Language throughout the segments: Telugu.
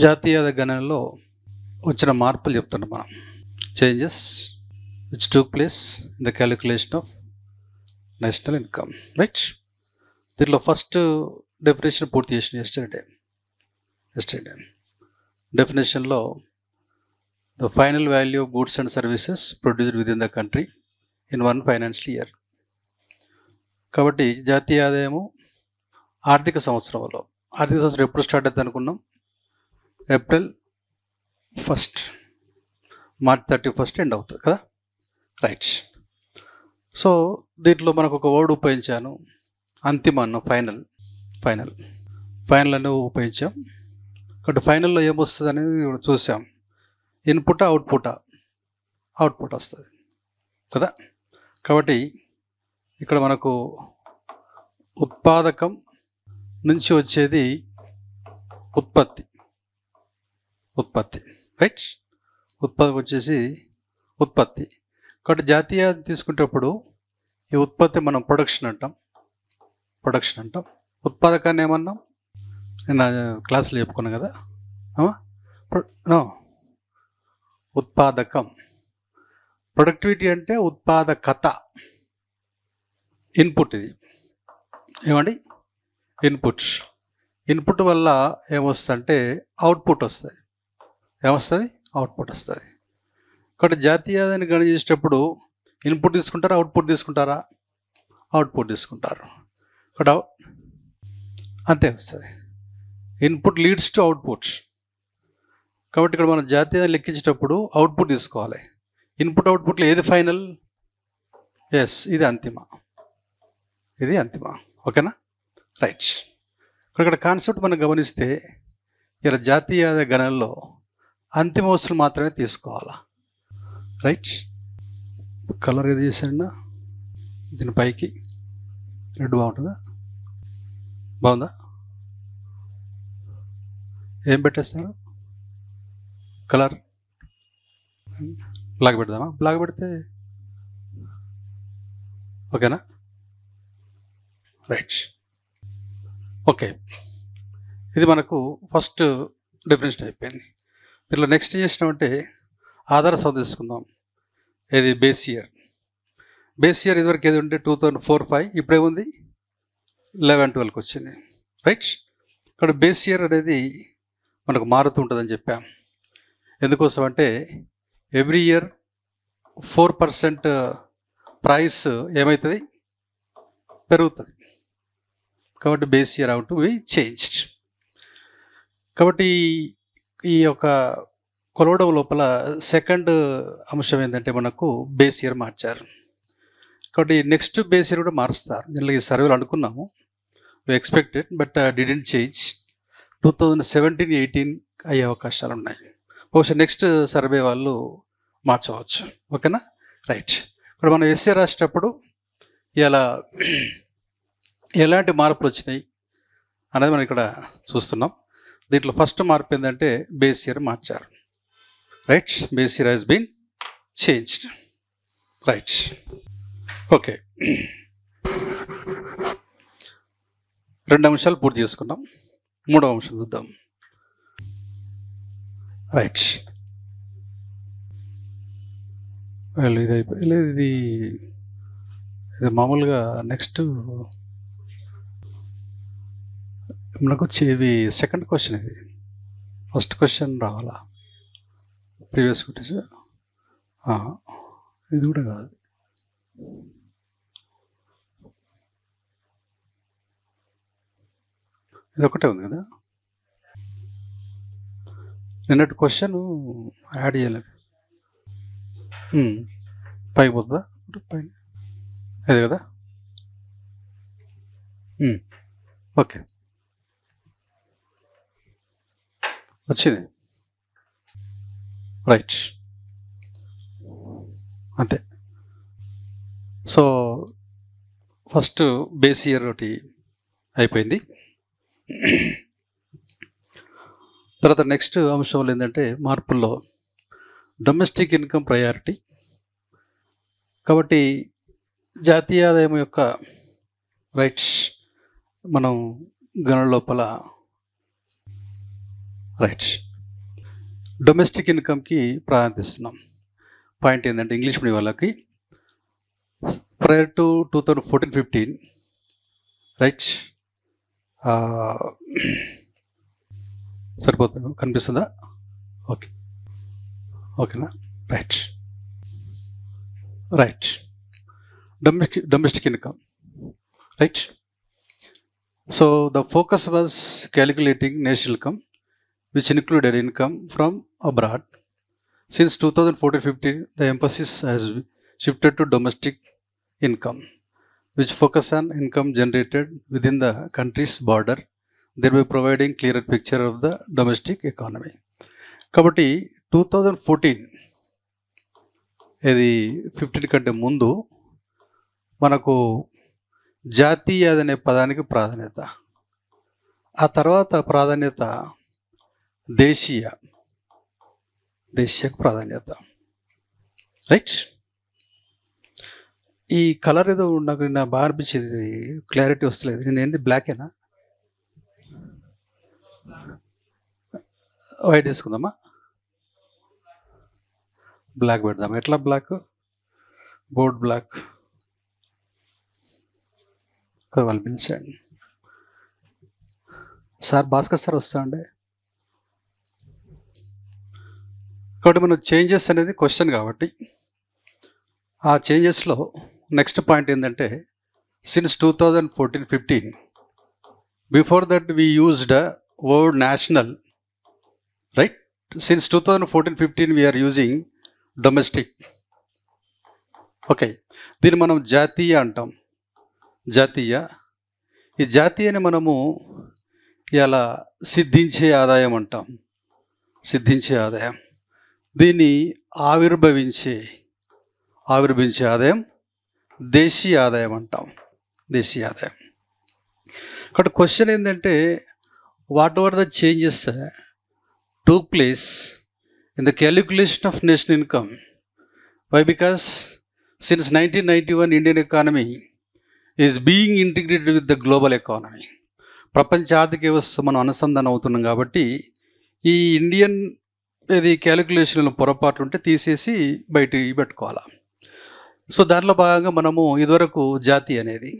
జాతీయ గణనలో వచ్చిన మార్పులు చెప్తున్నాం మనం. Changes which took place in the calculation of national income, right. దీంట్లో ఫస్ట్ డెఫినేషన్ పూర్తి చేసిన ఎస్టర్డే డెఫినేషన్లో the final value of goods and services produced within the country in one financial year. కాబట్టి జాతీయ ఆదాయము ఆర్థిక సంవత్సరం ఎప్పుడు స్టార్ట్ అవుతుంది అనుకున్నాం? ఏప్రిల్ 1, మార్చ్ 31 ఎండ్ అవుతుంది కదా, రైట్. సో దీంట్లో మనకు ఒక వర్డ్ ఉపయోగించాను, అంతిమ అన్న ఫైనల్ అని ఉపయోగించాం. కాబట్టి ఫైనల్లో ఏమొస్తుంది అనేది చూసాం. ఇన్పుట్ అవుట్పుట్ వస్తుంది కదా. కాబట్టి ఇక్కడ మనకు ఉత్పాదకం నుంచి వచ్చేది ఉత్పత్తి, రైట్. ఉత్పాదకం వచ్చేసి ఉత్పత్తి. కాబట్టి జాతీయ తీసుకునేటప్పుడు ఈ ఉత్పత్తి మనం ప్రొడక్షన్ అంటాం. ఉత్పాదకాన్ని ఏమన్నాం? నేను క్లాసులో చెప్పుకున్నాను కదా. ఉత్పాదకం, ప్రొడక్టివిటీ అంటే ఉత్పాదకత. ఇన్పుట్ ఇది ఏమండి? ఇన్పుట్ వల్ల ఏమొస్తుందంటే అవుట్పుట్ వస్తుంది. అవుట్పుట్ వస్తుంది. కాబట్టి జాతీయ ఆదాయాన్ని గణించేటప్పుడు ఇన్పుట్ తీసుకుంటారా, అవుట్పుట్ తీసుకుంటారా? అవుట్పుట్ తీసుకుంటారు. ఇక్కడ అంతే వస్తుంది. Input leads to output. కాబట్టి ఇక్కడ మనం జాతీయ లెక్కించేటప్పుడు అవుట్పుట్ తీసుకోవాలి. అవుట్పుట్లో ఏది ఫైనల్? ఎస్, ఇది అంతిమ. ఓకేనా, రైట్. ఇక్కడ కాన్సెప్ట్ మనం గమనిస్తే ఇలా జాతీయ ఆదాయ గణనలో అంతిమ వస్తువులు మాత్రమే తీసుకోవాలా, రైట్. కలర్ ఏది చేశాడన్నా దీని పైకి రెడ్ బాగుందా? ఏం పెట్టేస్తారు? కలర్ బ్లాక్ పెడదామా? బ్లాక్ పెడితే ఓకేనా, రైట్. ఓకే, ఇది మనకు ఫస్ట్ డెఫినేషన్ అయిపోయింది. దీనిలో నెక్స్ట్ చేసినామంటే ఆధార సంవత్సరం తీసుకుందాం. ఇది బేస్ ఇయర్ ఇదివరకు ఏది ఉంటే 2004-05, ఇప్పుడేముంది 11-12కి వచ్చింది, రైట్. ఇక్కడ బేస్ ఇయర్ అనేది మనకు మారుతూ ఉంటుందని చెప్పాం. ఎందుకోసం అంటే ఎవ్రీ ఇయర్ 4% ప్రైస్ ఏమవుతుంది? పెరుగుతుంది. కాబట్టి base year out be changed. కాబట్టి ఈ యొక్క కొలవడం లోపల సెకండ్ అంశం ఏంటంటే మనకు బేస్ ఇయర్ మార్చారు. కాబట్టి నెక్స్ట్ బేస్ ఇయర్ కూడా మారుస్తారు. దీనిలో ఈ సర్వేలు అనుకున్నాము, we expected, but didn't change. 2017-18 అయ్యే అవకాశాలు ఉన్నాయి. బహుశా నెక్స్ట్ సర్వే వాళ్ళు మార్చవచ్చు. ఓకేనా, రైట్. ఇప్పుడు మనం ఎస్ఏ రాసేటప్పుడు ఇలా ఎలాంటి మార్పులు వచ్చినాయి అనేది మనం ఇక్కడ చూస్తున్నాం. దీంట్లో ఫస్ట్ మార్పు ఏంటంటే బేస్ ఇయర్ మార్చారు, right. Base year has been changed, right. Okay, 2 అంశాలు పూర్తి చేసుకున్నాం. 3వ అంశం చూద్దాం, రైట్. ఇది అయిపోయి ఇది మామూలుగా నెక్స్ట్ మనకు వచ్చేవి సెకండ్ క్వశ్చన్. ఇది ఫస్ట్ క్వశ్చన్ రావాలా? ప్రీవియస్ క్వశ్చన్ ఇది కూడా కాదు. ఇది ఒకటే ఉంది కదా. నిన్నటి క్వశ్చన్ యాడ్ చేయలేదు. పైకి పోతుందా? పైన అదే కదా. ఓకే, వచ్చింది, రైట్. అంతే. సో ఫస్ట్ బేస్ ఇయర్ ఒకటి అయిపోయింది. తర్వాత నెక్స్ట్ అంశంలో ఏంటంటే మార్పుల్లో డొమెస్టిక్ ఇన్కమ్ ప్రయారిటీ. కాబట్టి జాతీయ ఆదాయం యొక్క రైట్స్ మనం గణన లోపల రైట్ డొమెస్టిక్ ఇన్కమ్కి ప్రాధాన్యత ఇస్తున్నాం. పాయింట్ ఏంటంటే ఇంగ్లీష్ మీడియం వాళ్ళకి ప్రయర్ టు 2014-15 రైట్, సరిపోతుంది, కనిపిస్తుందా? ఓకే, ఓకేనా, right right. Domestic income, right. So the focus was calculating national income, which included income from abroad. Since 2014-15, the emphasis has shifted to domestic income, which focus on income generated within the country's border, thereby providing clearer picture of the domestic economy. కాబట్టి 2014 ఇది 15 కంటే ముందు మనకు జాతీయత అనే పదానికి ప్రాధాన్యత, ఆ తర్వాత ప్రాధాన్యత దేశీయకు ప్రాధాన్యత, రైట్. ఈ కలర్ ఏదో నాకు నా బాగా అనిపించేది, క్లారిటీ వస్తలేదు. నేను ఏంది బ్లాకేనా, వైట్ తీసుకుందామా? బ్లాక్ పెడదామా? ఎట్లా బ్లాక్? Board black. వాళ్ళు పిలిచండి సార్, భాస్కర్ సార్ వస్తా అండి. కాబట్టి మనం చేంజెస్ అనేది క్వశ్చన్ కాబట్టి ఆ చేంజెస్లో నెక్స్ట్ పాయింట్ ఏంటంటే since 2014-15 before that we used word national, right. Since 2014-15 we are using domestic. Okay, దీన్ని మనం జాతీయ అంటాం. జాతీయ, ఈ జాతీయని మనము ఇలా సిద్ధించే ఆదాయం అంటాం. సిద్ధించే ఆదాయం, దీన్ని ఆవిర్భవించే ఆదాయం దేశీయ ఆదాయం అంటాం. దేశీయ ఆదాయం. కాబట్టి క్వశ్చన్ ఏంటంటే what are the changes took place in the calculation of national income? Why? Because since 1991 Indian economy is being integrated with the global economy. ప్రపంచ ఆర్థిక వ్యవస్థ మనం అనుసంధానం అవుతున్నాం కాబట్టి ఈ ఇండియన్ ఇది క్యాలిక్యులేషన్లో పొరపాటు ఉంటే తీసేసి బయటికి పెట్టుకోవాలి. సో దాంట్లో భాగంగా మనము ఇదివరకు జాతి అనేది,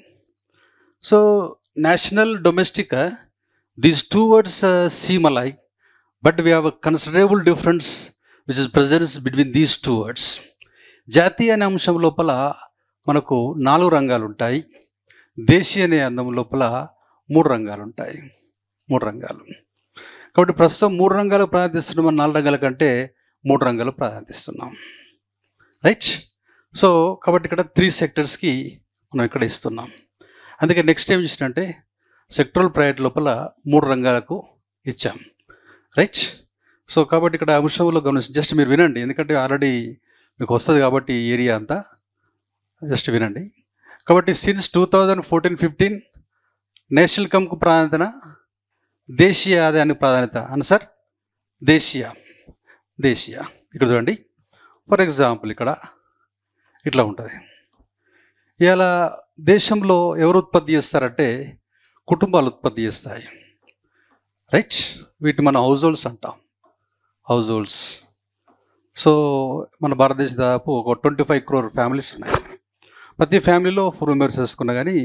so national, domestic, these two words seem alike, but we have a considerable difference which is presence between these two words. జాతీయ అనే అంశం లోపల మనకు 4 రంగాలు ఉంటాయి. దేశీయ అనే అందం లోపల 3 రంగాలు ఉంటాయి. 3 రంగాలు. కాబట్టి ప్రస్తుతం 3 రంగాలకు ప్రాధాన్యతిస్తున్నాం, 4 రంగాల కంటే 3 రంగాలు ప్రాధాన్యతిస్తున్నాం, రైట్. సో కాబట్టి ఇక్కడ 3 సెక్టర్స్కి మనం ఇక్కడ ఇస్తున్నాం. అందుకే నెక్స్ట్ ఏం చేసినంటే సెక్టరల్ ప్రయారిటీ లోపల 3 రంగాలకు ఇచ్చాం, రైట్. సో కాబట్టి ఇక్కడ అంశంలో గమనించి జస్ట్ మీరు వినండి, ఎందుకంటే ఆల్రెడీ మీకు వస్తుంది కాబట్టి ఏరియా అంతా జస్ట్ వినండి. కాబట్టి సిన్స్ 2014-15 నేషనల్ ఇన్కమ్కు ప్రాధాన్యత, దేశీయ ఆదాయానికి ప్రాధాన్యత. ఆన్సర్ దేశీయ. ఇక్కడ చూడండి, ఫర్ ఎగ్జాంపుల్ ఇక్కడ ఇట్లా ఉంటుంది. ఇలా దేశంలో ఎవరు ఉత్పత్తి చేస్తారంటే కుటుంబాలు ఉత్పత్తి చేస్తాయి, రైట్. వీటిని మనం హౌస్ హోల్డ్స్ అంటాం. House holds. సో మన భారతదేశ దాదాపు ఒక 25 crore ఫ్యామిలీస్ ఉన్నాయి. ప్రతి ఫ్యామిలీలో 4 మెంబర్స్ వేసుకున్నా కానీ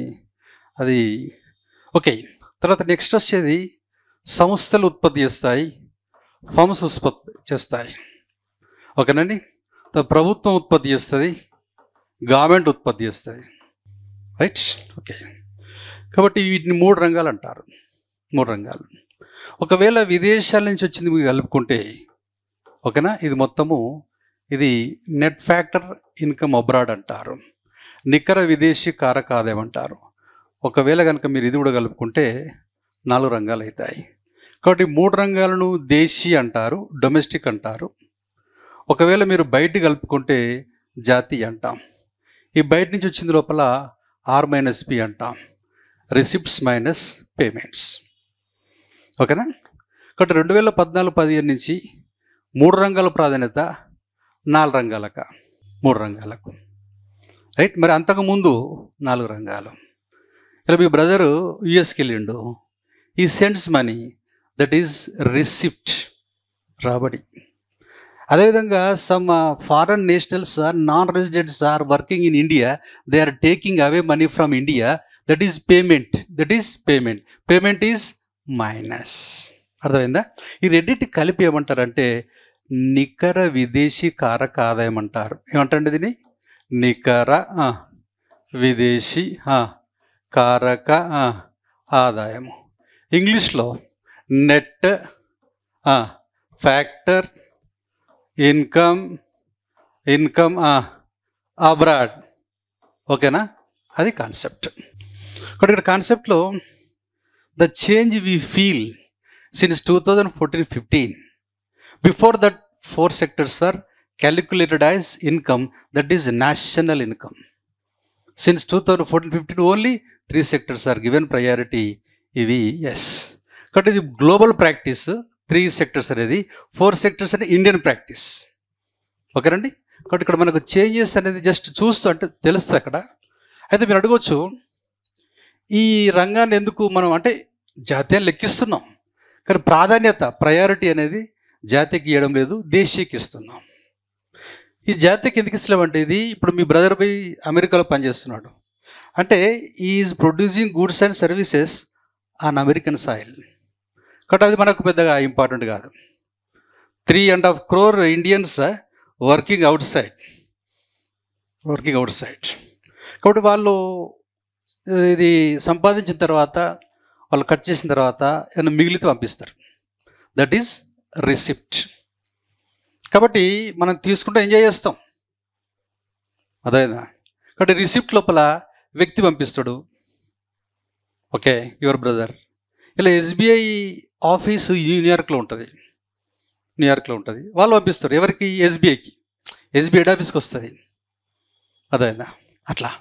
అది ఓకే. తర్వాత నెక్స్ట్ వచ్చేది సంస్థలు ఉత్పత్తి చేస్తాయి, ఫర్మ్స్ ఉత్పత్తి చేస్తాయి, ఓకేనండి. ప్రభుత్వం ఉత్పత్తి చేస్తుంది, గవర్నమెంట్ ఉత్పత్తి చేస్తుంది, రైట్. ఓకే. కాబట్టి వీటిని 3 రంగాలు అంటారు. 3 రంగాలు. ఒకవేళ విదేశాల నుంచి వచ్చింది మీరు కలుపుకుంటే, ఓకేనా, ఇది మొత్తము ఇది నెట్ ఫ్యాక్టర్ ఇన్కమ్ అబ్రాడ్ అంటారు, నికర విదేశీ కారక ఆదాయం అంటారు. ఒకవేళ కనుక మీరు ఇది కూడా కలుపుకుంటే 4 రంగాలు అవుతాయి. కాబట్టి 3 రంగాలను దేశీ అంటారు, డొమెస్టిక్ అంటారు. ఒకవేళ మీరు బయట కలుపుకుంటే జాతీయ అంటాం. ఈ బయట నుంచి వచ్చింది లోపల R-P అంటాం, రిసిప్ట్స్ మైనస్ పేమెంట్స్, ఓకేనా. కాబట్టి 2014-15 నుంచి 3 రంగాల ప్రాధాన్యత 4 రంగాలకు, 3 రంగాలకు, రైట్. మరి అంతకుముందు 4 రంగాలు. ఇలా మీ బ్రదరు యుఎస్కి వెళ్ళిండు, ఈ sends money, that is receipt, రాబడి, అదేవిధంగా some foreign nationals or non residents are working in India, they are taking away money from India, that is payment. Payment is minus. అర్థమైందా? ఈ రెండింటి కలిపి ఏమంటారంటే నికర విదేశీ కారక ఆదాయం అంటారు. ఏమంటారండి దీన్ని? నికర విదేశీ కారక ఆదాయము. ఇంగ్లీష్లో నెట్ ఫ్యాక్టర్ ఇన్కమ్ అబ్రాడ్. ఓకేనా? అది కాన్సెప్ట్. ఇక్కడ కాన్సెప్ట్లో the change we feel since 2014-15. Before that 4 sectors were calculated as income, that is national income. Since 2014-15 only 3 sectors are given priority. ఇవి ఎస్. కాబట్టి ఇది గ్లోబల్ ప్రాక్టీస్. 3 sectors అనేది, 4 sectors అనేది ఇండియన్ ప్రాక్టీస్. ఓకేనండి? కాబట్టి ఇక్కడ మనకు చేంజెస్ అనేది జస్ట్ చూస్తూ అంటే తెలుస్తుంది అక్కడ. అయితే మీరు అడగవచ్చు, ఈ రంగాన్ని ఎందుకు మనం అంటే జాతీయాన్ని లెక్కిస్తున్నాం, కానీ ప్రాధాన్యత ప్రయారిటీ అనేది జాతీయకి ఇవ్వడం లేదు, దేశీయకి ఇస్తున్నాం. ఈ జాతీయకి ఎందుకు ఇస్తున్నామంటే, ఇది ఇప్పుడు మీ బ్రదర్ పోయి అమెరికాలో పనిచేస్తున్నాడు అంటే is producing goods and services on American soil. కాబట్టి అది మనకు పెద్దగా ఇంపార్టెంట్ కాదు. 3.5 crore Indians working out side. కాబట్టి వాళ్ళు ఇది సంపాదించిన తర్వాత, వాళ్ళు కట్ చేసిన తర్వాత ఏమైనా మిగిలితే పంపిస్తారు. That is receipt. కాబట్టి మనం తీసుకుంటే ఎంజాయ్ చేస్తాం. అదేనా? కాబట్టి రిసిప్ట్ లోపల వ్యక్తి పంపిస్తాడు. Okay, your brother. ఇలా ఎస్బీఐ ఆఫీసు న్యూయార్క్లో ఉంటుంది. వాళ్ళు పంపిస్తారు ఎవరికి? ఎస్బీఐకి. ఎస్బీఐ హెడ్ ఆఫీస్కి వస్తుంది. అదేనా? అట్లా.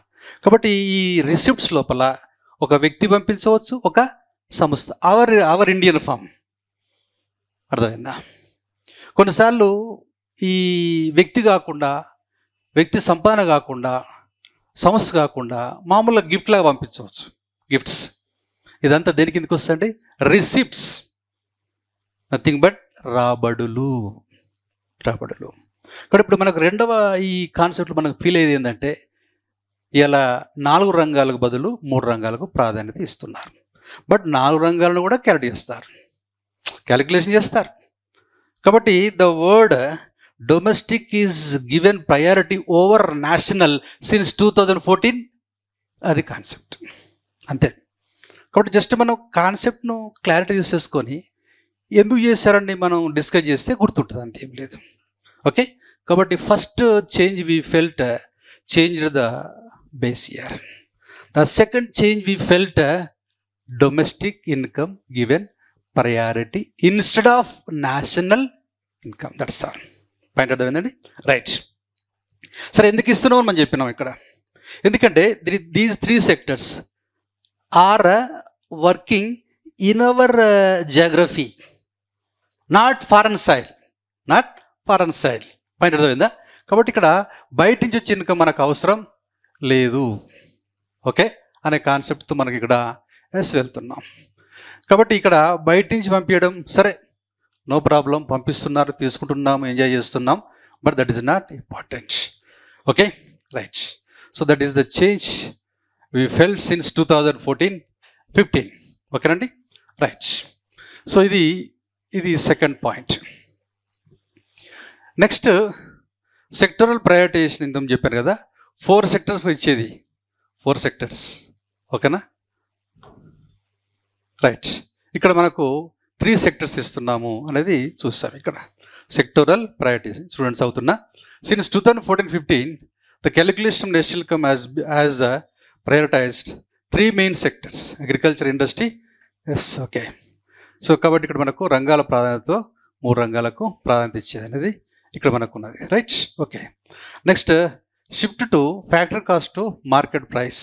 కాబట్టి ఈ రిసిప్ట్స్ లోపల ఒక వ్యక్తి పంపించవచ్చు, ఒక సంస్థ. Our Indian firm. అర్థమైందా? కొన్నిసార్లు ఈ వ్యక్తి కాకుండా, వ్యక్తి సంపాదన కాకుండా, సంస్థ కాకుండా మామూలుగా గిఫ్ట్లాగా పంపించవచ్చు. గిఫ్ట్స్. ఇదంతా దేని కిందకి వస్తుంది? రిసిప్ట్స్. నథింగ్ బట్ రాబడులు. కాబట్టి ఇప్పుడు మనకు రెండవ ఈ కాన్సెప్ట్లో మనకు ఫీల్ అయ్యేది ఏంటంటే, ఇలా 4 రంగాలకు బదులు 3 రంగాలకు ప్రాధాన్యత ఇస్తున్నారు. బట్ 4 రంగాలను కూడా క్యాలిక్యులేషన్ చేస్తారు. కాబట్టి the word domestic is given priority over national since 2014. అది కాన్సెప్ట్. అంతే. కాబట్టి జస్ట్ మనం కాన్సెప్ట్ను క్లారిటీ చేసేసుకొని ఎందుకు చేశారని మనం డిస్కస్ చేస్తే గుర్తుంటుంది, అంతేం లేదు. ఓకే. కాబట్టి first change we felt changed the base year. The second change we felt domestic income given priority instead of national income. That's all. Point అర్థమైందండి? రైట్. సరే, ఎందుకు ఇస్తున్నామని మనం చెప్పినాం ఇక్కడ. ఎందుకంటే these 3 sectors are working in our geography, not foreign soil. Point అర్థమైందా? కాబట్టి ఇక్కడ బయట నుంచి వచ్చే ఇన్కమ్ మనకు అవసరం లేదు. ఓకే అనే కాన్సెప్ట్తో మనకి ఇక్కడ వెళ్తున్నాం. కాబట్టి ఇక్కడ బయట నుంచి పంపించడం సరే, నో ప్రాబ్లం, పంపిస్తున్నారు, తీసుకుంటున్నాము, ఎంజాయ్ చేస్తున్నాం. But that is not important. Okay, right. So that is the change we felt since 2014-15. ఓకేనండి? రైట్. సో ఇది second point. Next sectoral prioritization ఇంత చెప్పాను కదా, 4 sectors ఇచ్చేది. 4 sectors. ఓకేనా? రైట్. ఇక్కడ మనకు 3 sectors ఇస్తున్నాము అనేది చూస్తాం. ఇక్కడ సెక్టోరల్ ప్రయారిటైజేషన్ స్టూడెంట్స్ అవుతున్నా. Since 2014-15 the calculation national income as prioritized 3 main sectors: agriculture, industry. Yes. Okay. So కాబట్టి ఇక్కడ మనకు రంగాల ప్రాధాన్యతతో 3 రంగాలకు ప్రాధాన్యత ఇచ్చేది అనేది ఇక్కడ మనకు ఉన్నది. Right. Okay. Next shift to factor cost to market price.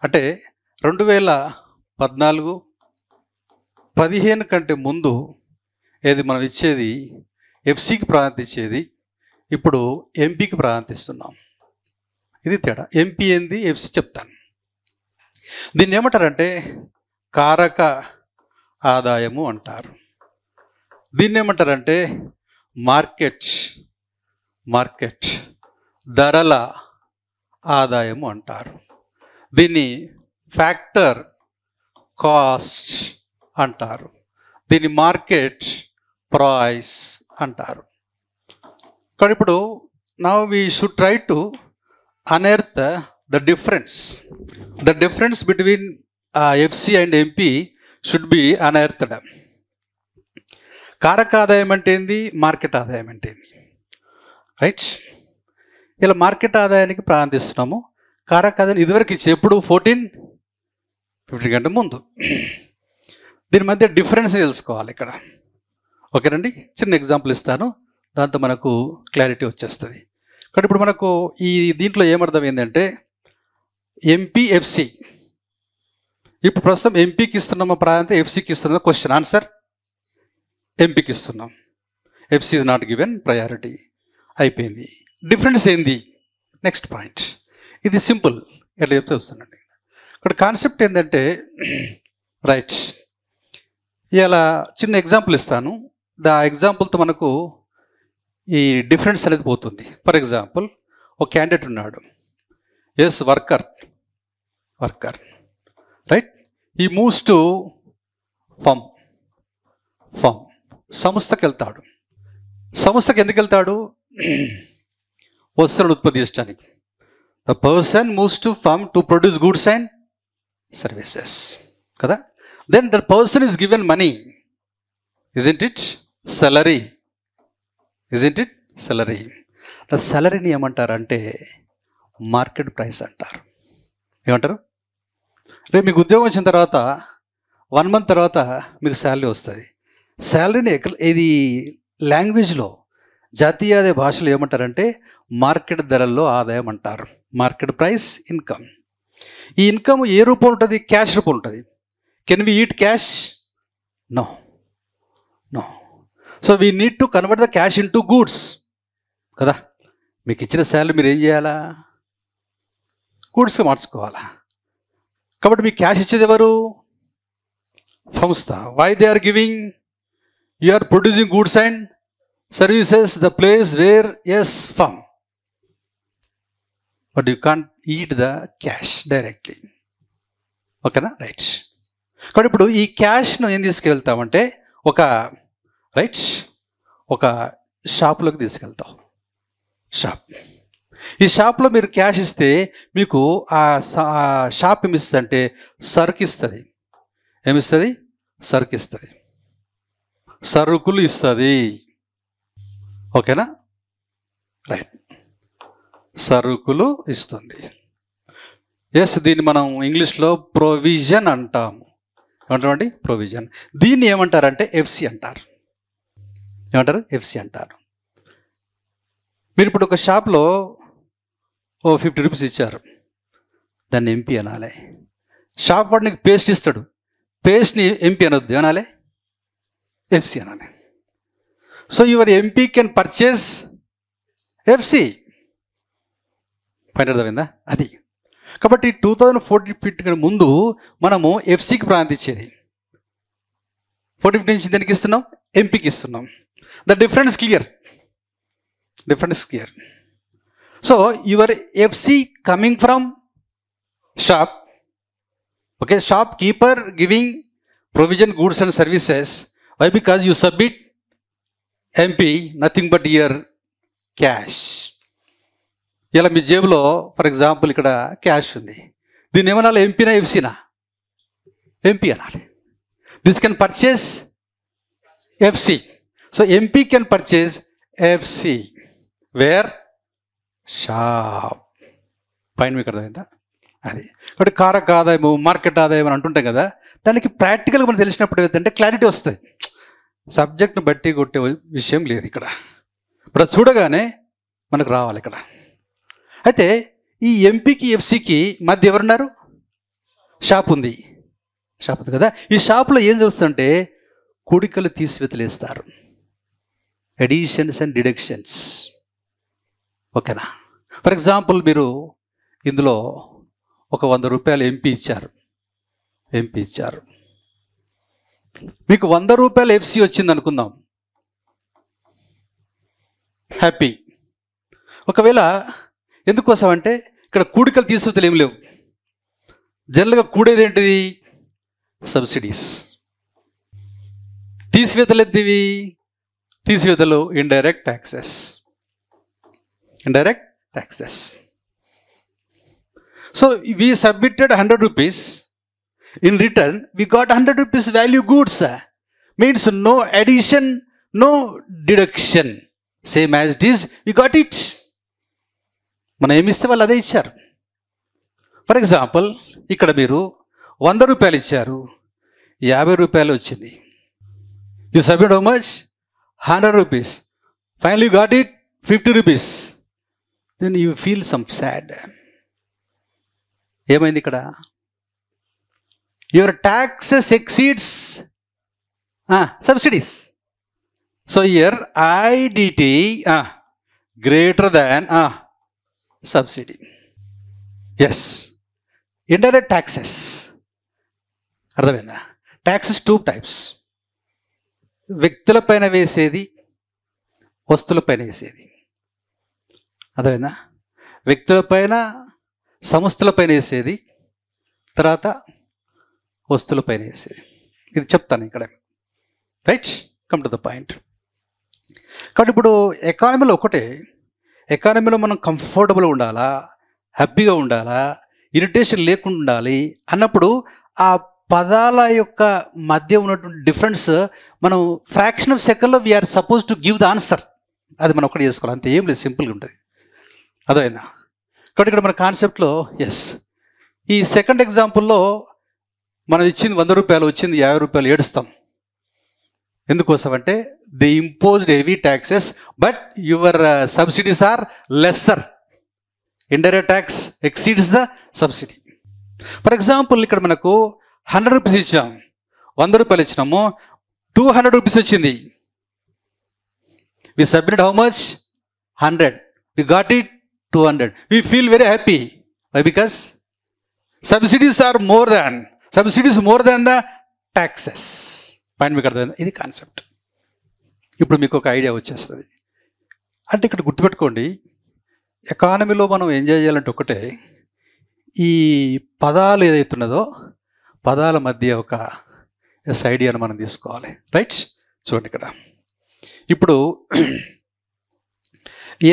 అంటే 2014-15 కంటే ముందు ఏది మనం ఇచ్చేది ఎఫ్సికి ప్రాధాన్యత ఇచ్చేది, ఇప్పుడు ఎంపీకి ప్రాధాన్యత ఇస్తున్నాం. ఇది తేడా. ఎంపీ ఏంది, ఎఫ్సి చెప్తాను. దీన్ని ఏమంటారంటే కారక ఆదాయము అంటారు. దీన్ని ఏమంటారంటే మార్కెట్ మార్కెట్ ధరల ఆదాయము అంటారు. దీన్ని ఫ్యాక్టర్ కాస్ట్ అంటారు. దీన్ని మార్కెట్ ప్రైస్ అంటారు. కానీ ఇప్పుడు now we should try to unearth the difference between FC and MP should be unearthed. కారక ఆదాయం అంటే ఏంది, మార్కెట్ ఆదాయం అంటే ఏంది, రైట్? ఇలా మార్కెట్ ఆదాయానికి ప్రారంభిస్తున్నాము. కారక ఆదాయం ఇదివరకు ఇచ్చి ఎప్పుడు 14-15 గంటల ముందు. దీని మధ్య డిఫరెన్స్ తెలుసుకోవాలి ఇక్కడ. ఓకేనండి, చిన్న ఎగ్జాంపుల్ ఇస్తాను, దాంతో మనకు క్లారిటీ వచ్చేస్తుంది. కానీ ఇప్పుడు మనకు ఈ దీంట్లో ఏమర్థం ఏంటంటే ఎంపీ ఎఫ్సి, ఇప్పుడు ప్రస్తుతం ఎంపీకి ఇస్తున్నామా ప్రాంతం, ఎఫ్సికి ఇస్తున్నామా? క్వశ్చన్ ఆన్సర్ ఎంపీకి ఇస్తున్నాం. FC is not given priority, అయిపోయింది. డిఫరెన్స్ ఏంది? Next point. ఇది సింపుల్, ఎట్లా చెప్తే వస్తుందండి. ఇక్కడ కాన్సెప్ట్ ఏంటంటే రైట్, ఇలా చిన్న ఎగ్జాంపుల్ ఇస్తాను, దా ఎగ్జాంపుల్తో మనకు ఈ డిఫరెన్స్ అనేది పోతుంది. ఫర్ ఎగ్జాంపుల్, ఒక క్యాండిడేట్ ఉన్నాడు, ఎస్ వర్కర్ రైట్, ఈ మూవ్స్ టు ఫామ్ సంస్థకి వెళ్తాడు. సంస్థకి ఎందుకు వెళ్తాడు? వస్తువులను ఉత్పత్తి చేయడానికి. The person moves to firm to produce goods and services కదా. Then the person is given money, isn't it salary, the సాలరీని ఏమంటారంటే మార్కెట్ ప్రైస్ అంటారు. ఏమంటారు? రేపు మీకు ఉద్యోగం వచ్చిన తర్వాత 1 month తర్వాత మీకు శాలరీ వస్తుంది. శాలరీని ఇది లాంగ్వేజ్లో, జాతీయ భాషలో ఏమంటారంటే మార్కెట్ ధరల్లో ఆదాయం అంటారు. Market price income. ఈ ఇన్కమ్ ఏ రూపం ఉంటుంది? క్యాష్ రూపం ఉంటుంది. Can we eat cash? No. So we need to convert the cash into goods కదా. మీకు ఇచ్చిన శాలరీ మీరు ఏం చేయాలా? గూడ్స్గా మార్చుకోవాలా. కాబట్టి మీకు క్యాష్ ఇచ్చేది ఎవరు? సంస్థ. Why they are giving? You are producing goods and services, the place where is firm, but you can't eat the cash directly. ఓకేనా? రైట్. కాబట్టి ఇప్పుడు ఈ క్యాష్ను ఏం తీసుకెళ్తామంటే ఒక షాప్లోకి తీసుకెళ్తాం. ఈ షాప్లో మీరు క్యాష్ ఇస్తే మీకు ఆ షాప్ ఏమిస్తుంది అంటే సరుకు ఇస్తుంది. ఏమిస్తుంది? సరుకు ఇస్తుంది, సరుకులు ఇస్తుంది. ఓకేనా? రైట్, సరుకులు ఇస్తుంది. ఎస్, దీన్ని మనం ఇంగ్లీష్లో ప్రొవిజన్ అంటాము. ఏమంటామండి? ప్రొవిజన్. దీన్ని ఏమంటారంటే ఎఫ్సి అంటారు. ఏమంటారు? ఎఫ్సి అంటారు. మీరు ఇప్పుడు ఒక షాప్లో 50 రూపీస్ ఇచ్చారు, దాన్ని ఎంపీ అనాలి. షాప్ వాడు నీకు పేస్ట్ ఇస్తాడు, పేస్ట్ని ఎంపీ అనొద్దు, ఏమనాలి? ఎఫ్సి అనాలి. So your MP can purchase FC. పైన అర్థమైందా? అది. కాబట్టి 2014 ముందు మనము ఎఫ్సికి ప్రాంతించేది, 40 నుంచి దేనికి ఇస్తున్నాం? ఎంపీకి ఇస్తున్నాం. The difference clear. So your FC coming from shop. Okay, shopkeeper giving provision goods and services. Why? Because you submit MP, nothing but your cash. ఇలా మీ జేబులో ఫర్ ఎగ్జాంపుల్ ఇక్కడ క్యాష్ ఉంది, దీన్ని ఏమనాలి? ఎంపీనా ఎఫ్సీనా? ఎంపీ అనాలి. This can purchase FC. So MP can purchase FC where? Shop. పైన మీకు అర్థమైందా? అది. కాబట్టి కారక ఆదాయము, మార్కెట్ ఆదాయం అని అంటుంటాం కదా, దానికి ప్రాక్టికల్గా మనం తెలిసినప్పుడు ఏంటంటే క్లారిటీ వస్తుంది. సబ్జెక్ట్ను బట్టి కొట్టే విషయం లేదు ఇక్కడ. ఇప్పుడు అది చూడగానే మనకు రావాలి ఇక్కడ. అయితే ఈ ఎంపీకి ఎఫ్సికి మధ్య ఎవరున్నారు? షాప్ ఉంది కదా. ఈ షాప్లో ఏం జరుగుతుందంటే కూడికలు తీసివేతలేస్తారు, ఎడిషన్స్ అండ్ డిడక్షన్స్. ఓకేనా? ఫర్ ఎగ్జాంపుల్, మీరు ఇందులో ఒక 100 రూపాయలు ఎంపీ ఇచ్చారు, మీకు 100 రూపాయలు ఎఫ్సి వచ్చింది అనుకుందాం, హ్యాపీ. ఒకవేళ ఎందుకోసం అంటే ఇక్కడ కూడికలు తీసివేతలు ఏం లేవు. జనరల్గా కూడేది ఏంటిది? సబ్సిడీస్. తీసివేతలు ఎత్తివి, తీసివేతలు indirect taxes. Indirect taxes. So we submitted 100 rupees. In return, we got 100 rupees value goods. Means no addition, no deduction. Same as it is, we got it. మనం ఏమిస్తే వాళ్ళు అదే ఇచ్చారు. ఫర్ ఎగ్జాంపుల్ ఇక్కడ మీరు 100 రూపాయలు ఇచ్చారు, 50 రూపాయలు వచ్చింది. You submit how much? 100 rupees. Finally you got it 50 rupees. Then you feel some sad. ఏమైంది ఇక్కడ? Your taxes exceeds subsidies. So here IDT greater than subsidy. Yes. Indirect taxes. అర్థమైందా? Taxes 2 types. వ్యక్తుల పైన వేసేది, వస్తువుల పైన వేసేది. అర్థమైందా? వ్యక్తుల పైన, సంస్థల పైన వేసేది, తర్వాత వస్తువుల పైన వేసేది. ఇది చెప్తాను ఇక్కడ. Right, come to the point. కాబట్టి ఇప్పుడు ఎకానమీలో ఒకటే, ఎకానమీలో మనం కంఫర్టబుల్గా ఉండాలా, హ్యాపీగా ఉండాలా, ఇరిటేషన్ లేకుండా ఉండాలి అన్నప్పుడు ఆ పదాల యొక్క మధ్య ఉన్నటువంటి డిఫరెన్స్ మనం ఫ్రాక్షన్ ఆఫ్ సెకండ్లో we are suppose to give the answer. అది మనం ఒకటి చేసుకోవాలి, అంతే, ఏం లేదు, సింపుల్గా ఉంటుంది. అదైనా కాబట్టి ఇక్కడ మన కాన్సెప్ట్లో ఎస్. ఈ సెకండ్ ఎగ్జాంపుల్లో మనం ఇచ్చింది 100 రూపాయలు, వచ్చింది 50 రూపాయలు, ఏడుస్తాం. ఎందుకోసం అంటే they imposed heavy taxes but your subsidies are lesser. Indirect tax exceeds the subsidy. For example ఇక్కడ మనకు 100 రూపీస్ ఇచ్చాం, 100 రూపాయలు ఇచ్చినాము, 200 రూపీస్ వచ్చింది. We submitted how much? 100. We got it 200. We feel very happy. Why? Because subsidies are more than the taxes. Point మీకు అర్థమైందా? ఇది కాన్సెప్ట్. ఇప్పుడు మీకు ఒక ఐడియా వచ్చేస్తుంది. అంటే ఇక్కడ గుర్తుపెట్టుకోండి, ఎకానమీలో మనం ఎంజాయ్ చేయాలంటే ఒకటే, ఈ పదాలు ఏదైతున్నదో పదాల మధ్య ఒక ఐడియాను మనం తీసుకోవాలి. రైట్, చూడండి ఇక్కడ. ఇప్పుడు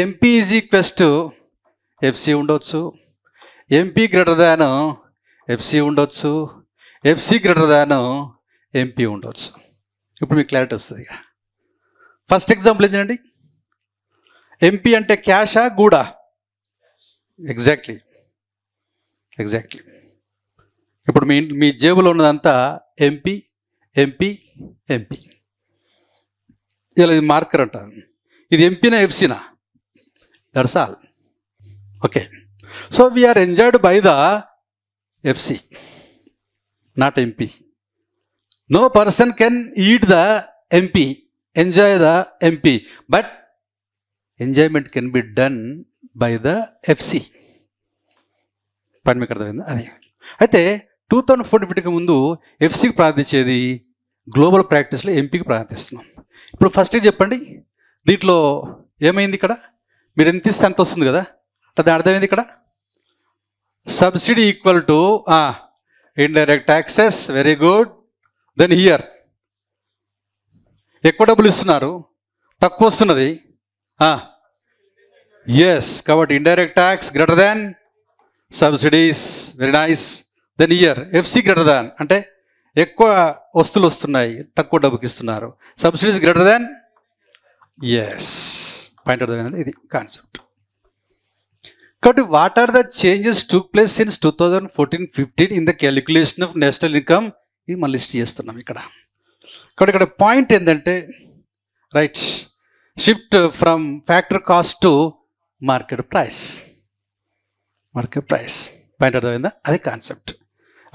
MP is equals to FC ఉండవచ్చు, ఎంపీ గ్రేటర్ దాన్ ఎఫ్సి ఉండొచ్చు, ఎఫ్సి గ్రేటర్ దాన్ ఎంపీ ఉండవచ్చు. ఇప్పుడు మీకు క్లారిటీ వస్తుంది. ఇక ఫస్ట్ ఎగ్జాంపుల్ ఏంటండి? ఎంపీ అంటే క్యాషా, గూడా? ఎగ్జాక్ట్లీ. ఇప్పుడు మీ జేబులో ఉన్నదంతా ఎంపీ. ఇలా ఇది మార్కర్ అంటారు. ఇది ఎంపీనా, ఎఫ్సీనా? That's all. Okay, so we are enjoyed by the FC, not MP. No person can eat the MP, enjoy the MP, but enjoyment can be done by the FC. పని మీకు అర్థమైందా? అది అయితే 2014 ముందు ఎఫ్సికి ప్రార్థించేది, గ్లోబల్ ప్రాక్టీస్లో ఎంపీకి ప్రార్థిస్తున్నాం. ఇప్పుడు ఫస్ట్ చెప్పండి, దీంట్లో ఏమైంది? ఇక్కడ మీరు ఎంత ఇస్తే అంత వస్తుంది కదా, దాని అర్థమైంది ఇక్కడ subsidy equal to indirect taxes. Very good. Then here ఎక్కువ డబ్బులు ఇస్తున్నారు, తక్కువ వస్తున్నది. ఎస్, కాబట్టి indirect tax greater than subsidies. Very nice. Then here FC greater than అంటే ఎక్కువ వస్తువులు వస్తున్నాయి, తక్కువ డబ్బుకి ఇస్తున్నారు. Subsidies greater than. Yes, point అర్థమైందండి. ఇది కాన్సెప్ట్. కాబట్టి what are the changes took place since 2014-15 in the calculation of national income? ఇది మనం లిస్ట్ చేస్తున్నాం ఇక్కడ. కాబట్టి ఇక్కడ పాయింట్ ఏంటంటే, right, shift from factor cost to market price. Point అర్థమైందా? అది కాన్సెప్ట్.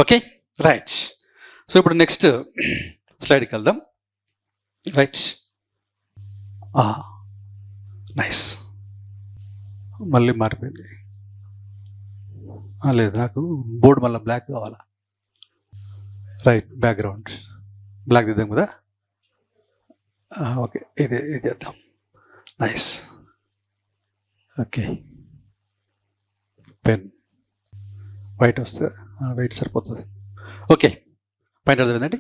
Okay, right. సో ఇప్పుడు నెక్స్ట్ స్లైడ్కి వెళ్దాం. Right, nice. మళ్ళీ మారిపోయింది. లేదు, నాకు బోర్డు మళ్ళీ బ్లాక్ కావాలా? రైట్, బ్యాక్గ్రౌండ్ బ్లాక్ దిద్దాం కదా. ఓకే, ఇది చేద్దాం. నైస్. ఓకే, పెన్ వైట్ వస్తుంది, వైట్ సరిపోతుంది. ఓకే, పాయింట్ అర్థమైందండి.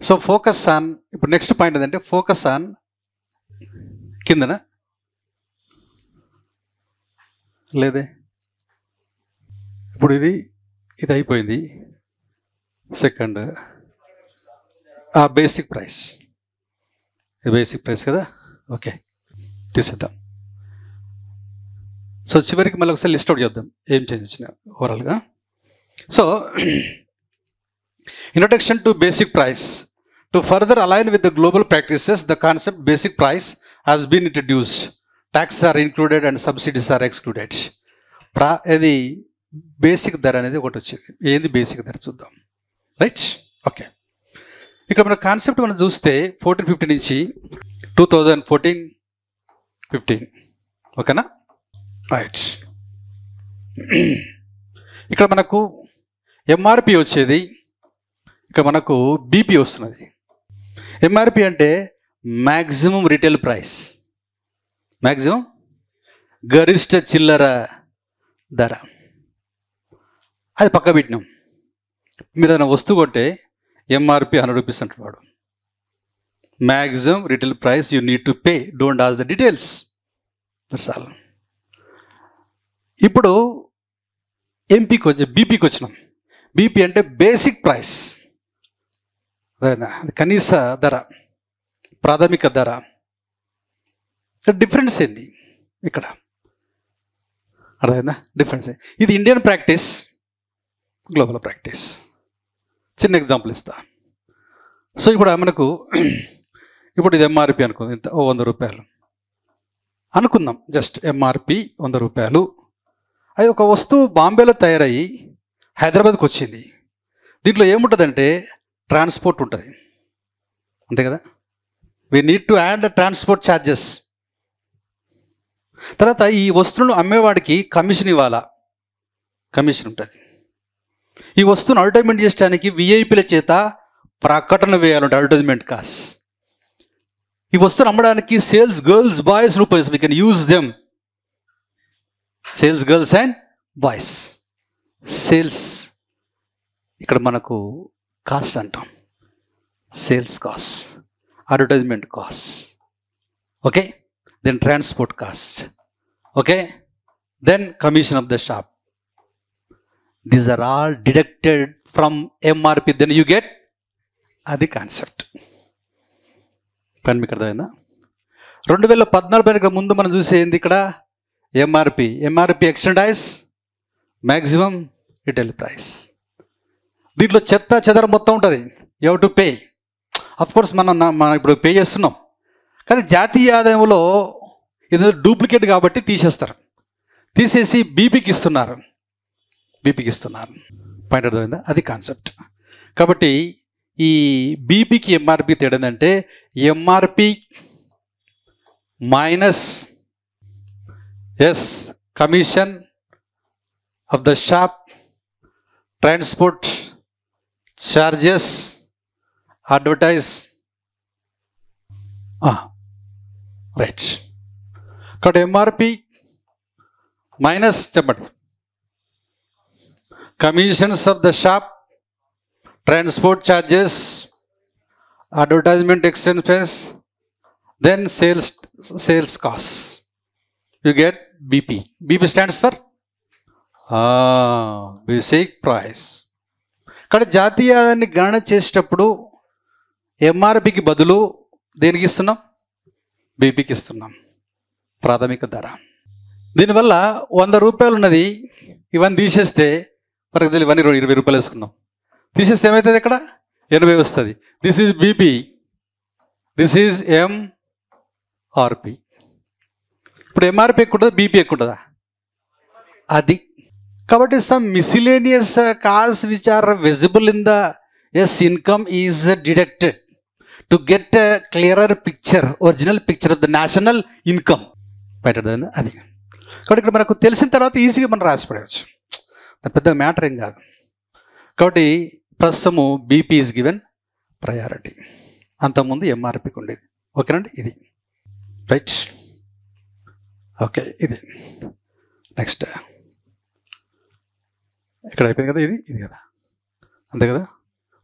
సో ఫోకస్ ఆన్, ఇప్పుడు నెక్స్ట్ పాయింట్ ఏంటంటే ఫోకస్ ఆన్ కిందన లేదే, ఇప్పుడు ఇది అయిపోయింది. Second basic price, basic price కదా. ఓకే, తీసేద్దాం. సో చివరికి మళ్ళీ ఒకసారి లిస్ట్ అవుట్ చేద్దాం ఏం చేంజ్ వచ్చినా ఓవరాల్గా. So introduction to basic price. To further align with the global practices the concept basic price has been introduced. Tax are included and subsidies are excluded. ఇది బేసిక్ ధర అనేది ఒకటి వచ్చింది. ఏంది బేసిక్ ధర చూద్దాం, రైట్. ఓకే, ఇక్కడ మన కాన్సెప్ట్ మనం చూస్తే 1450 నుంచి 2014-15, ఓకేనా, రైట్. ఇక్కడ మనకు ఎంఆర్పి వచ్చేది, ఇక్కడ మనకు బీపీ వస్తున్నది. ఎంఆర్పి అంటే మ్యాక్సిమం రిటైల్ ప్రైస్, మ్యాక్సిమం గరిష్ట చిల్లర ధర. అది పక్క పెట్టినాం. మీరు ఏదైనా వస్తువు కొంటే ఎంఆర్పి 100 రూపీస్ అంటున్నాడు. Maximum retail price you need to pay, don't ask the details, that's all. ఇప్పుడు ఎంపీకి వచ్చి బీపీకి వచ్చినాం. బీపీ అంటే బేసిక్ ప్రైస్, కనీస ధర, ప్రాథమిక ధర. డిఫరెన్స్ ఏంది ఇక్కడ, అర్థమైందా డిఫరెన్స్? ఇది ఇండియన్ ప్రాక్టీస్, గ్లోబల్ ప్రాక్టీస్. చిన్న ఎగ్జాంపుల్ ఇస్తా. సో ఇప్పుడు మనకు ఇప్పుడు ఇది ఎంఆర్పి అనుకుంది, ఇంత 100 రూపాయలు అనుకుందాం. జస్ట్ ఎంఆర్పి 100 రూపాయలు. అది ఒక వస్తువు బాంబేలో తయారయ్యి హైదరాబాద్కి వచ్చింది. దీంట్లో ఏముంటుందంటే ట్రాన్స్పోర్ట్ ఉంటుంది, అంతే కదా. We need to add transport charges. తర్వాత ఈ వస్తువులను అమ్మేవాడికి కమిషన్ ఇవ్వాలా, కమిషన్ ఉంటుంది. ఈ వస్తువును అడ్వర్టైజ్మెంట్ చేయడానికి విఐపీల చేత ప్రకటన వేయాలంటే అడ్వర్టైజ్మెంట్ కాస్ట్. ఈ వస్తువును అమ్మడానికి sales girls boys rupees we can use them. Sales girls and boys. Sales ఇక్కడ మనకు కాస్ట్ అంటాం, sales cost, advertisement cost, okay. Then transport cost, okay. Then commission of the shop. These are all deducted from MRP. Then you get అది కాన్సెప్ట్. పని మీకు అర్థమైందా? 2014 ముందు మనం చూసేది ఇక్కడ MRP. MRP extends as maximum retail price. దీంట్లో చెత్త చెదర మొత్తం ఉంటుంది. You have to pay. Of course మనం ఇప్పుడు పే చేస్తున్నాం, కానీ జాతీయ ఆదాయంలో ఇది డూప్లికేట్ కాబట్టి తీసేస్తారు. తీసేసి బీపీకి ఇస్తున్నారు. పాయింట్ అర్థమైందా? అది కాన్సెప్ట్. కాబట్టి ఈ బీపీకి ఎంఆర్పి తేడా ఏంటంటే MRP minus commission of the shop, transport charges, advertise, right. కాబట్టి ఎంఆర్పి మైనస్ చెప్పండి commissions of the shop, transport charges, advertisement expenses, then sales cost. You get BP. BP stands for basic price. ఇక్కడ జాతీయ ఆదాయాన్ని గణన చేసేటప్పుడు ఎంఆర్పికి బదులు దేనికి ఇస్తున్నాం? బీపీకి ఇస్తున్నాం, ప్రాథమిక ధర. దీనివల్ల 100 రూపాయలు ఉన్నది, ఇవన్నీ తీసేస్తే ఫర్ ఎగ్జాంపుల్ ఇవన్నీ 20 రూపాయలు వేసుకున్నాం. తీసేస్తే ఏమవుతుంది? ఇక్కడ 80 వస్తుంది. This is BP, this is MRP. ఇప్పుడు ఎంఆర్పి ఎక్కువ ఉంటుందా, బీపీ ఎక్కువ ఉంటుందా? అది. కాబట్టి some miscellaneous cost which are visible in the income is deducted to get a clearer picture, original picture of the national income. పెట్టదని అది. కాబట్టి ఇక్కడ మనకు తెలిసిన తర్వాత ఈజీగా మనం రాసిపడవచ్చు, పెద్ద మ్యాటర్ ఏం కాదు. కాబట్టి ప్రస్తుతము బీపీ ఈజ్ గివెన్ ప్రయారిటీ. అంతకుముందు ఎంఆర్పికి ఉండేది. ఓకేనండి, ఇది రైట్. ఓకే, ఇది నెక్స్ట్ ఇక్కడ అయిపోయింది కదా, ఇది కదా, అంతే కదా.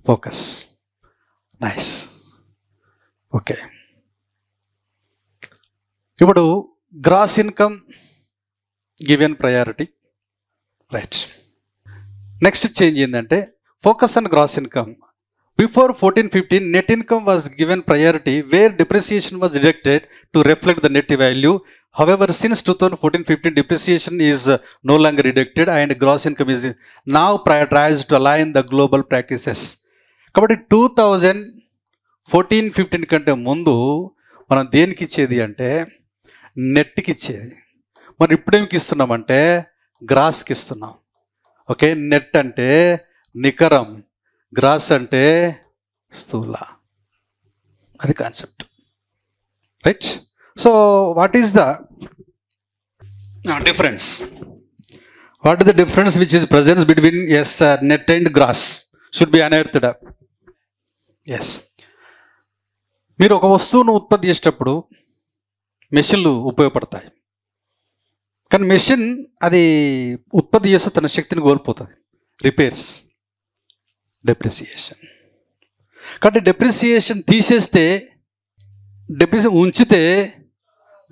Focus, nice. ఓకే, ఇప్పుడు gross income given priority, right. Next change ఏంటంటే focus on gross income. Before 1415 net income was given priority where depreciation was deducted to reflect the net value. However, since 2014-15 depreciation is no longer deducted and gross income is now prioritized to align the global practices. కాబట్టి 2014-15 కంటే ముందు మనం దేనికి ఇచ్చేది అంటే నెట్కి ఇచ్చేది. మరి ఇప్పుడేమికి ఇస్తున్నామంటే గ్రాస్కి ఇస్తున్నాం. ఓకే, నెట్ అంటే నికరం, గ్రాస్ అంటే స్థూల. అది concept, right. So what is the difference? What is the difference which is presence between net and gross should be unearthed up. Yes, మీరు ఒక వస్తువును ఉత్పత్తి చేసేటప్పుడు మెషిన్లు ఉపయోగపడతాయి, కానీ మెషిన్ అది ఉత్పత్తి చేస్తే తన శక్తిని కోల్పోతుంది. Repairs, depreciation. కాబట్టి డెప్రిసియేషన్ తీసేస్తే, డెప్రిసియేషన్ ఉంచితే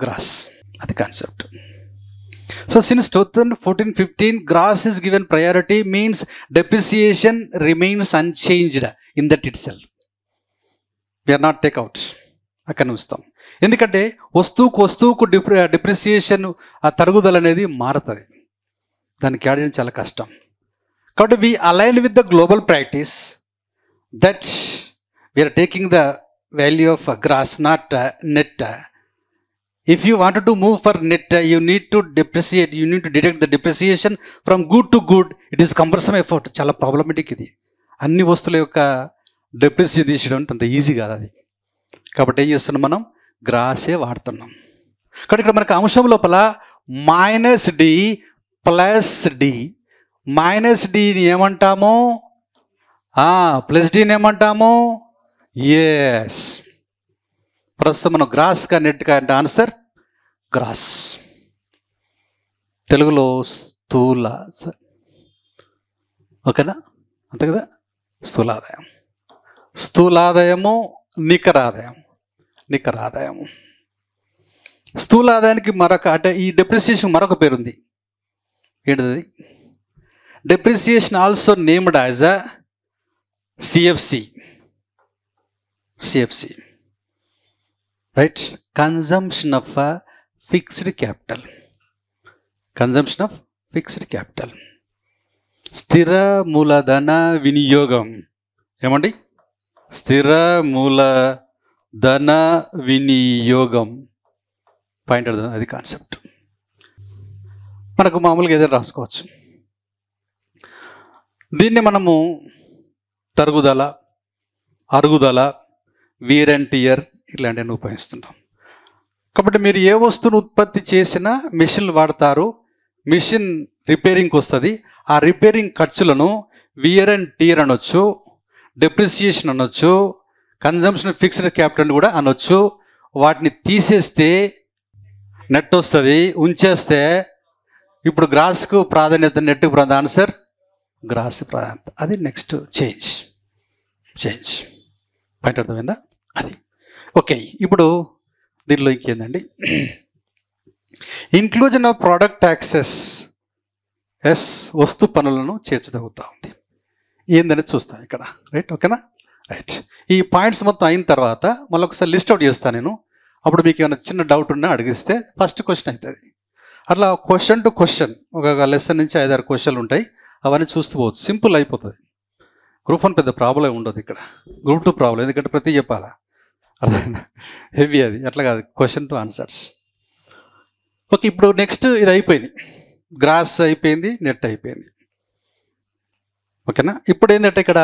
గ్రాస్. అది concept. So since 2014-15 gross is given priority means depreciation remains unchanged in that itself. We are not take out, అక్కడ ఉంచుతాం. ఎందుకంటే వస్తువుకు డిప్రిసియేషన్, ఆ తరుగుదల అనేది మారుతుంది, దానికి యాడ్ చేయడం చాలా కష్టం. కాబట్టి we align with the global practice that we are taking the value of gross, not net. If you wanted to move for net, you need to depreciate, you need to deduct the depreciation from good to good. It is cumbersome effort, చాలా ప్రాబ్లమెటిక్ ఇది. అన్ని వస్తువుల యొక్క డెప్రిసియేషన్ తీసేయడం అంత ఈజీ కాదు అది. కాబట్టి ఏం చేస్తున్నాం, మనం గ్రాసే వాడుతున్నాం. కాబట్టి ఇక్కడ మనకు అంశం లోపల -D +D, -Dని ఏమంటాము, +Dని ఏమంటాము. ఎస్, ప్రస్తుతం మనం గ్రాస్గా నెట్గా అంటే ఆన్సర్ గ్రాస్. తెలుగులో స్థూల, ఓకేనా, అంతే కదా. స్థూలాదాయం, స్థూలాదాయము, నికరాదాయము. స్థూలాదాయానికి మరొక, అంటే ఈ డెప్రిసియేషన్ మరొక పేరుంది. ఏంటిది? Depreciation also named as a CFC, right. Consumption of fixed capital, స్థిర మూలధన వినియోగం. ఏమండి? స్థిర మూలధన వినియోగం పాయింట్ అర్థం, అది కాన్సెప్ట్. మనకు మామూలుగా ఏదైనా రాసుకోవచ్చు. దీన్ని మనము తరుగుదల, అరుగుదల, వీర్ అండ్ టియర్ ఇలాంటివన్నీ ఉపయోగిస్తుంటాం. కాబట్టి మీరు ఏ వస్తువును ఉత్పత్తి చేసినా మిషన్లు వాడతారు. మిషన్ రిపేరింగ్కి వస్తుంది. ఆ రిపేరింగ్ ఖర్చులను వీర్ అండ్ టియర్ అనొచ్చు, డెప్రిసియేషన్ అనొచ్చు, కన్జంప్షన్ ఫిక్స్డ్ క్యాపిటల్ కూడా అనొచ్చు. వాటిని తీసేస్తే నెట్ వస్తుంది, ఉంచేస్తే ఇప్పుడు గ్రాస్కు ప్రాధాన్యత, నెట్కు ప్రాధాన్యత. ఆన్సర్ గ్రాస్ ప్రాధాన్యత. అది నెక్స్ట్ చేంజ్ పాయింట్ అర్థమైందా? అది ఓకే. ఇప్పుడు దీనిలో ఇంకేందండి, inclusion of product taxes. Yes, వస్తు పనులను చేర్చదవుతా ఉంది. ఏందని చూస్తాం ఇక్కడ, రైట్. ఓకేనా, రైట్. ఈ పాయింట్స్ మొత్తం అయిన తర్వాత మళ్ళీ ఒకసారి లిస్ట్ అవుట్ చేస్తాను నేను. అప్పుడు మీకు ఏమైనా చిన్న డౌట్ ఉన్నా అడిగిస్తే ఫస్ట్ క్వశ్చన్ అవుతుంది. అట్లా క్వశ్చన్ టు క్వశ్చన్ ఒక లెసన్ నుంచి 5-6 క్వశ్చన్లు ఉంటాయి. అవన్నీ చూస్తూ పోవచ్చు, సింపుల్ అయిపోతుంది. గ్రూప్ 1 పెద్ద ప్రాబ్లం ఉండదు ఇక్కడ. గ్రూప్ 2 ప్రాబ్లం, ఎందుకంటే ప్రతి చెప్పాలా, అర్థమైందా, హెవీ అది. అట్లా కాదు, క్వశ్చన్ టు ఆన్సర్స్. ఓకే, ఇప్పుడు నెక్స్ట్ ఇది అయిపోయింది, గ్రాస్ అయిపోయింది, నెట్ అయిపోయింది. ఓకేనా. ఇప్పుడు ఏంటంటే ఇక్కడ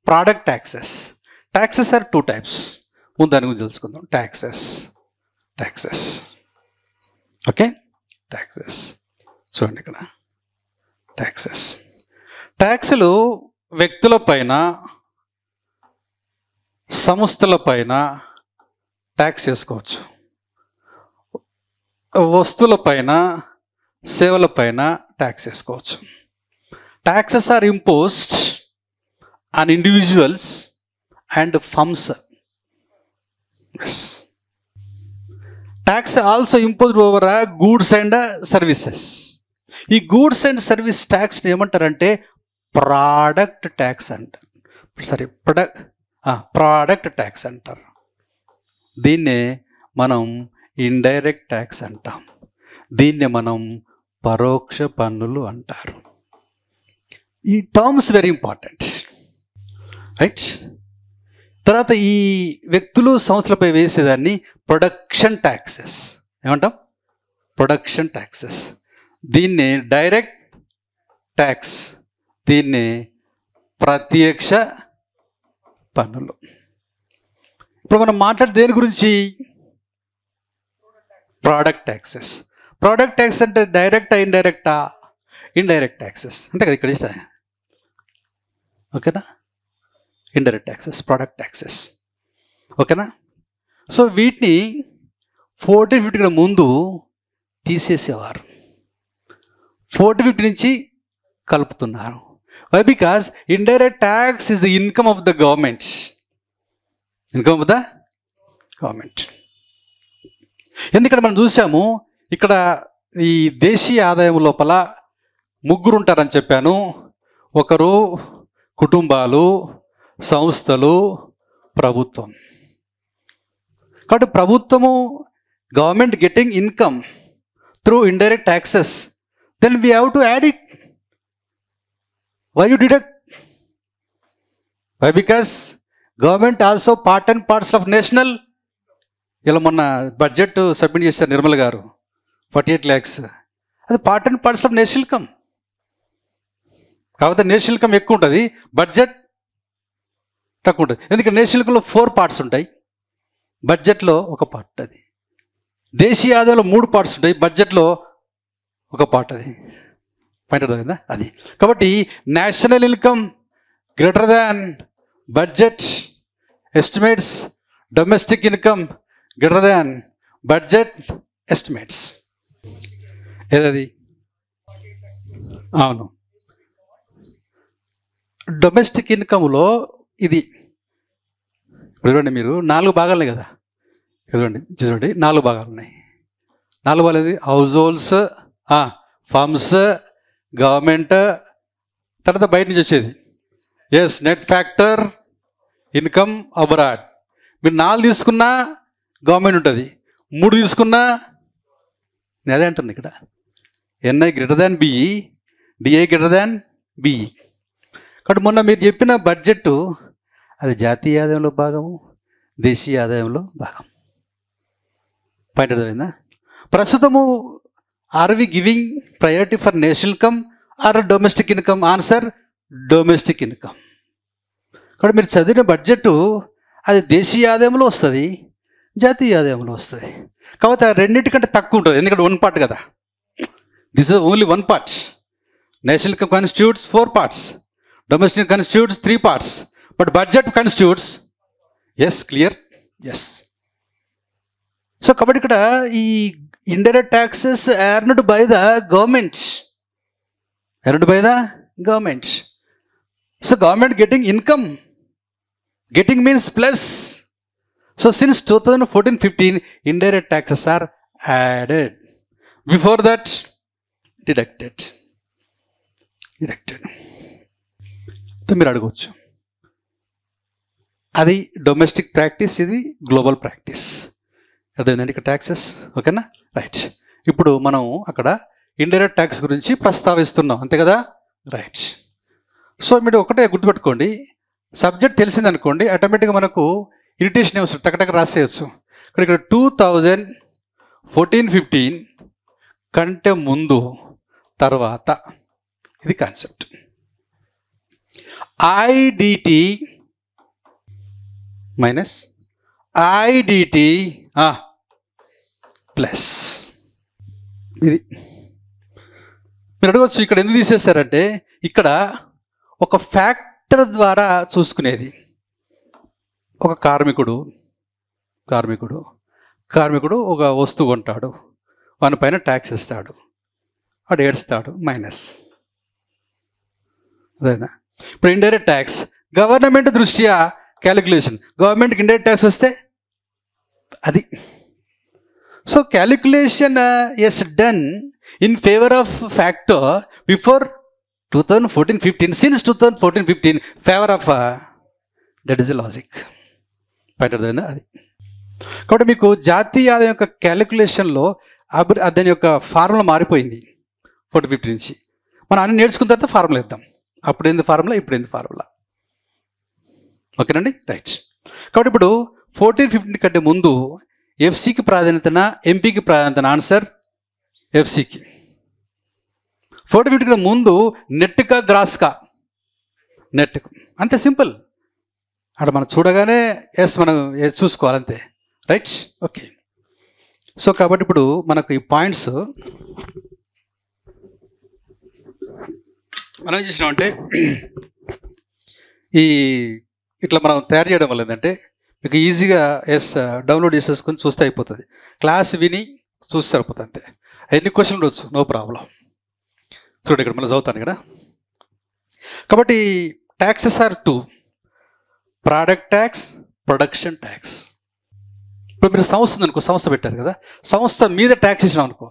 product taxes. Taxes are 2 types. ముందు దాని గురించి తెలుసుకుందాం. Taxes okay. ట్యాక్సెస్ చూడండి ఇక్కడ. ట్యాక్సులు వ్యక్తుల పైన, సంస్థల పైన ట్యాక్స్ వేసుకోవచ్చు. వస్తువులపైన సేవలపైన ట్యాక్స్ వేసుకోవచ్చు. Taxes are imposed on individuals and firms. Tax also imposed over goods and services. ఈ గూడ్స్ అండ్ సర్వీస్ ట్యాక్స్ని ఏమంటారంటే ప్రోడక్ట్ ట్యాక్స్ అంటారు. ప్రోడక్ట్ ట్యాక్స్ అంటారు. దీన్నే మనం ఇండైరెక్ట్ ట్యాక్స్ అంటాం. దీన్నే మనం పరోక్ష పన్నులు అంటారు. ఈ టర్మ్స్ వెరీ ఇంపార్టెంట్, రైట్? తర్వాత ఈ వ్యక్తులు సంస్థలపై వేసేదాన్ని ప్రొడక్షన్ ట్యాక్సెస్ ఏమంటాం? Production taxes. దీన్నే డైరెక్ట్ ట్యాక్స్, దీన్నే ప్రత్యక్ష పన్నులు. ఇప్పుడు మనం మాట్లాడే దేని గురించి? Product taxes. ప్రోడక్ట్ ట్యాక్స్ అంటే డైరెక్టా ఇండైరెక్టా? ఇండైరెక్ట్ ట్యాక్సెస్ అంతే కదా ఇక్కడ ఇష్టం. ఓకేనా? Indirect taxes, product taxes. ఓకేనా? సో వీటిని 1450 ముందు తీసేసేవారు, 1450 నుంచి కలుపుతున్నారు. Why? Because indirect tax is the income of the government. Income of the government. ఎందుకంటే మనం చూసాము ఇక్కడ ఈ దేశీయ ఆదాయం లోపల ముగ్గురు ఉంటారని చెప్పాను. ఒకరు కుటుంబాలు, సంస్థలు, ప్రభుత్వం. కాబట్టి ప్రభుత్వము, government getting income through indirect taxes, then we have to add it. Why you deduct? Why? Because government also part and parts of national. ఇలా మొన్న బడ్జెట్ సబ్మిట్ చేశారు నిర్మల గారు, 48 lakhs. అది part and parts of national income. కాకపోతే నేషనల్ ఇన్కమ్ ఎక్కువ ఉంటుంది, బడ్జెట్ తక్కువ ఉంటుంది. ఎందుకంటే నేషనల్ ఇన్కంలో 4 parts ఉంటాయి, బడ్జెట్లో ఒక పార్ట్ అది. దేశీయ ఆదాయంలో 3 parts ఉంటాయి, బడ్జెట్లో ఒక పార్ట్ అది. పాయింట్ అర్థమైందా? అది. కాబట్టి national income greater than budget estimates, domestic income greater than budget estimates. ఏదది? అవును, డొమెస్టిక్ ఇన్కమ్లో ఇది. చూడండి, మీరు 4 భాగాలు కదా, చూడండి 4 భాగాలు ఉన్నాయి. 4 భాగాలు ఏది? హౌస్ హోల్డ్స్, ఫర్మ్స్, గవర్నమెంట్, తర్వాత బయట నుంచి వచ్చేది నెట్ ఫ్యాక్టర్, ఇన్కమ్ అబ్రాడ్. మీరు 4 తీసుకున్నా గవర్నమెంట్ ఉంటుంది, 3 తీసుకున్నా నేను అదే అంటుంది ఇక్కడ. NI greater than BE, DI greater than BE. కాబట్టి మొన్న మీరు చెప్పిన బడ్జెట్ అది జాతీయ ఆదాయంలో భాగము, దేశీయ ఆదాయంలో భాగం. పాయింట్ అర్థమైందా? ప్రస్తుతము are we giving priority for national income or domestic income? Answer domestic income. కాబట్టి మీరు చదివిన బడ్జెట్ అది దేశీయ ఆదాయంలో వస్తుంది, జాతీయ ఆదాయంలో వస్తుంది. కాబట్టి ఆ రెండింటికంటే తక్కువ ఉంటుంది, ఎందుకంటే 1 part కదా. This is only 1 part. National income constitutes 4 parts, domestic constitutes 3 parts, but budget constitutes clear. So కాబట్టి ఇక్కడ ఈ indirect taxes earned by the government, so government getting income, getting means plus. So since 2014-15 indirect taxes are added, before that deducted. మీరు అడగవచ్చు, అది డొమెస్టిక్ ప్రాక్టీస్, ఇది గ్లోబల్ ప్రాక్టీస్. అదేంటంటే ఇక్కడ ట్యాక్సెస్. ఓకేనా? రైట్. ఇప్పుడు మనం అక్కడ ఇండైరెక్ట్ ట్యాక్స్ గురించి ప్రస్తావిస్తున్నాం, అంతే కదా? రైట్. సో మీరు ఒకటే గుర్తుపెట్టుకోండి, సబ్జెక్ట్ తెలిసిందనుకోండి ఆటోమేటిక్గా మనకు ఇరిటేషన్ ఏమొస్తుంది, టకటక రాసేయచ్చు. ఇక్కడ 2014-15 కంటే ముందు తర్వాత, ఇది concept. IDT minus IDT plus. ఇది మీరు అడగవచ్చు, ఇక్కడ ఎందుకు తీసేశారంటే ఇక్కడ ఒక ఫ్యాక్టర్ ద్వారా చూసుకునేది. ఒక కార్మికుడు ఒక వస్తువు కొంటాడు, వాని పైన ట్యాక్స్ ఇస్తాడు, వాడు ఏడుస్తాడు, మైనస్. అదేనా? ఇప్పుడు ఇండైరెక్ట్ ట్యాక్స్ గవర్నమెంట్ దృష్ట్యా క్యాలిక్యులేషన్, గవర్నమెంట్కి ఇండైరెక్ట్ ట్యాక్స్ వస్తే అది. So calculation is done in favor of factor before 2014-15, since 2014-15 favor of that is the logic. అది. కాబట్టి మీకు జాతీయ ఆదాయం యొక్క క్యాలిక్యులేషన్లో దాని యొక్క ఫార్ములా మారిపోయింది 14-15 నుంచి. మనం అన్ని నేర్చుకున్న తర్వాత ఫార్ములా ఇద్దాం. అప్పుడు ఏంది ఫార్ములా, ఇప్పుడు ఏంది ఫార్ములా. ఓకేనండి, రైట్. కాబట్టి ఇప్పుడు 14-15 కంటే ముందు ఎఫ్సికి ప్రాధాన్యతనా, ఎంపీకి ప్రాధాన్యతనా? ఆన్సర్ ఎఫ్సికి. 14-15 కంటే ముందు నెట్కా గ్రాస్కా? నెట్కు. అంతే, సింపుల్. అక్కడ మనం చూడగానే మనం చూసుకోవాలంతే, రైట్. ఓకే. సో కాబట్టి ఇప్పుడు మనకు ఈ పాయింట్స్ మనం ఏం చేసినామంటే, ఈ ఇట్లా మనం తయారు చేయడం వల్ల ఏంటంటే మీకు ఈజీగా డౌన్లోడ్ చేసేసుకొని చూస్తే అయిపోతుంది. క్లాస్ విని చూస్తే సరిపోతుంది అంతే. ఎన్ని క్వశ్చన్లు ఉండొచ్చు, నో ప్రాబ్లం. చూడండి ఇక్కడ మళ్ళీ చదువుతాను ఇక్కడ. కాబట్టి taxes are 2: product tax, production tax. ఇప్పుడు మీరు సంస్థ ఉందనుకో, సంస్థ పెట్టారు కదా, సంస్థ మీద ట్యాక్స్ ఇచ్చినాం అనుకో,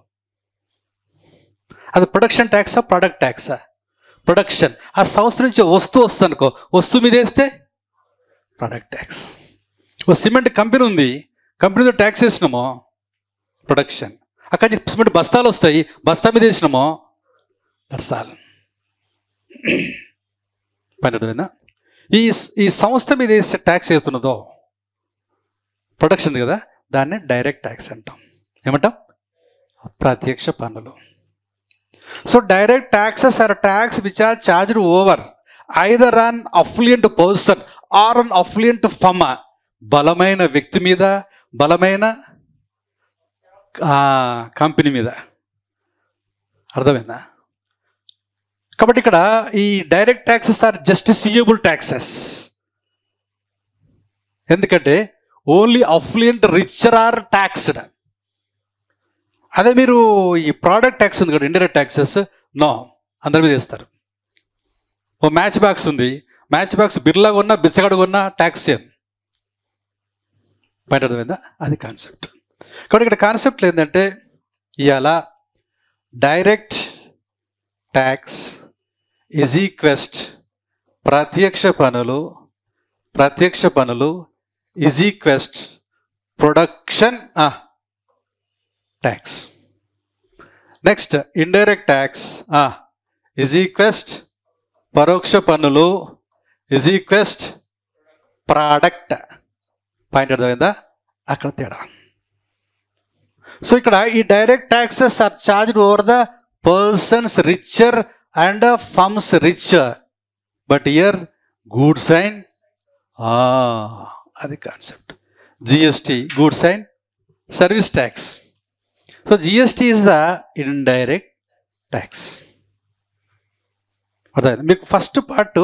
అది ప్రొడక్షన్ ట్యాక్సా, ప్రోడక్ట్ ట్యాక్సా? ప్రొడక్షన్. ఆ సంస్థ నుంచి వస్తువు వస్తుంది అనుకో, వస్తువు మీద వేస్తే ప్రోడక్ట్ ట్యాక్స్. ఓ సిమెంట్ కంపెనీ ఉంది, కంపెనీతో ట్యాక్స్ వేసినామో ప్రొడక్షన్. అక్కడి నుంచి సిమెంట్ బస్తాలు వస్తాయి, బస్తా మీద వేసినామో దట్స్ ఆల్. పన్నెండునా? ఈ సంస్థ మీద వేసే ట్యాక్స్ అవుతున్నదో ప్రొడక్షన్ కదా, దాన్ని డైరెక్ట్ ట్యాక్స్ అంటాం. ఏమంటాం? ప్రత్యక్ష పన్నులు. So direct taxes are tax which are charged over either an affluent person or an affluent firm. బలమైన వ్యక్తి మీద, బలమైన కంపెనీ మీద. అర్థమైందా? కాబట్టి ఇక్కడ ఈ direct taxes are justiciable taxes. ఎందుకంటే only affluent richer are taxed. అదే మీరు ఈ ప్రోడక్ట్ ట్యాక్స్ ఉంది కదా, ఇండైరెక్ట్ ట్యాక్సెస్, నో, అందరి మీద వేస్తారు. ఓ మ్యాచ్ బాక్స్ ఉంది, మ్యాచ్ బాక్స్ బిర్లా కొన్నా, బిచ్చగడ కొన్నా ట్యాక్స్ సేమ్. బయట అర్థమైందా? అది కాన్సెప్ట్. కాబట్టి ఇక్కడ కాన్సెప్ట్ ఏంటంటే, ఇవాళ డైరెక్ట్ ట్యాక్స్ ఈజ్ ఈక్వెస్ట్ ప్రత్యక్ష పన్నులు, ప్రత్యక్ష పన్నులు is ఈక్వెస్ట్ production tax. Next indirect tax is ఈక్వెస్ట్ పరోక్ష పన్నులు ఈజ్ ఈక్వెస్ట్ ప్రోడక్ట్. పాయింట్ అర్థమైందా? అక్కడ తేడా. సో ఇక్కడ ఈ direct taxes are charged over the persons richer and firms richer, but year goods and అది concept. GST goods and service tax. So GST is the indirect tax. అర్థమైంది మీకు? ఫస్ట్ పార్ట్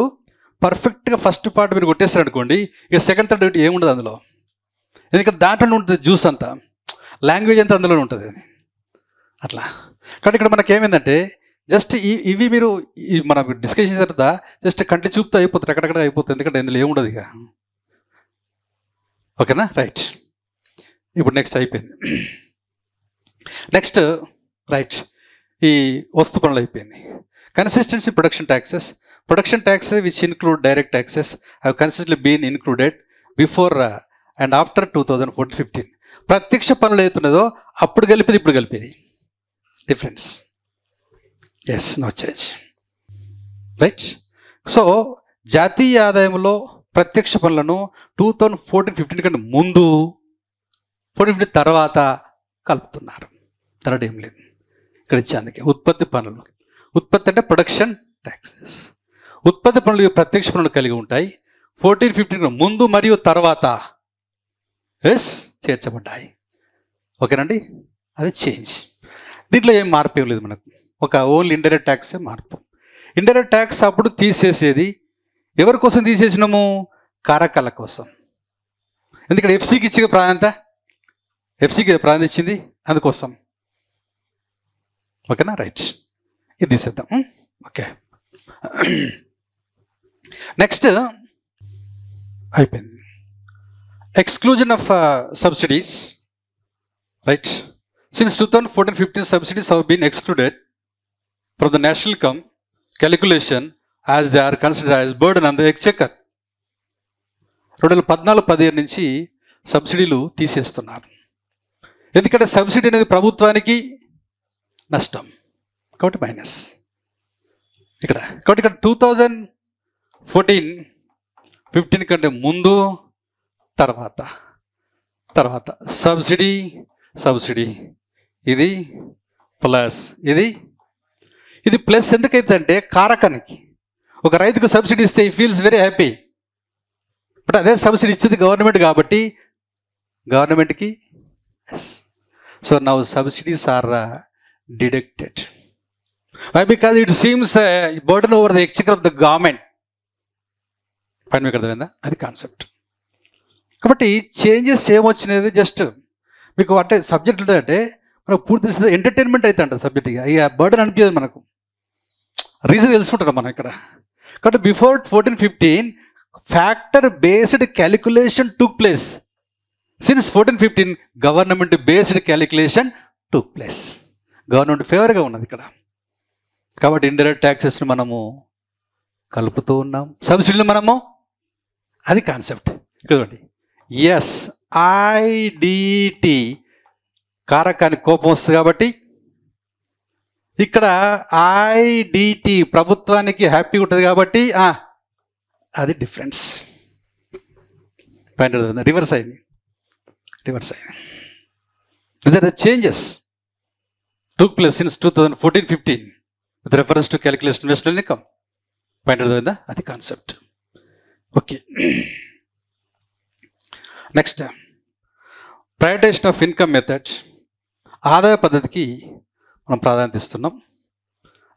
పర్ఫెక్ట్గా ఫస్ట్ పార్ట్ మీరు కొట్టేస్తారు అనుకోండి, ఇక సెకండ్ థర్డ్ ఏముండదు అందులో. ఎందుకంటే దాంట్లోనే ఉంటుంది జ్యూస్ అంతా, లాంగ్వేజ్ అంతా అందులోనే ఉంటుంది అది అట్లా. కాబట్టి ఇక్కడ మనకి ఏమైందంటే జస్ట్ ఇవి మీరు మనం డిస్కషన్ తర్వాత జస్ట్ కంటి చూపుతూ అయిపోతుంది, అక్కడక్కడ అయిపోతుంది. ఎందుకంటే ఇందులో ఏముండదు ఇక. ఓకేనా, రైట్. ఇప్పుడు నెక్స్ట్ అయిపోయింది. నెక్స్ట్ రైట్, ఈ వస్తు పనులు అయిపోయింది. Consistency production taxes. Production taxes which include direct taxes have consistently been included before and after 2014-15. ప్రత్యక్ష పనులు అవుతున్నదో అప్పుడు కలిపేది ఇప్పుడు కలిపేది difference. Yes, no change, right. So జాతీయ ఆదాయంలో ప్రత్యక్ష పనులను 2014-15 కంటే ముందు, 14-15 తర్వాత కలుపుతున్నారు. తర్వాత ఏం లేదు ఇక్కడ ఇచ్చే. అందుకే ఉత్పత్తి పనులు, ఉత్పత్తి అంటే ప్రొడక్షన్ ట్యాక్సెస్. ఉత్పత్తి పనులు ప్రత్యక్ష పనులు కలిగి ఉంటాయి. 14-15 ముందు మరియు తర్వాత ఎస్ చేర్చబడ్డాయి. ఓకేనండి, అది చేంజ్. దీంట్లో ఏం మార్పు ఏం లేదు మనకు. ఒక ఓన్లీ ఇండైరెక్ట్ ట్యాక్సే మార్పు. ఇండైరెక్ట్ ట్యాక్స్ అప్పుడు తీసేసేది ఎవరి కోసం తీసేసినాము? కారకాల కోసం. ఎందుకంటే ఎఫ్సికి ఇచ్చే ప్రాధాన్యత, ఎఫ్సికి ప్రాధాన్యత ఇచ్చింది అందుకోసం. ఓకేనా, రైట్. ఇది తీసేద్దాం. ఓకే, నెక్స్ట్ అయిపోయింది. Exclusion of subsidies, right. Since 2014-15 subsidies have been excluded from the national income calculation as they are considered as burden on the exchequer. 2014-15 నుంచి సబ్సిడీలు తీసేస్తున్నారు. ఎందుకంటే సబ్సిడీ అనేది ప్రభుత్వానికి నష్టం కాబట్టి మైనస్ ఇక్కడ. కాబట్టి ఇక్కడ 2014-15 కంటే ముందు తర్వాత సబ్సిడీ ఇది ప్లస్ ఇది ప్లస్ ఎందుకైతే అంటే కారకానికి. ఒక రైతుకు సబ్సిడీ ఇస్తే ఈ ఫీల్స్ వెరీ హ్యాపీ, బట్ అదే సబ్సిడీ ఇచ్చేది గవర్నమెంట్ కాబట్టి గవర్నమెంట్కి. So now subsidies are deducted. Why? Because it seems burden over the exchequer of the government. పైన మీకు అర్థమైందా? అది కాన్సెప్ట్. కాబట్టి చేంజెస్ ఏమొచ్చినది జస్ట్ మీకు అంటే సబ్జెక్ట్ ఉంటుందంటే మనకు పూర్తి ఎంటర్టైన్మెంట్ అయితే అంట సబ్జెక్ట్. ఇక బర్డన్ అనిపించదు మనకు, రీజన్ తెలుసుకుంటాం మనం ఇక్కడ. కాబట్టి before 14-15 factor based calculation took place. Since 14-15 government based calculation took place. Government ఫేవర్గా ఉన్నది ఇక్కడ. కాబట్టి ఇండైరెక్ట్ ట్యాక్సెస్ని మనము కలుపుతూ ఉన్నాం, సబ్సిడీని మనము, అది కాన్సెప్ట్ ఇక్కడ చూడండి. ఐడిటి కారకానికి కోపం వస్తుంది కాబట్టి ఇక్కడ ఐడిటి ప్రభుత్వానికి హ్యాపీగా ఉంటుంది కాబట్టి అది డిఫరెన్స్. రివర్స్ అయింది. Changes took place since 2014-15 with reference to calculation national income. Point అర్థమైందా? అది concept. Okay, next prioritisation of income method. ఆదాయ పద్ధతికి మనం ప్రాధాన్యత ఇస్తున్నాం,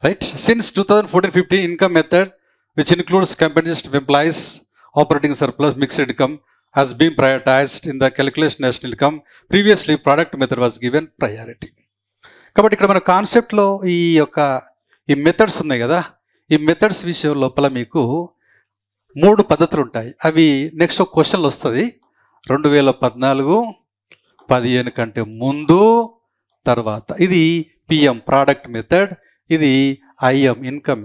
right. Since 2014-15 income method which includes compensation of employees operating surplus mixed income has been prioritized in the calculation national income. Previously product method was given priority. కాబట్టి ఇక్కడ మన కాన్సెప్ట్లో ఈ మెథడ్స్ ఉన్నాయి కదా, ఈ మెథడ్స్ విషయం లోపల మీకు 3 పద్ధతులు ఉంటాయి. అవి నెక్స్ట్ ఒక క్వశ్చన్లు వస్తుంది. 2014-15 కంటే ముందు తర్వాత. ఇది పిఎం ప్రోడక్ట్ మెథడ్, ఇది ఐఎం ఇన్కమ్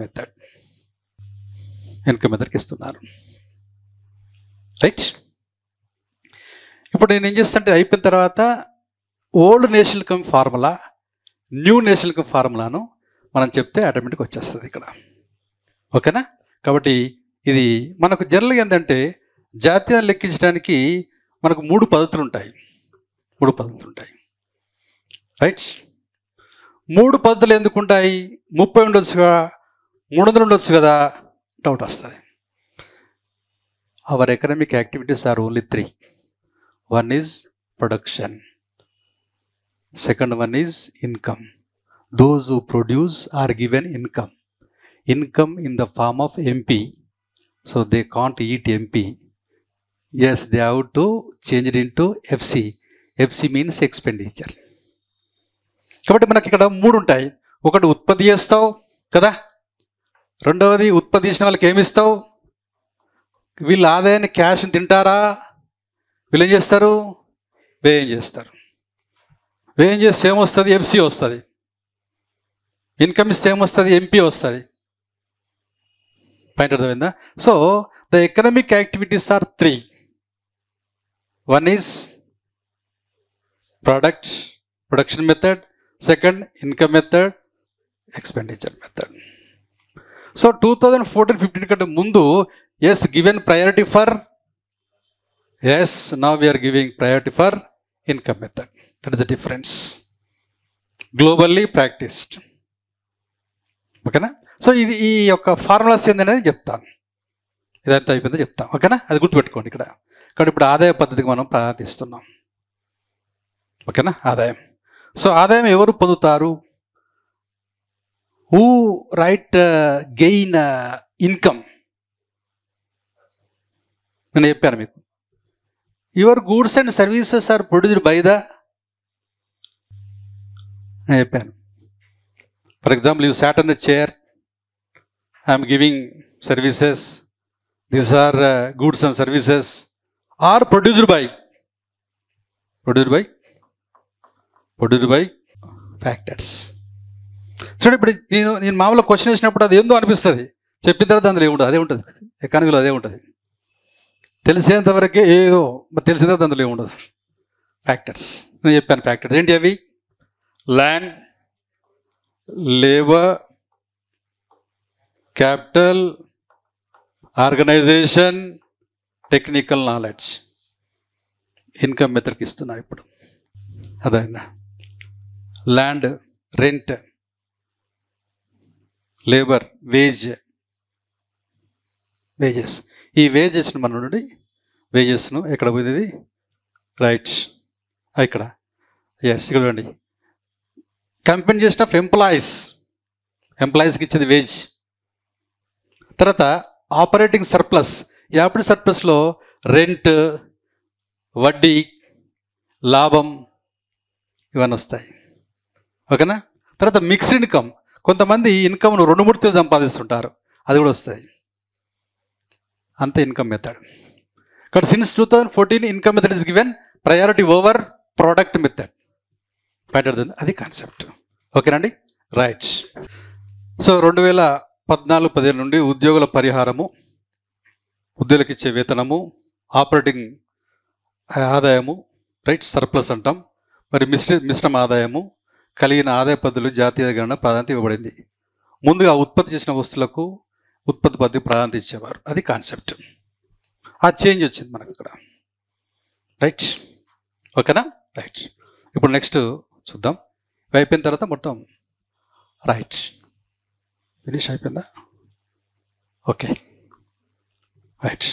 మెథడ్కి ఇస్తున్నారు, రైట్. ఇప్పుడు నేను ఏం చేస్తానంటే అయిపోయిన తర్వాత old national income formula, new national income ఫార్ములాను మనం చెప్తే ఆటోమేటిక్గా వచ్చేస్తుంది ఇక్కడ. ఓకేనా? కాబట్టి ఇది మనకు జనరల్గా ఏంటంటే జాతీయాన్ని లెక్కించడానికి మనకు 3 పద్ధతులు ఉంటాయి, రైట్. 3 పద్ధతులు ఎందుకు ఉంటాయి? 30 ఉండొచ్చుగా, 300 ఉండొచ్చు కదా, డౌట్ వస్తుంది. Our economic activities are only 3. One is production, second one is income. Those who produce are given income in the form of MP. So they can't eat MP. Yes, they have to change it into FC. FC means expenditure. కాబట్టి మనకి ఇక్కడ 3 ఉంటాయి. ఒకటి ఉత్పత్తి చేస్తావు కదా, రెండవది ఉత్పత్తి చేసిన వాళ్ళకి ఏమి ఇస్తావు? వీళ్ళ ఆదాయాన్ని క్యాష్ని తింటారా? వీళ్ళు ఏం చేస్తారు? వ్యయం చేస్తారు. వ్యయం చేస్తే ఏమొస్తుంది? ఎఫ్సి వస్తుంది. ఇన్కమ్ ఇస్తే ఏమొస్తుంది? ఎంపీ వస్తుంది. పాయింట్ అర్థమైందా? So the economic activities are 3. One is production method, second income method, expenditure method. So 2014-15 కంటే ముందు yes given priority for, yes, now we are giving priority for income method. That is the difference. Globally practiced. ఓకేనా? సో ఇది ఈ యొక్క ఫార్ములాస్ ఏందనేది చెప్తాను. ఇదంతా అయిపోయిందో చెప్తాం. ఓకేనా? అది గుర్తుపెట్టుకోండి ఇక్కడ. కాబట్టి ఇప్పుడు ఆదాయ పద్ధతికి మనం ప్రాధాన్యతిస్తున్నాం. ఓకేనా? ఆదాయం. సో ఆదాయం ఎవరు పొందుతారు? Who right gain income. నేను చెప్పాను మీకు, your goods and services are produced by the, నేను చెప్పాను. For example you sat on a chair, I'm giving services, these are goods and services are produced by factors. చూడండి, ఇప్పుడు నేను మామూలుగా క్వశ్చన్ వేసినప్పుడు అది ఏందో అనిపిస్తుంది, చెప్పిన తర్వాత అందులో ఏముంటుంది, అదే ఉంటుంది. ఎకానమీలో అదే ఉంటుంది. తెలిసేంతవరకే ఏదో, తెలిసిన తర్వాత అందులో ఏముండదు. ఫ్యాక్టర్స్ నేను చెప్పాను. ఫ్యాక్టర్స్ ఏంటి అవి? Land, labour, capital, organisation, technical knowledge. Income మెథడ్కి ఇస్తున్నా ఇప్పుడు. అదైనా ల్యాండ్, రెంట్, లేబర్, వేజెస్. ఈ వేజెస్ను మన నుండి వేజెస్ను ఎక్కడ పోయింది? రైట్ ఇక్కడ. ఎస్, ఇక్కడ చూడండి. కంపెన్సేషన్ ఆఫ్ ఎంప్లాయీస్కి ఇచ్చేది వేజ్. తర్వాత ఆపరేటింగ్ సర్ప్లస్. ఈ ఆపరేటింగ్ సర్ప్లస్లో రెంట్, వడ్డీ, లాభం ఇవన్నీ వస్తాయి. ఓకేనా? తర్వాత మిక్స్డ్ ఇన్కమ్. కొంతమంది ఇన్కమ్ను 2-3 సంపాదిస్తుంటారు, అది కూడా వస్తాయి. అంతే ఇన్కమ్ మెథడ్. ఇక్కడ since 2014 income method is given priority over product method. అది కాన్సెప్ట్. ఓకేనండి? రైట్. సో 2014-15 నుండి ఉద్యోగుల పరిహారము, ఉద్యోగులకు ఇచ్చే వేతనము, ఆపరేటింగ్ ఆదాయము, రైట్, సర్ప్లస్ అంటాం. మరి మిశ్రమ ఆదాయము, కలిగిన ఆదాయ పద్ధతులు జాతీయ గణన ప్రాధాన్యత ఇవ్వబడింది. ముందుగా ఉత్పత్తి చేసిన వస్తువులకు ఉత్పత్తి పద్ధతి ప్రాధాన్యత ఇచ్చేవారు. అది కాన్సెప్ట్. ఆ చేంజ్ వచ్చింది మనకు ఇక్కడ. రైట్, ఓకేనా? రైట్. ఇప్పుడు నెక్స్ట్ చూద్దాం. ఇవి అయిపోయిన తర్వాత మొత్తం రైట్ ఫినిష్ అయిపోయిందా? Okay, right.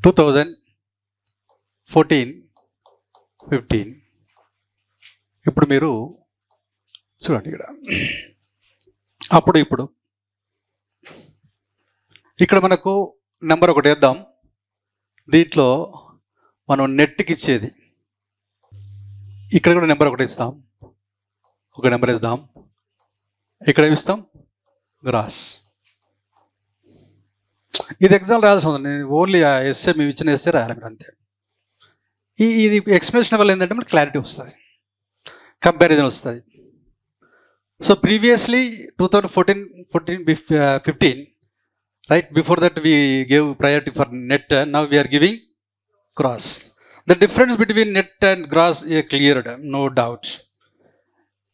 2014-15 ఇప్పుడు మీరు చూడండి ఇక్కడ. అప్పుడు ఇప్పుడు ఇక్కడ మనకు నెంబర్ ఒకటి వేద్దాం. దీంట్లో మనం నెట్కి ఇచ్చేది ఇక్కడ కూడా నెంబర్ ఒకటి ఇస్తాం. ఒక నెంబర్ ఇద్దాం. ఇక్కడ ఇస్తాం గ్రాస్. ఇది ఎగ్జామ్ రాయాల్సి ఉంది. నేను ఓన్లీ ఎస్ఏ మేము ఇచ్చిన ఎస్ఏ రాయాలి మీరు, అంతే. ఇది ఎక్స్ప్లెనేషన్ వల్ల ఏంటంటే మనకి క్లారిటీ వస్తుంది, కంపారిజన్ వస్తుంది. So previously 2014-15, right, before that we gave priority for net, now we are giving gross. The difference between net and gross is cleared, no doubt.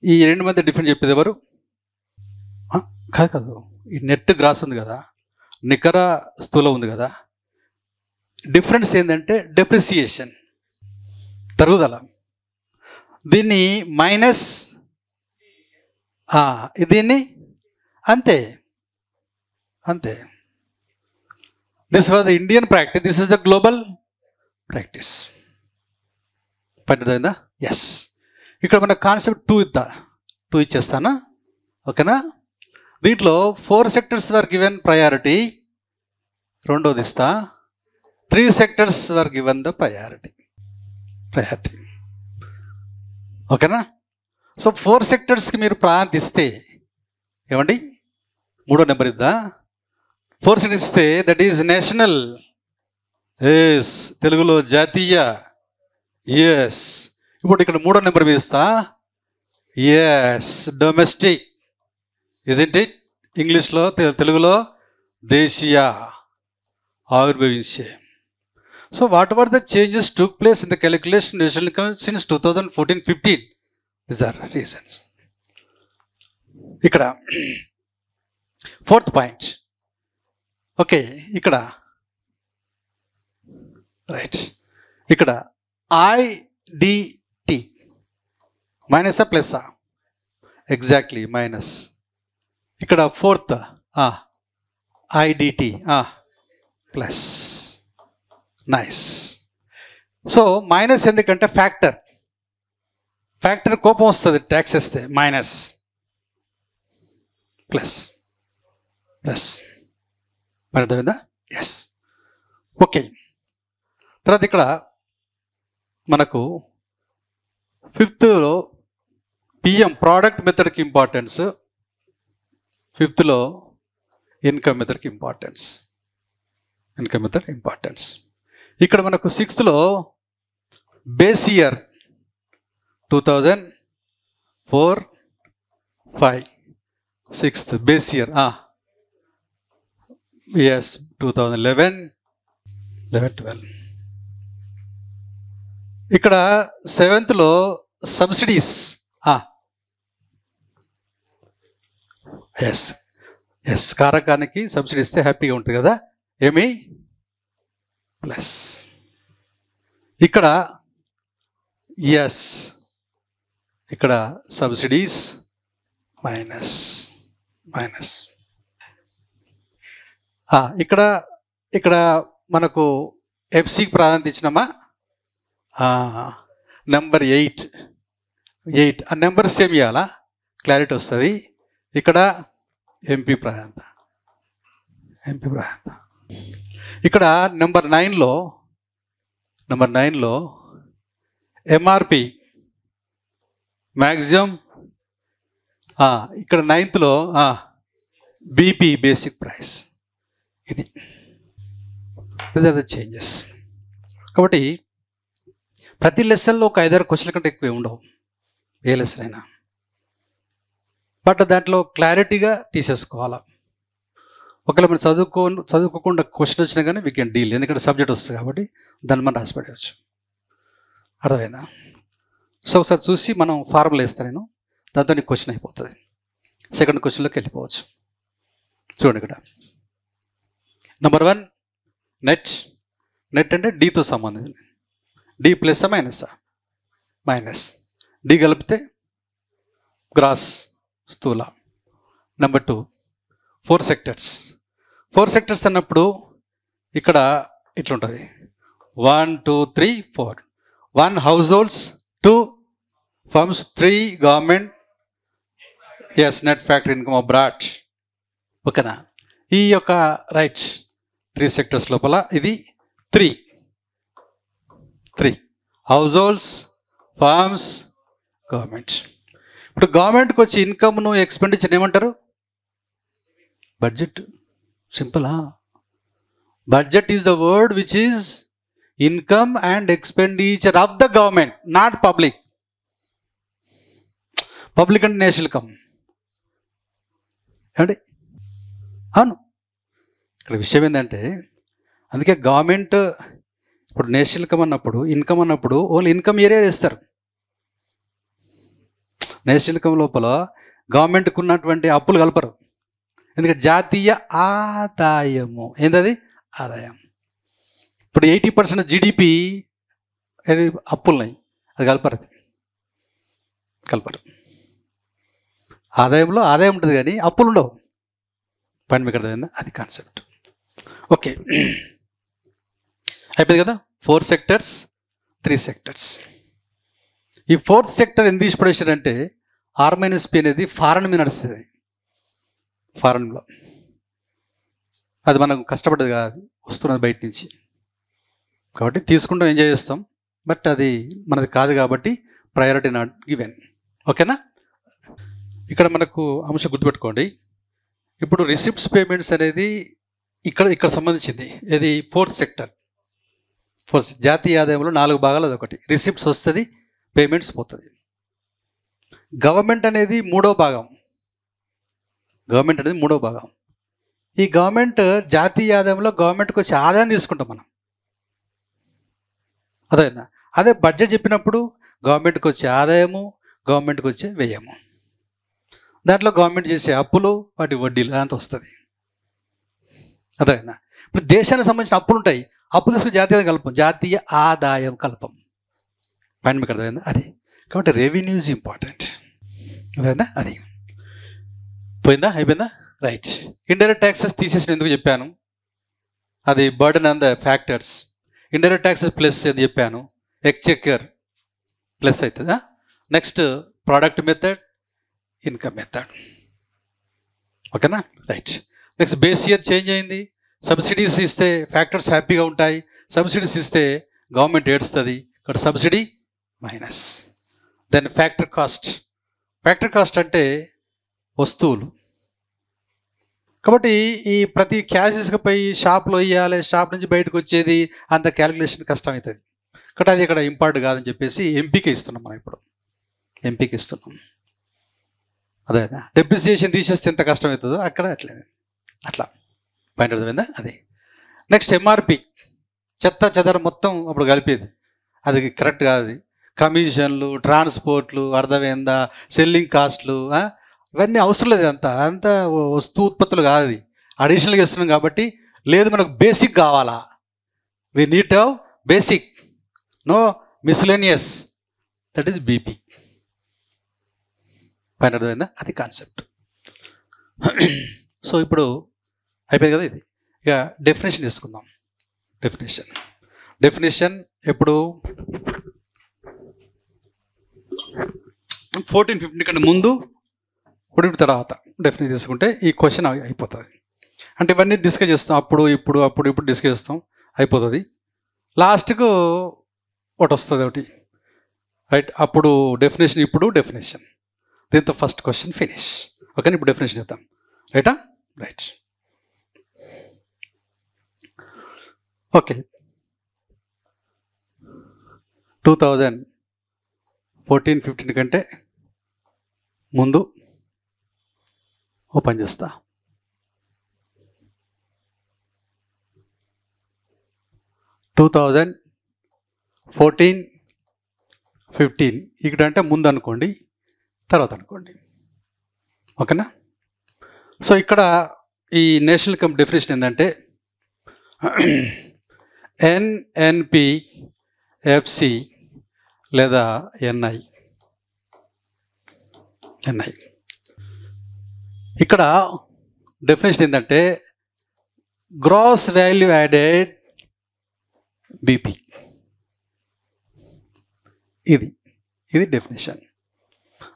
ఈ రెండు మధ్య డిఫరెన్స్ చెప్పేది ఎవరు? కాదు, ఈ నెట్ గ్రాస్ ఉంది కదా, నికర స్థూలం ఉంది కదా. డిఫరెన్స్ ఏంటంటే డెప్రిసియేషన్, తరుగుదల. దీన్ని మైనస్, దీన్ని అంతే. This was the Indian practice, this is the global practice. పట్టిందా? ఎస్. ఇక్కడ మన కాన్సెప్ట్ 2 ఇచ్చేస్తానా? ఓకేనా? దీంట్లో 4 sectors were given priority, రెండోది ఇస్తా. 3 sectors were given the priority. ఓకేనా? సో 4 sectorsకి మీరు ప్రాధాన్యత ఇస్తే ఏమండి? 3వ నెంబర్ ఇద్దా. 4 sectors ఇస్తే దట్ ఈజ్ నేషనల్, ఎస్, తెలుగులో జాతీయ, ఎస్. ఇప్పుడు ఇక్కడ 3వ నెంబర్ మీద ఇస్తా, ఎస్, డొమెస్టిక్, ఇజంట్ ఇట్? ఇంగ్లీష్లో, తెలుగులో దేశీయ, ఆవిర్భవించే. So what are the changes took place in the calculation national income since 2014-15? These are reasons. ఇక్కడ 4th పాయింట్. ఓకే, ఇక్కడ రైట్, ఇక్కడ ఐడిటి మైనసా ప్లస్సా? Exactly minus. ఇక్కడ 4th IDT plus. Nice. So minus ఎందుకంటే ఫ్యాక్టర్ కోపం వస్తుంది ట్యాక్స్ వేస్తే. మైనస్ ప్లస్ అర్థమైందా? ఎస్. ఓకే. తర్వాత ఇక్కడ మనకు 5thలో పిఎం ప్రోడక్ట్ మెథడ్కి ఇంపార్టెన్స్, ఫిఫ్త్లో ఇన్కమ్ మెథడ్కి ఇంపార్టెన్స్. Income method importance. ఇక్కడ మనకు సిక్స్త్లో base year 2004, 5. Sixth base year is 2011, 12. ఇక్కడ సెవెంత్లో సబ్సిడీస్. ఎస్ ఎస్ కారకానికి సబ్సిడీ ఇస్తే హ్యాపీగా ఉంటుంది కదా, ఏమి ప్లస్. ఇక్కడ ఎస్ ఇక్కడ సబ్సిడీస్ మైనస్. ఇక్కడ మనకు ఎఫ్సికి ప్రాధాన్యత ఇచ్చినామా, నెంబర్ 8 ఆ నెంబర్ సేమ్ ఇవ్వాలా, క్లారిటీ వస్తుంది. ఇక్కడ ఎంపీ ప్రాధాన్యత. ఇక్కడ నెంబర్ 9లో ఎంఆర్పి మ్యాక్సిమం. ఇక్కడ 9th బీపీ బేసిక్ ప్రైస్. ఇది చేంజెస్. కాబట్టి ప్రతి లెసన్లో ఒక 5-6 క్వశ్చన్ల కంటే ఎక్కువ ఉండవు, ఏ లెసన్ అయినా. బట్ దాంట్లో క్లారిటీగా తీసేసుకోవాలా. ఒకవేళ మనం చదువుకోకుండా క్వశ్చన్ వచ్చినా కానీ వీ కెన్ డీల్, ఎందుకంటే సబ్జెక్ట్ వస్తుంది కాబట్టి దాన్ని మనం రాసి పెట్టవచ్చు. అర్థమైందా? సో ఒకసారి చూసి మనం ఫార్ములా వేస్తాను నేను, దాంతో నీకు క్వశ్చన్ అయిపోతుంది. సెకండ్ క్వశ్చన్లోకి వెళ్ళిపోవచ్చు. చూడండి ఇక్కడ నెంబర్ 1 నెట్ అంటే డీతో సంబంధించింది. D plus minus. డి కలిపితే గ్రాస్ స్థూల. నెంబర్ 2 4 సెక్టర్స్ అన్నప్పుడు ఇక్కడ ఇట్లుంటుంది 1, 2, 3, 4. 1 హౌస్ హోల్డ్స్, 2 ఫర్మ్స్, 3 గవర్నమెంట్, ఎస్ నెట్ ఫ్యాక్టరీ ఇన్కమ్ అబ్రాడ్. ఓకేనా? ఈ యొక్క రైట్ 3 సెక్టర్స్ లోపల ఇది 3 హౌస్ హోల్డ్స్, ఫార్మ్స్, గవర్నమెంట్. ఇప్పుడు గవర్నమెంట్కి వచ్చి ఇన్కమ్ను ఎక్స్పెండిచర్ ఏమంటారు? బడ్జెట్. సింపులా? Budget is the word which is income and expenditure of the government, not public. Public అంటే నేషనల్ ఇన్కమ్ ఏమండి? అవును. ఇక్కడ విషయం ఏంటంటే, అందుకే గవర్నమెంట్ ఇప్పుడు నేషనల్ ఇన్కమ్ అన్నప్పుడు ఓన్లీ ఇన్కమ్ ఏరియా ఇస్తారు. నేషనల్ ఇన్కమ్ లోపల గవర్నమెంట్కి ఉన్నటువంటి అప్పులు కలపరు. ఎందుకంటే జాతీయ ఆదాయము ఏంటది? ఆదాయం. ఇప్పుడు 80% జీడిపి అది అప్పులున్నాయి, అది కలపరు. ఆదాయంలో ఆదాయం ఉంటుంది కానీ అప్పులు ఉండవు. పని మీకు అర్థమైందా? అది కాన్సెప్ట్. ఓకే, అయిపోయింది కదా. 4 సెక్టర్స్, 3 సెక్టర్స్. ఈ 4th సెక్టర్ ఎందుకు తీసిపడేసారు అంటే R-P అనేది ఫారెన్ మీద నడుస్తుంది. ఫారెన్లో అది మనం కష్టపడ్డది కాదు, వస్తున్నది బయట నుంచి. కాబట్టి తీసుకుంటాం, ఎంజాయ్ చేస్తాం. బట్ అది మనది కాదు కాబట్టి ప్రయారిటీ నాట్ గివెన్. ఓకేనా? ఇక్కడ మనకు అంశం గుర్తుపెట్టుకోండి. ఇప్పుడు రిసిప్ట్స్ పేమెంట్స్ అనేది ఇక్కడ సంబంధించింది. ఇది 4th సెక్టర్. జాతీయ ఆదాయంలో 4 భాగాలు అదొకటి. రిసిప్ట్స్ వస్తుంది, పేమెంట్స్ పోతుంది. గవర్నమెంట్ అనేది 3వ భాగం. ఈ గవర్నమెంట్ జాతీయ ఆదాయంలో గవర్నమెంట్కి వచ్చే ఆదాయం తీసుకుంటాం మనం. అదే బడ్జెట్ చెప్పినప్పుడు గవర్నమెంట్కి వచ్చే ఆదాయము, గవర్నమెంట్కి వచ్చే వ్యయము, దాంట్లో గవర్నమెంట్ చేసే అప్పులు, వాటి వడ్డీలు అంత వస్తుంది. అదేనా? ఇప్పుడు దేశానికి సంబంధించిన అప్పులు ఉంటాయి, అప్పులు తీసుకుని జాతీయ ఆదాయం కల్పం. పైన మీకు అర్థమైందా? అది కాబట్టి రెవెన్యూ ఈజ్ ఇంపార్టెంట్. అదేనా? అది పోయిందా? అయిపోయిందా? రైట్. ఇండైరెక్ట్ ట్యాక్సెస్ తీసేసిన ఎందుకు చెప్పాను, అది burden on the factors. Indirect taxes plus అని చెప్పాను, ఎక్స్చెక్కర్ ప్లస్ అవుతుందా. Next product method, income method. ఓకేనా? Right. Next base year change అయింది. సబ్సిడీస్ ఇస్తే ఫ్యాక్టర్స్ హ్యాపీగా ఉంటాయి, సబ్సిడీస్ ఇస్తే గవర్నమెంట్ ఏడుస్తుంది. ఇక్కడ subsidy minus. Then factor cost అంటే వస్తువులు. కాబట్టి ఈ ప్రతి క్యాషెస్కి పోయి షాప్లో ఇవ్వాలి, షాప్ నుంచి బయటకు వచ్చేది అంత క్యాలిక్యులేషన్ కష్టం అవుతుంది. కాబట్టి అది ఇక్కడ ఇంపార్టెంట్ కాదని చెప్పేసి ఎంపీకే ఇస్తున్నాం మనం. ఇప్పుడు ఎంపీకి ఇస్తున్నాం. అదే డెప్రిసియేషన్ తీసేస్తే ఎంత కష్టం అవుతుందో అక్కడ అట్లా పాయింట్ అర్థమైందా? అది నెక్స్ట్ ఎంఆర్పి, చెత్త చెదర మొత్తం అప్పుడు కలిపేది, అది కరెక్ట్ కాదు. అది కమిషన్లు, ట్రాన్స్పోర్ట్లు, అర్థమైందా, సెల్లింగ్ కాస్ట్లు, ఇవన్నీ అవసరం లేదు. అంత వస్తు ఉత్పత్తులు కాదు, అది అడిషనల్గా ఇస్తున్నాం. కాబట్టి లేదు, మనకు బేసిక్ కావాలా, we need to have basic, no miscellaneous, that is BP. పైన అర్థమైందా? అది కాన్సెప్ట్. సో ఇప్పుడు అయిపోయింది కదా ఇది. ఇక డెఫినేషన్ తీసుకుందాం. డెఫినేషన్ ఎప్పుడు 14-15 కంటే ముందు, ఇప్పుడు తర్వాత డెఫినేషన్ తీసుకుంటే ఈ క్వశ్చన్ అయిపోతుంది. అంటే ఇవన్నీ డిస్కస్ చేస్తాం, అప్పుడు డిస్కస్ చేస్తాం, అయిపోతుంది. లాస్ట్కు ఒకటి వస్తుంది, ఒకటి రైట్. అప్పుడు డెఫినేషన్, ఇప్పుడు డెఫినేషన్, దీంతో ఫస్ట్ క్వశ్చన్ ఫినిష్. ఓకే, ఇప్పుడు డెఫినేషన్ చేద్దాం. రైటా? రైట్. ఓకే, 2014-15 కంటే ముందు ఓపెన్ చేస్తా. (2014-15) ఇక్కడ అంటే ముందు అనుకోండి, తర్వాత అనుకోండి. ఓకేనా? సో ఇక్కడ ఈ నేషనల్ ఇన్కమ్ డెఫినేషన్ ఏంటంటే NNPFC లేదా NI. ఇక్కడ డెఫినేషన్ ఏంటంటే గ్రాస్ వాల్యూ యాడెడ్ బీపీ. ఇది డెఫినేషన్.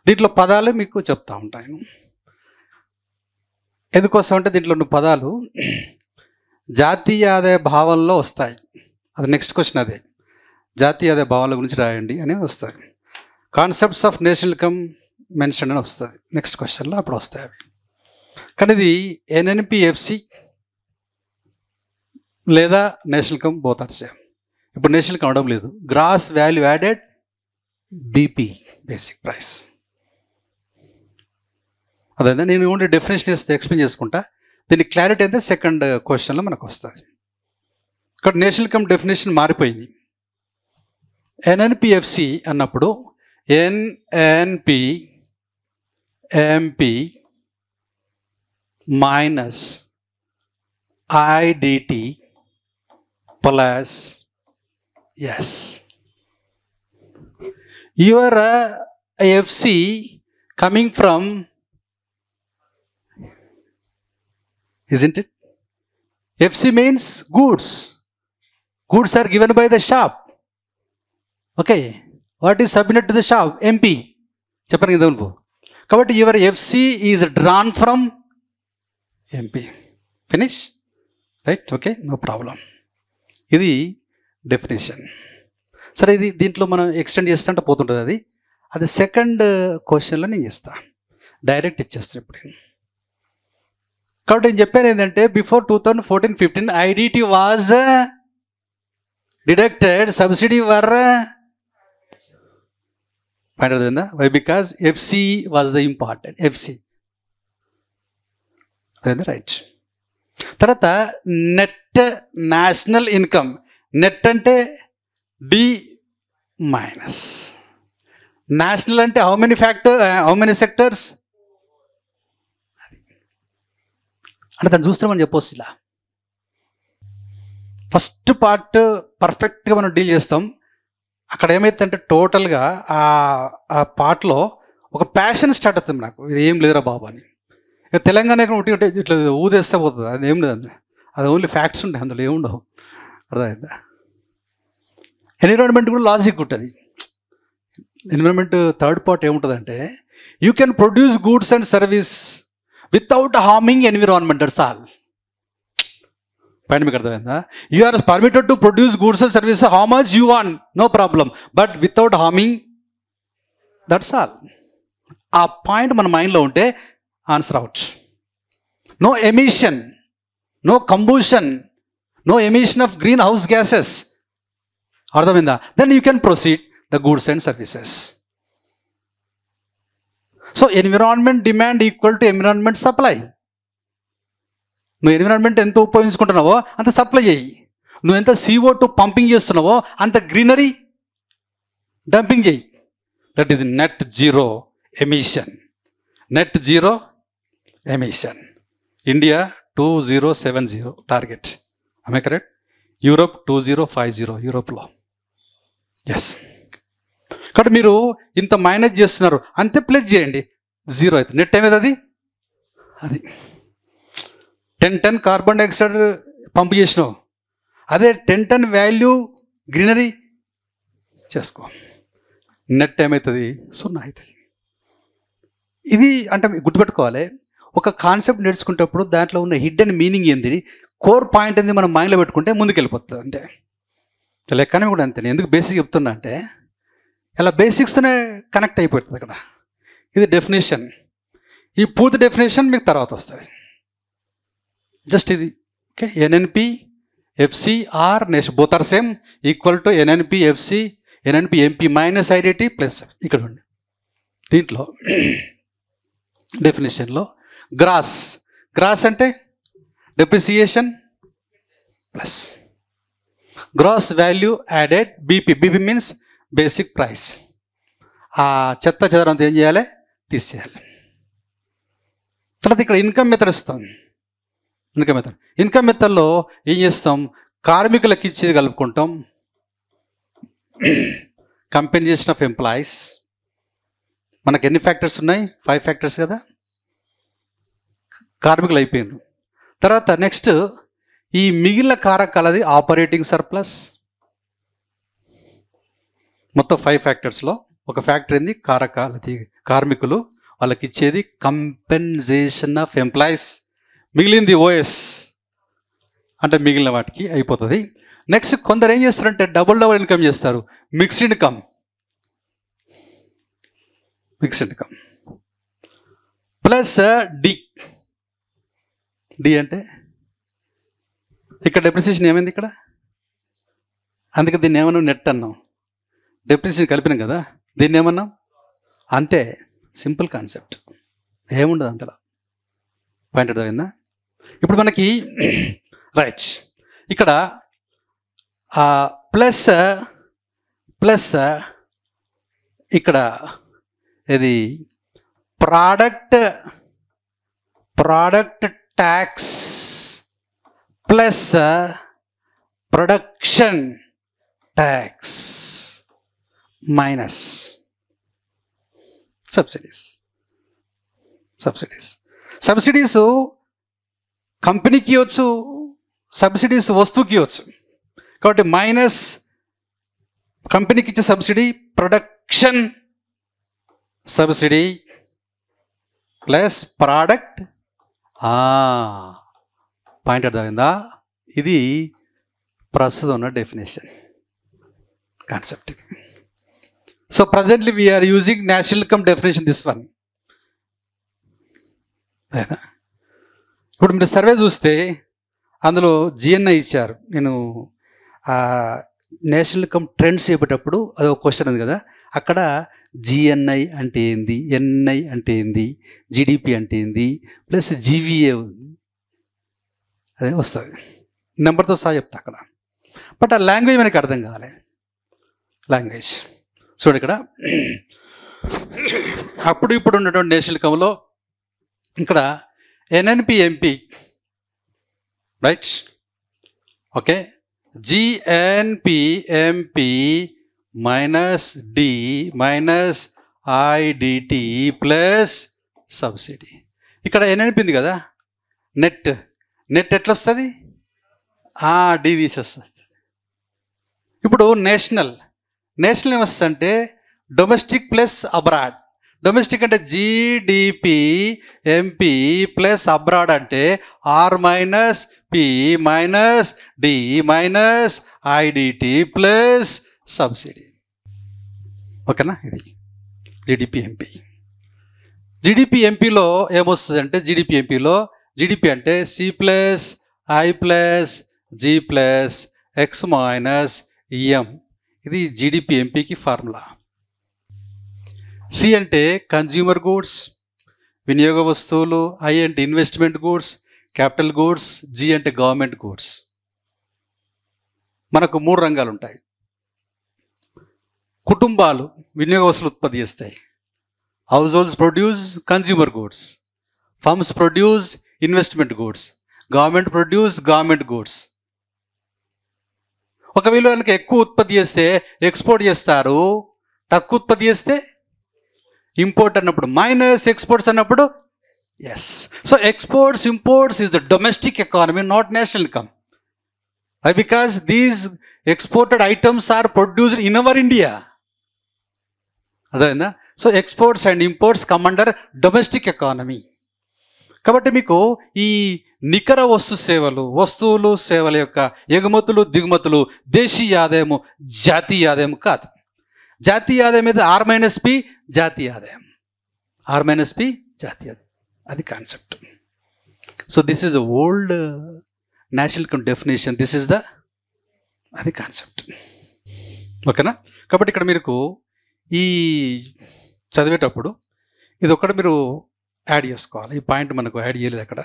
దీంట్లో పదాలు మీకు చెప్తా ఉంటాను. ఎందుకోసం అంటే దీంట్లో ఉన్న పదాలు జాతీయ ఆదాయ భావంలో వస్తాయి. అది నెక్స్ట్ క్వశ్చన్, అదే జాతీయ ఆదాయ భావాల గురించి రాయండి అని వస్తాయి. Concepts of national income mention అని వస్తుంది నెక్స్ట్ క్వశ్చన్లో, అప్పుడు వస్తాయి అవి. కానీ ఇది NNPFC లేదా national income both are same. ఇప్పుడు నేషనల్ ఇన్కమ్ అవడం లేదు, gross value added BP, basic price. అదే నేను ఓన్లీ డెఫినేషన్ చేస్తే ఎక్స్ప్లెయిన్ చేసుకుంటా. దీని క్లారిటీ అయితే సెకండ్ క్వశ్చన్లో మనకు వస్తుంది. ఇక్కడ నేషనల్ ఇన్కమ్ డెఫినేషన్ మారిపోయింది. NNPFC అన్నప్పుడు NNP-MP minus IDT plus yes. Your FC coming from, isn't it? FC means goods. Goods are given by the shop. Okay. What is submitted to the shop? MP. చెప్పండి కదా నువ్వు. కాబట్టి your FC is drawn from MP. Finish, right? Okay, no problem. ఇది డెఫినేషన్. సరే, ఇది దీంట్లో మనం ఎక్స్టెండ్ చేస్తుంటే పోతుంటుంది. అది సెకండ్ క్వశ్చన్లో నేను చేస్తాను, డైరెక్ట్ ఇచ్చేస్తాను ఇప్పుడు. కాబట్టి నేను చెప్పాను ఏంటంటే before 2014-15 IDT was deducted, subsidy were find అవుతుందా? Why? Because FC was the important. FC right. తర్వాత నెట్ నేషనల్ ఇన్కమ్. నెట్ అంటే D మైనస్ నేషనల్ అంటే హౌ మెనీ సెక్టర్స్ అంటే దాన్ని చూస్తామని చెప్పొచ్చు. ఇలా ఫస్ట్ పార్ట్ పర్ఫెక్ట్గా మనం డీల్ చేస్తాం. అక్కడ ఏమైతుందంటే టోటల్గా ఆ పార్ట్లో ఒక ప్యాషన్ స్టార్ట్ అవుతుంది నాకు, ఇది ఏం లేదురా బాబు అని. ఇక తెలంగాణ ఒకటి ఇట్లా ఊదేస్తే పోతుంది, అది ఏం లేదు, అది ఓన్లీ ఫ్యాక్ట్స్ ఉంటాయి, అందులో ఏముండవు. అర్థమైందా? ఎన్విరాన్మెంట్ కూడా లాజిక్ ఉంటుంది. ఎన్విరాన్మెంట్ థర్డ్ పార్ట్ ఏముంటుందంటే you can produce goods and service without harming environment, that's all. పైన మీకు అర్థమైందా? You are permitted to produce goods and service how much you want, no problem, but without harming, that's all. ఆ పాయింట్ మన మైండ్లో ఉంటే ఆన్సర్ అవ్వచ్చు. No emission, no combustion, no emission of greenhouse gases. అర్థమైందా? Then you can proceed the goods and services. So environment demand equal to environment supply. నువ్వు ఎన్విరాన్మెంట్ ఎంత ఉపయోగించుకుంటున్నావో అంత సప్లై చేయి. నువ్వు ఎంత CO2 పంపింగ్ చేస్తున్నావో అంత గ్రీనరీ డంపింగ్ చేయి. That is net zero emission. Net zero emission. India 2070 target. ఆమె కరెక్ట్? యూరోప్ 2050 యూరోప్లో. ఎస్. కాబట్టి మీరు ఇంత మైనస్ చేస్తున్నారు, అంతే ప్లస్ చేయండి, జీరో అవుతుంది. నెట్ ఏమేది అది 10 టన్ కార్బన్ డైఆక్సైడ్ పంపు చేసినావు, అదే 10 టన్ వాల్యూ గ్రీనరీ చేసుకో, నెట్ ఏమవుతుంది? 0 అవుతుంది. ఇది అంటే గుర్తుపెట్టుకోవాలి. ఒక కాన్సెప్ట్ నేర్చుకునేటప్పుడు దాంట్లో ఉన్న హిడ్డెన్ మీనింగ్ ఏంది, కోర్ పాయింట్ ఏంది మనం మైండ్లో పెట్టుకుంటే ముందుకు వెళ్ళిపోతుంది అంతే. లెక్కనే కూడా అంతే. ఎందుకు బేసిక్ చెప్తున్నా అంటే ఇలా బేసిక్స్తోనే కనెక్ట్ అయిపోతుంది అక్కడ. ఇది డెఫినేషన్. ఈ పూర్తి డెఫినేషన్ మీకు తర్వాత వస్తుంది. జస్ట్ ఇది okay. NNP FC are next both are same equal to NNP FC NNP MP minus IDT plus ఇక్కడ ఉండి దీంట్లో డెఫినేషన్లో గ్రాస్ అంటే depreciation plus gross value added BP means basic price. ఆ చెత్త చెదరంతా ఏం చేయాలి? తీసేయాలి. తర్వాత ఇక్కడ ఇన్కమ్ మెథడ్ ఇస్తాం. ఇన్కమ్ మెథడ్లో ఏం చేస్తాం? కార్మికులకు ఇచ్చేది కలుపుకుంటాం. Compensation of employees. మనకు ఎన్ని ఫ్యాక్టర్స్ ఉన్నాయి? 5 ఫ్యాక్టర్స్ కదా. కార్మికులు అయిపోయినారు. తర్వాత నెక్స్ట్ ఈ మిగిలిన కారకాలది ఆపరేటింగ్ సర్ప్లస్. మొత్తం 5 ఫ్యాక్టర్స్లో ఒక ఫ్యాక్టర్ ఏంది? కారకాలది, కార్మికులు, వాళ్ళకి ఇచ్చేది కంపెన్సేషన్ ఆఫ్ ఎంప్లాయీస్. మిగిలింది OS అంటే మిగిలిన వాటికి అయిపోతుంది. నెక్స్ట్ కొందరు ఏం చేస్తారంటే డబుల్ ఇన్కమ్ చేస్తారు. మిక్స్డ్ ఇన్కమ్ ప్లస్ డి అంటే ఇక్కడ డెప్రిసియేషన్ ఏమైంది ఇక్కడ, అందుకే దీన్ని ఏమన్నా నెట్ అన్నాం. డెప్రిసియేషన్ కలిపినాం కదా, దీన్ని ఏమన్నాం? అంతే, సింపుల్ కాన్సెప్ట్, ఏముండదు అంతలో. పాయింట్ అర్థమైందా? ఇప్పుడు మనకి రైట్ ఇక్కడ ప్లస్ ఇక్కడ ఇది product tax plus production tax minus subsidies కంపెనీకి ఇవ్వచ్చు, సబ్సిడీస్ వస్తువుకి ఇవ్వచ్చు. కాబట్టి మైనస్ కంపెనీకి ఇచ్చే subsidy, production subsidy plus product. Point అర్థమైందా? ఇది ప్రస్తుతం ఉన్న definition concept. So presently we are using national income definition, this one. ఇప్పుడు మీరు సర్వే చూస్తే అందులో GNI ఇచ్చారు. నేను నేషనల్ ఇన్కమ్ ట్రెండ్స్ చెప్పేటప్పుడు అది ఒక క్వశ్చన్ ఉంది కదా, అక్కడ GNI అంటే ఏంది, NI అంటే ఏంది, GDP అంటే ఏంది, ప్లస్ GVA ఉంది, అదే వస్తుంది. నెంబర్తో సహా చెప్తా అక్కడ. బట్ ఆ లాంగ్వేజ్ మనకి అర్థం కావాలి. లాంగ్వేజ్ చూడు ఇక్కడ. అప్పుడు ఇప్పుడు ఉన్నటువంటి నేషనల్ ఇన్కమ్లో ఇక్కడ NNP MP right, okay. GNP MP minus D minus IDT plus subsidy. ఇక్కడ NNP ఉంది కదా, నెట్ ఎట్లా వస్తుంది? D తీసేస్తుంది. ఇప్పుడు నేషనల్ ఏమొస్తుంది అంటే డొమెస్టిక్ ప్లస్ అబ్రాడ్. డొమెస్టిక్ అంటే GDP MP ప్లస్ అబ్రాడ్ అంటే R minus P minus D minus IDT plus subsidy. ఓకేనా? ఇది GDP MP. GDP MPలో ఏమొస్తుంది అంటే GDP MPలో జీడిపి అంటే C plus I plus G plus X minus M. ఇది జీడిపి ఎంపీకి ఫార్ములా. సి అంటే కన్జ్యూమర్ గూడ్స్, వినియోగ వస్తువులు, ఐ అంటే investment goods, capital goods, G అంటే గవర్నమెంట్ గూడ్స్. మనకు 3 రంగాలు ఉంటాయి. కుటుంబాలు వినియోగ వస్తువులు ఉత్పత్తి చేస్తాయి. House holds produce consumer goods, firms produce investment goods, government produce government goods. ఒకవేళ కనుక ఎక్కువ ఉత్పత్తి చేస్తే ఎక్స్పోర్ట్ చేస్తారు, తక్కువ ఉత్పత్తి చేస్తే ఇంపోర్ట్ అన్నప్పుడు మైనస్, ఎక్స్పోర్ట్స్ అన్నప్పుడు ఎస్. So exports imports is the domestic economy, not national income. Why? Because these exported items are produced in our India. అదేనా? So exports and imports come under domestic economy. కాబట్టి మీకు ఈ నికర వస్తువులు సేవల యొక్క ఎగుమతులు దిగుమతులు దేశీయ ఆదాయము జాతీయ ఆదాయం కాదు. జాతీయ ఆదాయం మీద R-P జాతీయ ఆదాయం, R-P జాతీయ ఆదాయం. అది concept. So this is the old national income definition. This is the అది కాన్సెప్ట్. ఓకేనా? కాబట్టి ఇక్కడ మీకు ఈ చదివేటప్పుడు ఇది ఒక్కటి మీరు యాడ్ చేసుకోవాలి. ఈ పాయింట్ మనకు యాడ్ చేయలేదు, అక్కడ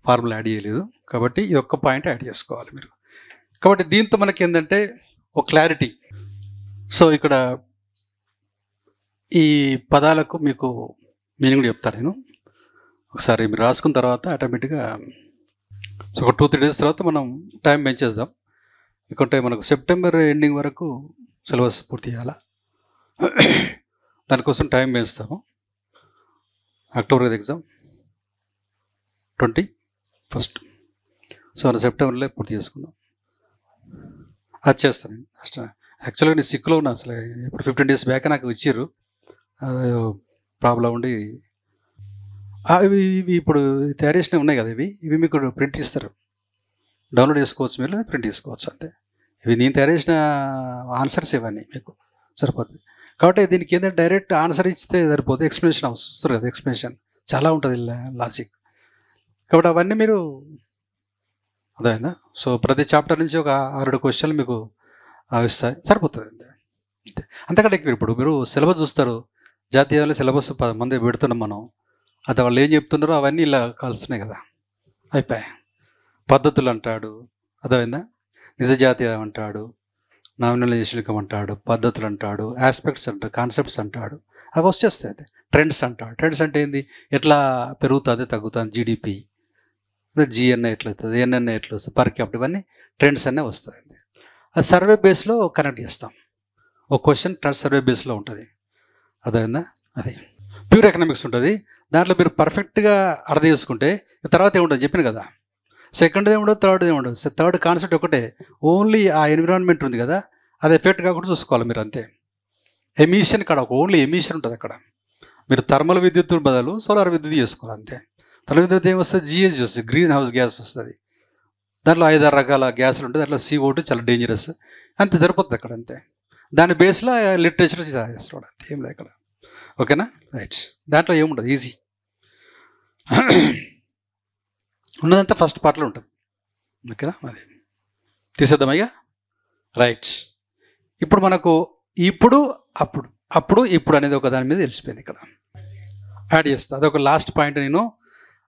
ఫార్ములా యాడ్ చేయలేదు. కాబట్టి ఈ ఒక్క పాయింట్ యాడ్ చేసుకోవాలి మీరు. కాబట్టి దీంతో మనకి ఏంటంటే ఒక క్లారిటీ. సో ఇక్కడ ఈ పదాలకు మీకు మీనింగ్ కూడా చెప్తాను నేను. ఒకసారి మీరు రాసుకున్న తర్వాత ఆటోమేటిక్గా సో ఒక 2-3 డేస్ తర్వాత మనం టైం పెంచేద్దాం. ఎందుకంటే మనకు సెప్టెంబర్ ఎండింగ్ వరకు సిలబస్ పూర్తి చేయాలా, దానికోసం టైం పెంచుతాము. October exam 21st. సో సెప్టెంబర్లో పూర్తి చేసుకుందాం. అది చేస్తాను. యాక్చువల్గా నేను సిక్లో ఉన్నా. అసలు ఇప్పుడు 15 డేస్ బ్యాక్ నాకు ఇచ్చారు, ప్రాబ్లం ఉండి. ఇవి ఇప్పుడు తయారు చేసినవి ఉన్నాయి కదా, ఇవి మీకు ప్రింట్ ఇస్తారు, డౌన్లోడ్ చేసుకోవచ్చు, మీరు ప్రింట్ తీసుకోవచ్చు అంతే. ఇవి నేను తయారు చేసిన ఆన్సర్స్ ఇవన్నీ మీకు సరిపోతుంది. కాబట్టి దీనికి ఏంటంటే డైరెక్ట్ ఆన్సర్ ఇస్తే సరిపోతుంది, ఎక్స్ప్లెనేషన్ వస్తుంది కదా. ఎక్స్ప్లెనేషన్ చాలా ఉంటుంది, లాజిక్. కాబట్టి అవన్నీ మీరు అదేనా. సో ప్రతి చాప్టర్ నుంచి ఒక 6 క్వశ్చన్లు మీకు ఇస్తాయి, సరిపోతుంది అంతే. అంతకంటే ఇప్పుడు మీరు సిలబస్ చూస్తారు, జాతీయాలు సిలబస్ 10 మంది పెడుతున్నాం మనం. అది వాళ్ళు ఏం చెప్తున్నారో అవన్నీ ఇలా కలుస్తున్నాయి కదా, అయిపోయాయి. పద్ధతులు అంటాడు, అదేనా. నిజ జాతీయం అంటాడు, నామినలైజేషన్ ఇన్కమ్ అంటాడు, పద్ధతులు అంటాడు, ఆస్పెక్ట్స్ అంటాడు, కాన్సెప్ట్స్ అంటాడు, అవి వచ్చేస్తాయి. అది ట్రెండ్స్ అంటాడు. ట్రెండ్స్ అంటే ఏంది, ఎట్లా పెరుగుతుంది తగ్గుతుంది, జీడిపి, జిఎన్ఐ ఎట్లా అవుతుంది, ఎన్ఎన్ఐ ఎట్లా వస్తుంది, పర్ క్యాపిటల్, ఇవన్నీ ట్రెండ్స్ అనే వస్తాయి. అది సర్వే బేస్లో కనెక్ట్ చేస్తాం. ఒక క్వశ్చన్ సర్వే బేస్లో ఉంటుంది, అదేనా. అది ప్యూర్ ఎకనామిక్స్ ఉంటుంది. దాంట్లో మీరు పర్ఫెక్ట్గా అర్థం చేసుకుంటే తర్వాత ఏముంటుంది చెప్పిన కదా. సెకండ్ ఏముండదు, థర్డ్ ఏముండదు. థర్డ్ కాన్సెప్ట్ ఒకటే, ఓన్లీ ఆ ఎన్విరాన్మెంట్ ఉంది కదా, అది ఎఫెక్ట్ కాకుండా చూసుకోవాలి మీరు అంతే. ఎమిషన్ కాడ ఓన్లీ ఎమిషన్ ఉంటుంది అక్కడ. మీరు థర్మల్ విద్యుత్ బదులు సోలార్ విద్యుత్ చేసుకోవాలి అంతే. థర్మల్ విద్యుత్ ఏమొస్తుంది, జిహెచ్ వస్తుంది, గ్రీన్ హౌస్ గ్యాస్ వస్తుంది. దాంట్లో 5-6 రకాల గ్యాసులు ఉంటుంది. దాంట్లో CO2 చాలా డేంజరస్, అంతే సరిపోతుంది అక్కడ అంతే. దాని బేస్లో లిటరేచర్ చేస్తాడు అంతే, ఏం లేదు అక్కడ. ఓకేనా, రైట్. దాంట్లో ఏముండదు, ఈజీ ఉన్నదంతా ఫస్ట్ పార్ట్లో ఉంటుంది. ఓకేనా, అది తీసేద్దామయ్యా, రైట్. ఇప్పుడు మనకు ఇప్పుడు అప్పుడు అనేది ఒక దాని మీద తెలిసిపోయింది. ఇక్కడ యాడ్ చేస్తా, అదొక లాస్ట్ పాయింట్. నేను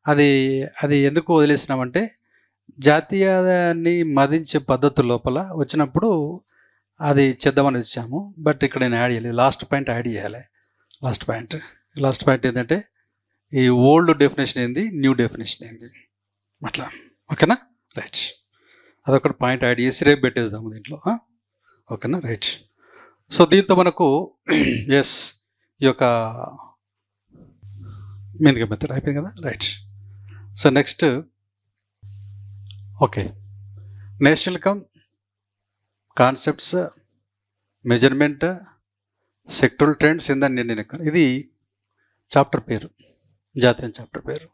అది ఎందుకు వదిలేసినామంటే జాతీయాన్ని మదించే పద్ధతుల లోపల వచ్చినప్పుడు అది చేద్దామని వచ్చాము. బట్ ఇక్కడ నేను యాడ్ చేయలేదు, లాస్ట్ పాయింట్ యాడ్ చేయాలి. లాస్ట్ పాయింట్ ఏంటంటే ఈ ఓల్డ్ డెఫినేషన్ ఏంది, న్యూ డెఫినేషన్ ఏంది, అట్లా. ఓకేనా, రైట్. అదొకటి పాయింట్ యాడ్ చేసి రేపు పెట్టేద్దాము దీంట్లో. ఓకేనా, రైట్. సో దీంతో మనకు ఎస్ ఈ యొక్క మీనింగ్ మెథడ్ అయిపోయింది కదా, right. So next okay, national income concepts, measurement, sectoral trends in the Indian economy. ఇది చాప్టర్ పేరు, జాతీయ చాప్టర్ పేరు.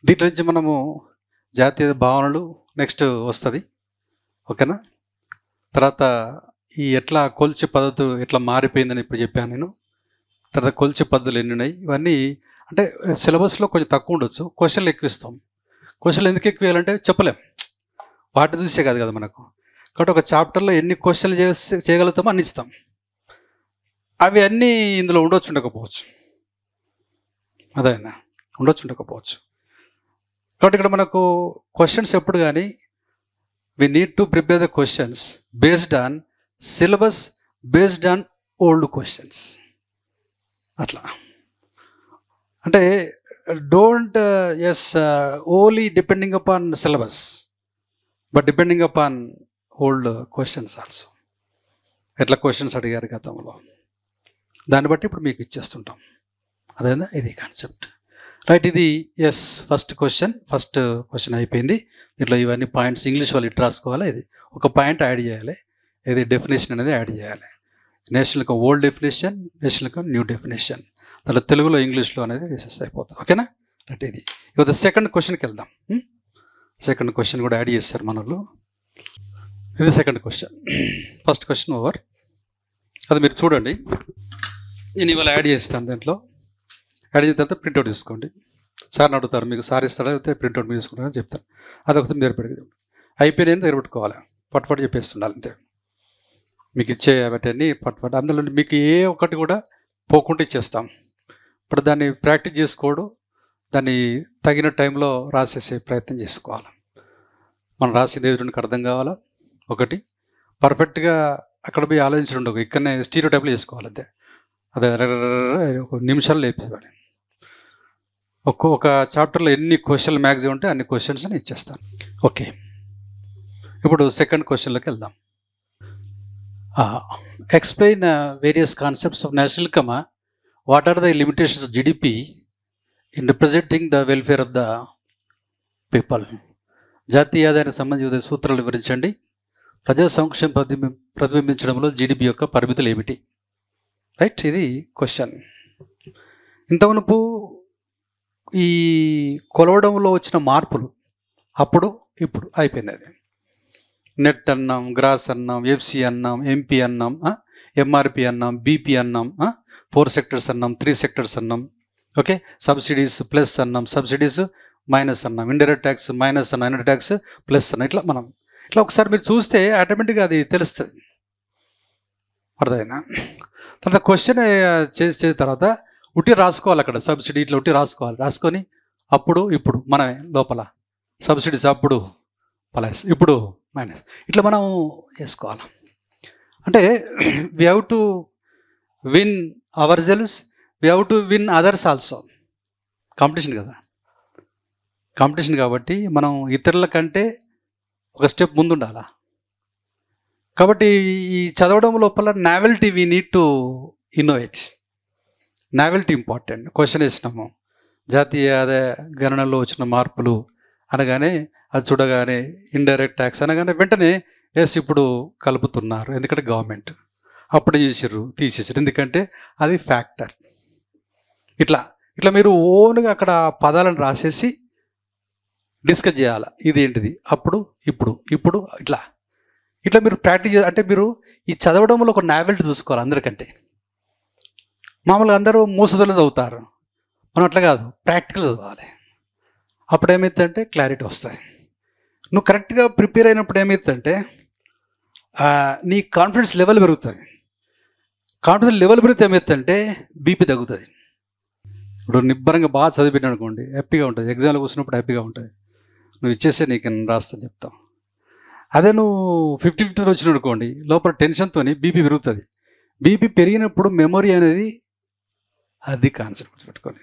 దీంట్లో నుంచి మనము జాతీయ భావనలు నెక్స్ట్ వస్తుంది. ఓకేనా, తర్వాత ఈ ఎట్లా కొలిచే పద్ధతులు ఎట్లా మారిపోయిందని ఇప్పుడు చెప్పాను నేను. తర్వాత కొలిచే పద్ధతులు ఎన్ని ఉన్నాయి, ఇవన్నీ అంటే సిలబస్లో కొంచెం తక్కువ ఉండొచ్చు, క్వశ్చన్లు ఎక్కువ ఇస్తాం. క్వశ్చన్లు ఎందుకు ఎక్కువ వేయాలంటే చెప్పలేం, వాటి చూసే కాదు కదా మనకు. కాబట్టి ఒక చాప్టర్లో ఎన్ని క్వశ్చన్లు చేయగలుగుతామో అన్ని ఇస్తాం. అవి అన్నీ ఇందులో ఉండొచ్చు ఉండకపోవచ్చు, అదేనా ఉండొచ్చు ఉండకపోవచ్చు. కాబట్టి ఇక్కడ మనకు క్వశ్చన్స్ ఎప్పుడు కానీ we need to prepare the questions based on syllabus, based on old questions. అట్లా అంటే don't only depending upon syllabus, but depending upon old questions also. ఎట్లా క్వశ్చన్స్ అడిగారు గతంలో, దాన్ని బట్టి ఇప్పుడు మీకు ఇచ్చేస్తుంటాం. అదేనా ఇది కాన్సెప్ట్, రైట్. ఇది ఫస్ట్ క్వశ్చన్ అయిపోయింది. దీంట్లో ఇవన్నీ పాయింట్స్ ఇంగ్లీష్ వాళ్ళు ఇటు రాసుకోవాలి. ఇది ఒక పాయింట్ యాడ్ చేయాలి, ఇది డెఫినేషన్ అనేది యాడ్ చేయాలి. నేషనల్కి ఓల్డ్ డెఫినేషన్, నేషనల్కి న్యూ డెఫినేషన్, దాంట్లో తెలుగులో ఇంగ్లీష్లో అనేది చేసేస్తే అయిపోతుంది. ఓకేనా, రైట్. ఇది ఇక సెకండ్ క్వశ్చన్కి వెళ్దాం. సెకండ్ క్వశ్చన్ కూడా యాడ్ చేస్తారు మన వాళ్ళు. ఇది second question, first question over. అది మీరు చూడండి, నేను ఇవాళ యాడ్ చేస్తాను. దాంట్లో యాడ్ చేసిన తర్వాత ప్రింట్అవుట్ తీసుకోండి. సార్ని అడుగుతారు, మీకు సార్ ఇస్తాడా అయితే ప్రింట్అవుట్ మీరు తీసుకుంటారని చెప్తాను. అదొకటి నేర్పడి అయిపోయినాయని నేర్పెట్టుకోవాలి, పట్టుపట్టు చెప్పేస్తుండాలి. అంటే మీకు ఇచ్చే వాటిని పట్టుపట్టు, అందులో మీకు ఏ ఒక్కటి కూడా పోకుండా ఇచ్చేస్తాం. ఇప్పుడు దాన్ని ప్రాక్టీస్ చేసుకోడు, దాన్ని తగిన టైంలో రాసేసే ప్రయత్నం చేసుకోవాలి. మనం రాసింది ఎదురునికి అర్థం కావాలా, ఒకటి పర్ఫెక్ట్గా అక్కడ పోయి ఆలోచించడం ఉండవు, ఇక్కడనే స్టీరియో టైప్లో చేసుకోవాలి. అంతే, అదే ఒక నిమిషాలు లేపేవాడు. ఒక చాప్టర్లో ఎన్ని క్వశ్చన్లు మ్యాక్సిమం ఉంటే అన్ని క్వశ్చన్స్ నేను ఇచ్చేస్తాను. ఓకే, ఇప్పుడు సెకండ్ క్వశ్చన్లోకి వెళ్దాం. Explain various concepts of national income, what are the limitations of GDP in representing the welfare of the people. జాతీయ ఆదాయానికి సంబంధించిన సూత్రాలు వివరించండి. ప్రజా సంక్షేమ ప్రతిబింబించడంలో జీడిపి యొక్క పరిమితులు ఏమిటి? రైట్, ఇది క్వశ్చన్. ఇంతవరకు ఈ కొలవడంలో వచ్చిన మార్పులు అప్పుడు ఇప్పుడు అయిపోయింది. అది నెట్ అన్నాం, గ్రాస్ అన్నాం, ఎఫ్సి అన్నాం, ఎంపీ అన్నాం, ఎంఆర్పి అన్నాం, బీపీ అన్నాం, 4 సెక్టర్స్ అన్నాం, 3 సెక్టర్స్ అన్నాం. ఓకే, సబ్సిడీస్ ప్లస్ అన్నాం, సబ్సిడీస్ మైనస్ అన్నాం, ఇండైరెక్ట్ ట్యాక్స్ మైనస్ అన్నాం, ఇండైరెక్ట్ ట్యాక్స్ ప్లస్ అన్నాం. ఇట్లా ఒకసారి మీరు చూస్తే ఆటోమేటిక్గా అది తెలుస్తుంది. అర్థమైనా? తర్వాత క్వశ్చన్ చేసిన తర్వాత ఉట్టి రాసుకోవాలి, అక్కడ సబ్సిడీ ఇట్లా ఉట్టి రాసుకోవాలి. రాసుకొని అప్పుడు ఇప్పుడు మనమే లోపల సబ్సిడీస్ అప్పుడు ప్లస్ ఇప్పుడు మైనస్ ఇట్లా మనం వేసుకోవాలి. అంటే we have to win ourselves, we have to win others also. Competition కదా, కాంపిటీషన్ కాబట్టి మనం ఇతరుల కంటే ఒక స్టెప్ ముందు ఉండాలా. కాబట్టి ఈ చదవడం లోపల novelty we need to innovate. Novelty important. Question వేసినాము, జాతీయ ఆదాయ గణనలో వచ్చిన మార్పులు అనగానే అది చూడగానే ఇండైరెక్ట్ ట్యాక్స్ అనగానే వెంటనే ఇప్పుడు కలుపుతున్నారు, ఎందుకంటే గవర్నమెంట్ అప్పుడు చేసారు తీసేసారు, ఎందుకంటే అది ఫ్యాక్టర్. ఇట్లా మీరు ఓన్గా అక్కడ పదాలను రాసేసి డిస్కస్ చేయాలి. ఇదేంటిది అప్పుడు ఇప్పుడు ఇప్పుడు ఇట్లా మీరు ప్రాక్టీస్ అంటే మీరు ఈ చదవడంలో ఒక నావెల్టీ చూసుకోవాలి. అందరికంటే మామూలుగా అందరూ మూసదలు చదువుతారు, మనం అట్లా కాదు, ప్రాక్టికల్ చదవాలి. అప్పుడు ఏమవుతుందంటే క్లారిటీ వస్తుంది. నువ్వు కరెక్ట్గా ప్రిపేర్ అయినప్పుడు ఏమవుతుందంటే నీ కాన్ఫిడెన్స్ లెవెల్ పెరుగుతుంది. కాన్ఫిడెన్స్ లెవెల్ పెరిగితే ఏమవుతుందంటే బీపీ తగ్గుతుంది. ఇప్పుడు నిబ్బరంగా బాగా చదివినాడు అనుకోండి, హ్యాపీగా ఉంటుంది. ఎగ్జామ్లో కూర్చున్నప్పుడు హ్యాపీగా ఉంటుంది. నువ్వు ఇచ్చేస్తే నీకు రాస్తాను చెప్తాం. అదే నువ్వు 50-50 వచ్చిన అనుకోండి, లోపల టెన్షన్తో బీపీ పెరుగుతుంది. బీపీ పెరిగినప్పుడు మెమొరీ అనేది అది కాన్సెప్ట్ పెట్టుకొని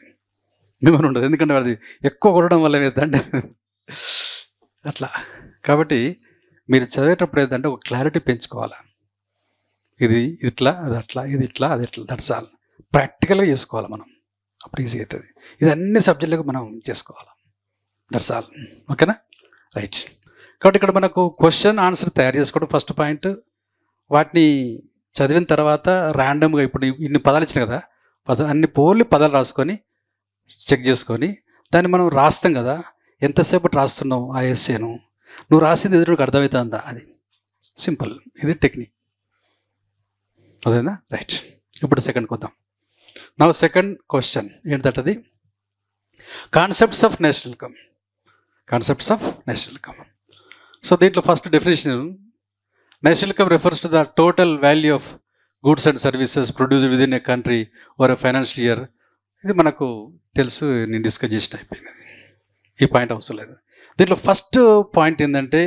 మెమొరీ ఉండదు, ఎందుకంటే అది ఎక్కువ కొట్టడం వల్ల ఏదంటే అట్లా. కాబట్టి మీరు చదివేటప్పుడు ఏంటంటే ఒక క్లారిటీ పెంచుకోవాలి. ఇది ఇట్లా అది అట్లా, ఇది ఇట్లా అది ఎట్లా, దట్స్ ఆల్. ప్రాక్టికల్గా చేసుకోవాలి మనం, అప్పుడు ఈజీ అవుతుంది. ఇది అన్ని సబ్జెక్టులకు మనం చేసుకోవాలి, దట్స్ ఆల్. ఓకేనా, రైట్. కాబట్టి ఇక్కడ మనకు క్వశ్చన్ ఆన్సర్ తయారు చేసుకోవడం ఫస్ట్ పాయింట్. వాటిని చదివిన తర్వాత ర్యాండమ్గా ఇప్పుడు ఇన్ని పదాలు ఇచ్చిన కదా, అన్ని పోర్లు పదాలు రాసుకొని చెక్ చేసుకొని దాన్ని మనం రాస్తాం కదా, ఎంతసేపటి రాస్తున్నావు ఆ ఎస్సేను, నువ్వు రాసింది ఎదురుకు అర్థమవుతుందా, అది సింపుల్. ఇది టెక్నిక్, అదేనా, రైట్. ఇప్పుడు సెకండ్కి వద్దాం. నా సెకండ్ క్వశ్చన్ ఏంటంటది, concepts of national income. Concepts of national income. So దీంట్లో first definition, national income refers to the total value of goods and services produced within a country or a financial year. ఇది మనకు తెలుసు, నేను డిస్కస్ చేసిన అయిపోయింది, ఈ పాయింట్ అవసరం లేదు. దీంట్లో ఫస్ట్ పాయింట్ ఏంటంటే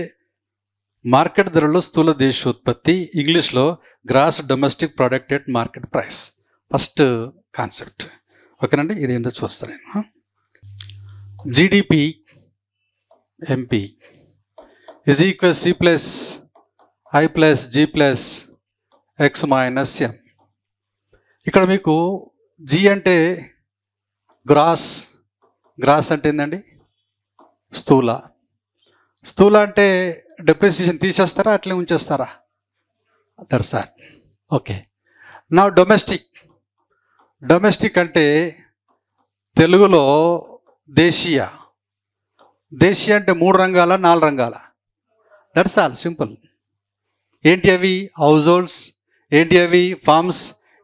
మార్కెట్ ధరలో స్థూల దేశోత్పత్తి, ఇంగ్లీష్లో gross domestic product at market price. First concept, ఓకేనండి. ఇది ఏంటో చూస్తాను నేను. GDP MP is equal C plus I plus G plus X minus M. ఇక్కడ మీకు జీ అంటే గ్రాస్, గ్రాస్ అంటే ఏంటండి స్థూల, స్థూల అంటే డెప్రిసియేషన్ తీసేస్తారా అట్లే ఉంచేస్తారా? That's all. ఓకే. నా డొమెస్టిక్, డొమెస్టిక్ అంటే తెలుగులో దేశీయ, దేశీయ అంటే 3 రంగాల 4 రంగాల? That's all, simple. ఏంటి అవి? హౌస్ హోల్డ్స్, ఏంటి అవి? ఫార్మ్స్,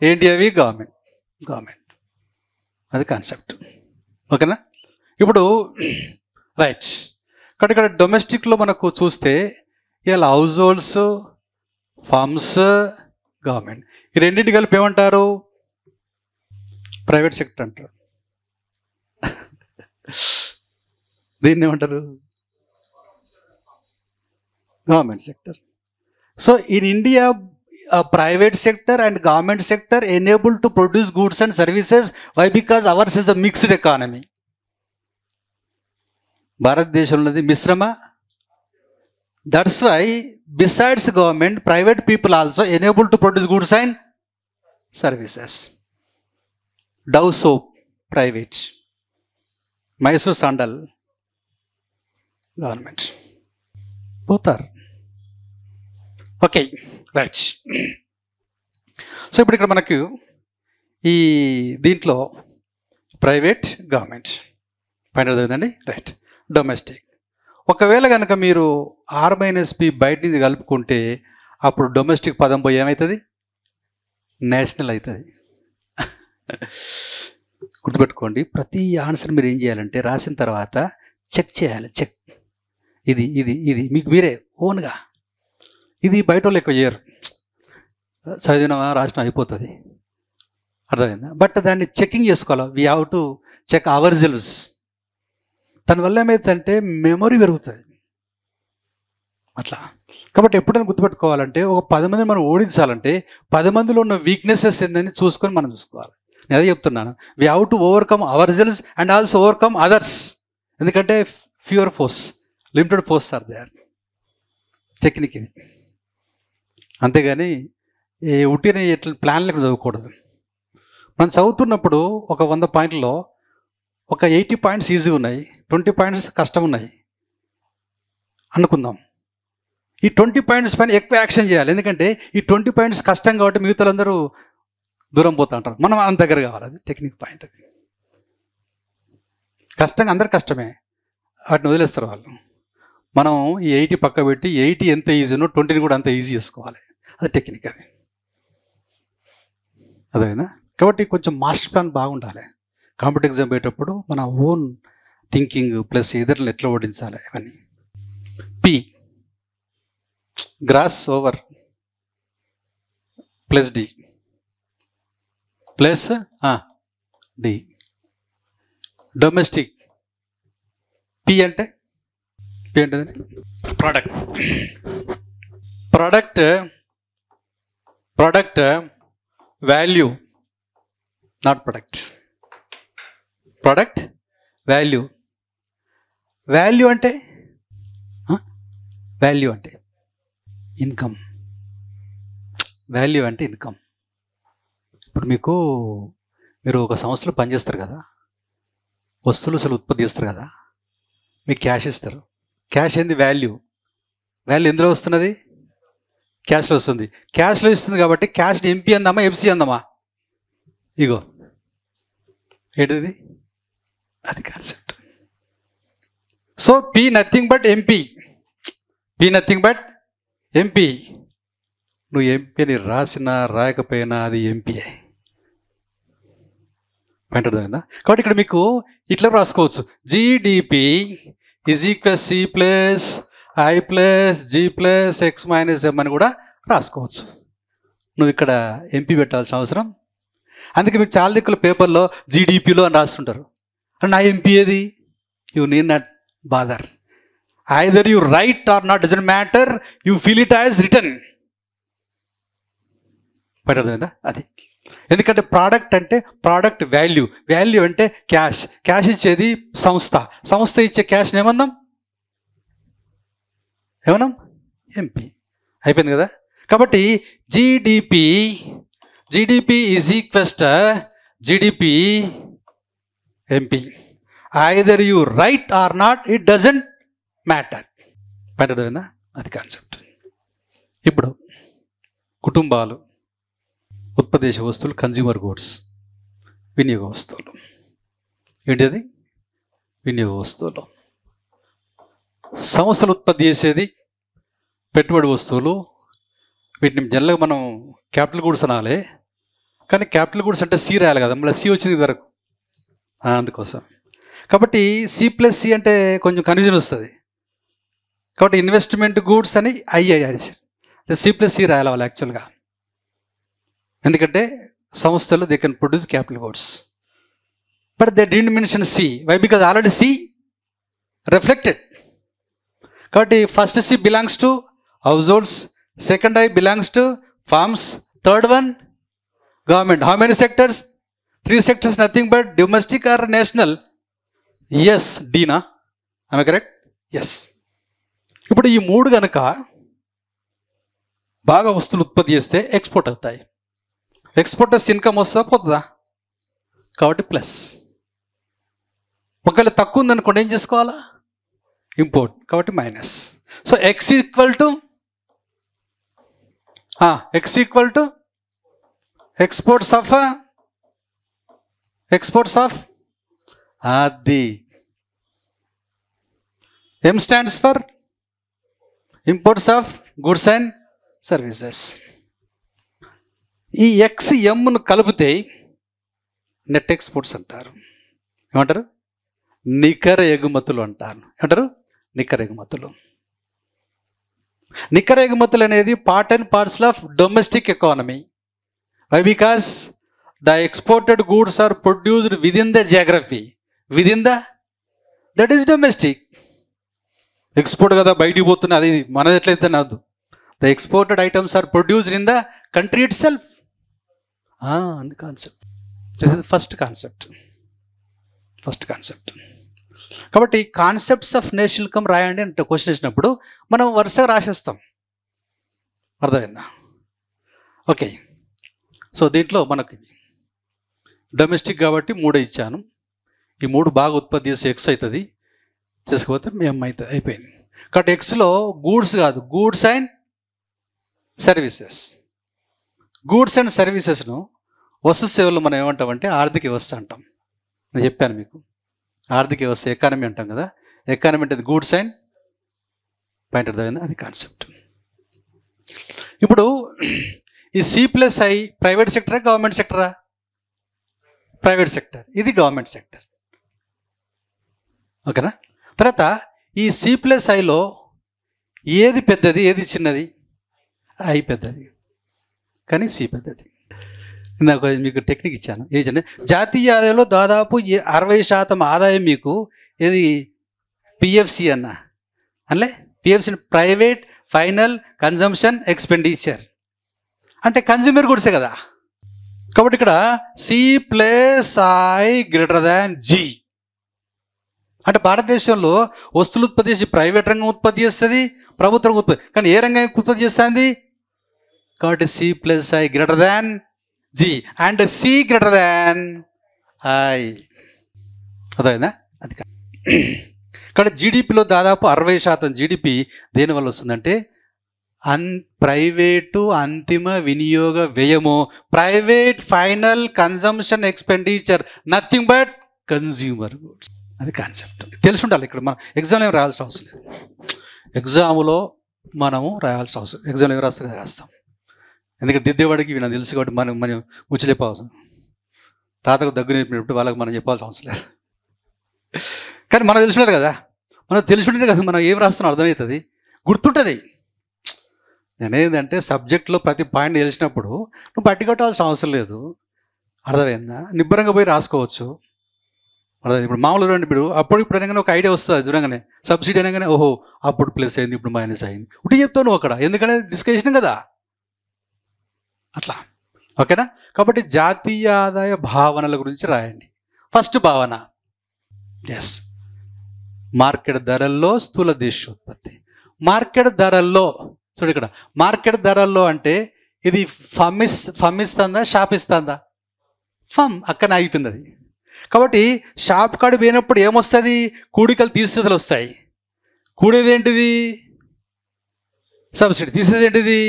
ఏంటి అవి? Government, government. అది కాన్సెప్ట్, ఓకేనా? ఇప్పుడు రైట్, కాబట్టి ఇక్కడ డొమెస్టిక్లో మనకు చూస్తే ఇలా హౌస్ హోల్డ్స్, ఫార్మ్స్, గవర్నమెంట్, ఈ రెండింటి కలిపి ఏమంటారు? ప్రైవేట్ సెక్టర్ అంటారు. దీన్ని ఏమంటారు? Government sector. So in India private sector and government sector enable to produce goods and services. Why? Because ours is a mixed economy. భారతదేశంలోది మిశ్రమ. That's why besides government, private people also enable to produce goods and services. Dove soap, private. Mysore sandal, government. Both are. Okay, right. So ఇప్పుడు ఇక్కడ మనకు ఈ దీంట్లో ప్రైవేట్, గవర్నమెంట్ పైన అర్థమైందండి. రైట్. డొమెస్టిక్, ఒకవేళ కనుక మీరు R-P బయట నుంచి కలుపుకుంటే అప్పుడు డొమెస్టిక్ పదం పోయి ఏమవుతుంది? నేషనల్ అవుతుంది. గుర్తుపెట్టుకోండి, ప్రతి ఆన్సర్ మీరు ఏం చేయాలంటే రాసిన తర్వాత చెక్ చేయాలి. చెక్, ఇది ఇది ఇది మీకు మీరే ఓన్గా, ఇది బయట వాళ్ళు ఎక్కువ చేయరు, చదివినవా రాసిన అయిపోతుంది, అర్థమైందా? బట్ దాన్ని చెకింగ్ చేసుకోవాలి. We have to check ourselves. దానివల్ల ఏమైతుందంటే మెమొరీ పెరుగుతుంది అట్లా. కాబట్టి ఎప్పుడైనా గుర్తుపెట్టుకోవాలంటే ఒక 10 మందిని మనం ఓడించాలంటే 10 మందిలో ఉన్న వీక్నెసెస్ ఏందని చూసుకొని మనం చూసుకోవాలి. నేను అదే చెప్తున్నాను, we have to overcome ourselves and also overcome others. ఎందుకంటే few forces, limited forces are there. Technique ఇది, అంతేగాని ఉట్టిన ఎట్లా ప్లాన్లకు చదవకూడదు. మనం చదువుతున్నప్పుడు ఒక 100 పాయింట్లో ఒక 80 పాయింట్స్ ఈజీ ఉన్నాయి, 20 పాయింట్స్ కష్టం ఉన్నాయి అనుకుందాం. ఈ 20 పాయింట్స్ పైన ఎక్కువ యాక్షన్ చేయాలి. ఎందుకంటే ఈ 20 పాయింట్స్ కష్టం కాబట్టి మిగతాలందరూ దూరం పోతూ ఉంటారు, మనం అంత దగ్గర కావాలి. అది టెక్నిక్ పాయింట్. అది కష్టంగా, అందరు కష్టమే, వాటిని వదిలేస్తారు వాళ్ళు. మనం ఈ 80 పక్క పెట్టి 80 ఎంత ఈజీనో 20ని కూడా అంత ఈజీ చేసుకోవాలి. అది టెక్నిక్. అది అదేనా? కాబట్టి కొంచెం మాస్టర్ ప్లాన్ బాగుండాలి. కాంపిటేటివ్ ఎగ్జామ్ పోయేటప్పుడు మన ఓన్ థింకింగ్ ప్లస్ ఇతరులను ఎట్లా ఓడించాలి ఇవన్నీ. P, gross over plus D plus D. Domestic P అంటే ఏంటిది? Product. Product, product value, not product. Product value. Value అంటే వాల్యూ అంటే ఇన్కమ్. వాల్యూ అంటే ఇన్కమ్. ఇప్పుడు మీరు ఒక సంస్థలో పనిచేస్తారు కదా, వస్తువులు అసలు ఉత్పత్తి చేస్తారు కదా, మీకు క్యాష్ ఇస్తారు. క్యాష్ ఏంది? వాల్యూ. వాల్యూ ఎందులో వస్తున్నది? క్యాష్లో వస్తుంది. క్యాష్లో ఇస్తుంది కాబట్టి క్యాష్ని ఎంపీ అందామా ఎంసీ అందామా? ఇగో ఏంటిది? అది concept. So P nothing but MP. P nothing but MP. నువ్వు ఎంపీ అని రాసినా రాయకపోయినా అది ఎంపీ పాయింట్ అర్థమైందా? కాబట్టి ఇక్కడ మీకు ఇట్లా రాసుకోవచ్చు, GDP is equal C plus I plus G plus X minus M అని కూడా రాసుకోవచ్చు. నువ్వు ఇక్కడ ఎంపీ పెట్టాల్సిన అవసరం. అందుకే మీకు చాలా దిక్కుల పేపర్లో జీడిపిలో అని రాస్తుంటారు. నా ఎంపీ ఏది? You need not bother. Either you write or not, doesn't matter, you feel it as return. పట్టదా అది. ఎందుకంటే ప్రోడక్ట్ అంటే ప్రోడక్ట్ వాల్యూ, వాల్యూ అంటే క్యాష్, క్యాష్ ఇచ్చేది సంస్థ, సంస్థ ఇచ్చే క్యాష్ని ఏమన్నాం? ఎంపీ. అయిపోయింది కదా. కాబట్టి GDP is equals to GDP MP. Either you write or not, it doesn't matter. పట్టదా అది కాన్సెప్ట్. ఇప్పుడు కుటుంబాలు, ఉత్పత్తి చేసే వస్తువులు, కన్జ్యూమర్ గూడ్స్, వినియోగ వస్తువులు. ఏంటి అది? వినియోగ వస్తువులు. సంస్థలు ఉత్పత్తి చేసేది పెట్టుబడి వస్తువులు. వీటిని జనరల్గా మనం క్యాపిటల్ గూడ్స్ అనాలి, కానీ క్యాపిటల్ గూడ్స్ అంటే సి రాయాలి కదా, మళ్ళీ సి వచ్చింది ఇది వరకు, అందుకోసం. కాబట్టి సి ప్లస్ సి అంటే కొంచెం కన్ఫ్యూజన్ వస్తుంది. కాబట్టి ఇన్వెస్ట్మెంట్ గూడ్స్ అని సి ప్లస్ సి రాయాలి వాళ్ళు యాక్చువల్గా. ఎందుకంటే సంస్థలు they can produce capital goods, but they didn't mention C. Why? Because already C reflected. కాబట్టి first C belongs to households, second I belongs to firms, third one government. How many sectors? 3 sectors, nothing but domestic or national. Yes, డీనా? ఆమె కరెక్ట్? ఎస్. ఇప్పుడు ఈ 3 కనుక బాగా వస్తువులు ఉత్పత్తి చేస్తే ఎక్స్పోర్ట్ అవుతాయి. ఎక్స్పోర్టర్స్ ఇన్కమ్ వస్తా పోతుందా? కాబట్టి ప్లస్. ఒకవేళ తక్కువ ఉందనుకోండి ఏం చేసుకోవాలా? ఇంపోర్ట్. కాబట్టి minus. So X equal to exports of అది. M stands for imports of goods and services. ఈ ఎక్స్ ఎమ్ను కలిపితే నెట్ ఎక్స్పోర్ట్స్ అంటారు. ఏమంటారు? నికర ఎగుమతులు అంటారు. ఏమంటారు? నికర ఎగుమతులు. నికర ఎగుమతులు అనేది part and parcel of domestic economy. Why? Because the exported goods are produced within the geography, within the that is domestic. Export కదా బయటికి పోతున్నా, అది మనది ఎట్లయితే నాదు. The exported items are produced in the country itself. అందు concept. This is first concept. కాబట్టి కాన్సెప్ట్స్ ఆఫ్ నేషనల్ ఇన్కమ్ రాయండి అంటే క్వశ్చన్ ఇచ్చినప్పుడు మనం వరుసగా రాసేస్తాం. అర్థమైందా? ఓకే. సో దీంట్లో మనకి డొమెస్టిక్ కాబట్టి 3 ఇచ్చాను. ఈ 3 బాగా ఉత్పత్తి చేస్తే ఎక్స్ అవుతుంది, చేసుకోకపోతే మేము అయితే అయిపోయింది. కాబట్టి ఎక్స్లో గూడ్స్ కాదు, goods and services. Goods and సర్వీసెస్ను వస్తు సేవలు మనం ఏమంటామంటే ఆర్థిక వ్యవస్థ అంటాం. నేను చెప్పాను మీకు, ఆర్థిక వ్యవస్థ ఎకానమీ అంటాం కదా. ఎకానమీ అంటే గూడ్స్ అండ్ పాయింట్ అర్థమైందా? అది కాన్సెప్ట్. ఇప్పుడు ఈ సి ప్లస్ ఐ ప్రైవేట్ సెక్టరా గవర్నమెంట్ సెక్టరా? Private sector. ఇది గవర్నమెంట్ సెక్టర్. ఓకేనా? తర్వాత ఈ సి ప్లస్ ఐలో ఏది పెద్దది, ఏది చిన్నది? ఐ పెద్దది, కానీ సి పెద్దది. నాకు మీకు టెక్నిక్ ఇచ్చాను. ఏంటంటే జాతీయ ఆదాయంలో దాదాపు 60% ఆదాయం మీకు ఏది? పిఎఫ్సి అనలే. PFC private final consumption expenditure అంటే కన్జ్యూమర్ గుడ్సే కదా. కాబట్టి ఇక్కడ C plus I greater than G అంటే భారతదేశంలో వస్తువులు ఉత్పత్తి చేసి ప్రైవేట్ రంగం ఉత్పత్తి చేస్తుంది, ప్రభుత్వ రంగం ఉత్పత్తి, కానీ ఏ రంగం ఉత్పత్తి చేస్తుంది? కాబట్టి C plus I greater than G and C greater than I. అదేనా? అది కాబట్టి జీడిపిలో దాదాపు 60% జీడిపి దేనివల్ల వస్తుందంటే ప్రైవేటు అంతిమ వినియోగ వ్యయము, private final consumption expenditure, nothing but consumer goods. అది కాన్సెప్ట్ తెలిసి ఉండాలి. ఇక్కడ మనం ఎగ్జామ్లో ఏమి రాయాల్సిన అవసరం లేదు. ఎగ్జామ్లో మనము రాయాల్సిన అవసరం, ఎగ్జామ్లో ఏమి రాస్తే రాస్తాం. ఎందుకంటే దిద్దేవాడికి నాకు తెలుసు కాబట్టి మనం ముచ్చి చెప్పవసరం. తాతకు దగ్గు నేర్పినప్పుడు వాళ్ళకి మనం చెప్పాల్సిన అవసరం లేదు. కానీ మనకు తెలిసినారు కదా, మనకు తెలిసి ఉంటే కదా మనం ఏం రాస్తున్నాం అర్థమవుతుంది, గుర్తుంటుంది. నేనేంటంటే సబ్జెక్ట్లో ప్రతి పాయింట్ తెలిసినప్పుడు నువ్వు పట్టుకొట్టాల్సిన అవసరం లేదు, అర్థమైందా? నిబ్బరంగా పోయి రాసుకోవచ్చు. అర్థం ఇప్పుడు మామూలు చూడండి, ఇప్పుడు అనగానే ఒక ఐడియా వస్తుంది చూడంగానే, సబ్సిడీ అనగానే ఓహో అప్పుడు ప్లస్ అయింది ఇప్పుడు మైనస్ అయింది ఒకటి చెప్తావు నువ్వు అక్కడ, ఎందుకంటే డిస్కషన్ కదా అట్లా. ఓకేనా? కాబట్టి జాతీయ ఆదాయ భావనల గురించి రాయండి. ఫస్ట్ భావన, ఎస్, మార్కెట్ ధరల్లో స్థూల దేశీయోత్పత్తి. మార్కెట్ ధరల్లో చూడు, ఇక్కడ మార్కెట్ ధరల్లో అంటే ఇది ఫమ్ ఇస్తుందా షాప్ ఇస్తుందా? ఫమ్ అక్కడ ఆగిపోయింది అది. కాబట్టి షాప్ కాడ పోయినప్పుడు ఏమొస్తుంది? కూడికలు తీసేదలు వస్తాయి. కూడేది ఏంటిది? సబ్సిడీ. తీసేది ఏంటిది?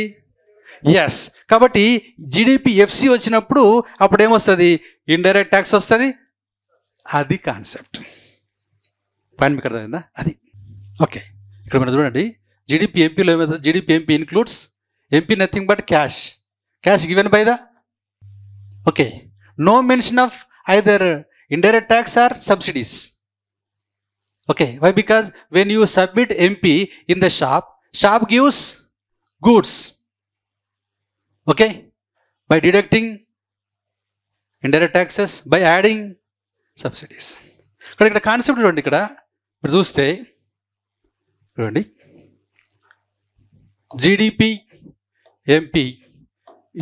ఎస్. కాబట్టి జీడిపి ఎఫ్సి వచ్చినప్పుడు అప్పుడు ఏమొస్తుంది? ఇండైరెక్ట్ ట్యాక్స్ వస్తుంది. అది కాన్సెప్ట్. పాయింట్ మీకు అర్థమైందా? అది ఓకే. ఇక్కడ మనం చూడండి, జీడిపి ఎంపీలో ఏమవుతుంది? GDP MP includes MP nothing but cash, cash given by the, okay, no mention of either indirect tax or subsidies. Okay, why? Because when you submit MP in the shop gives goods, okay, by deducting indirect taxes, by adding subsidies. ఇక్కడ కాన్సెప్ట్ చూడండి, ఇక్కడ మీరు చూస్తే చూడండి, GDP MP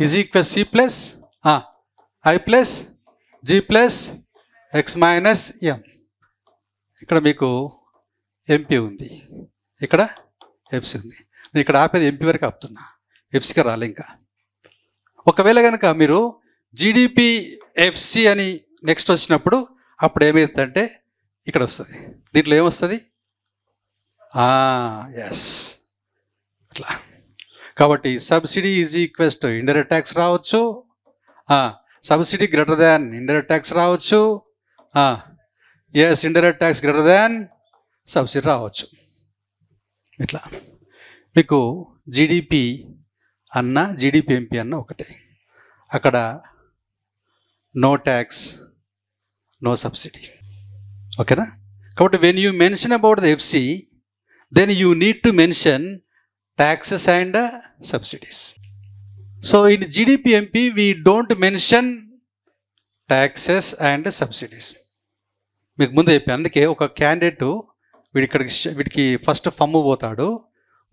is equal C plus I plus G plus X minus M. ఇక్కడ మీకు ఎంపీ ఉంది, ఇక్కడ ఎఫ్సి ఉంది. నేను ఇక్కడ ఆపేది ఎంపీ వరకు ఆపుతున్నా, ఎఫ్సికి రాలే ఇంకా. ఒకవేళ కనుక మీరు జీడిపి ఎఫ్సి అని నెక్స్ట్ వచ్చినప్పుడు అప్పుడు ఏమవుతుందంటే ఇక్కడ వస్తుంది. దీంట్లో ఏమొస్తుంది? ఎస్, అట్లా. కాబట్టి subsidy is equals to indirect tax రావచ్చు, subsidy greater than indirect tax రావచ్చు, yes, indirect tax greater than subsidy రావచ్చు. ఇట్లా మీకు జీడిపి అన్న జీడిపి ఎంపీ అన్న ఒకటే, అక్కడ నో ట్యాక్స్ నో సబ్సిడీ. ఓకేనా? కాబట్టి when you mention about the FC then you need to mention taxes and subsidies. So in GDP MP we don't mention taxes and subsidies. మీకు ముందే చెప్పాను, అందుకే ఒక క్యాండిడేట్ వీడికి ఫస్ట్ ఫమ్ము పోతాడు,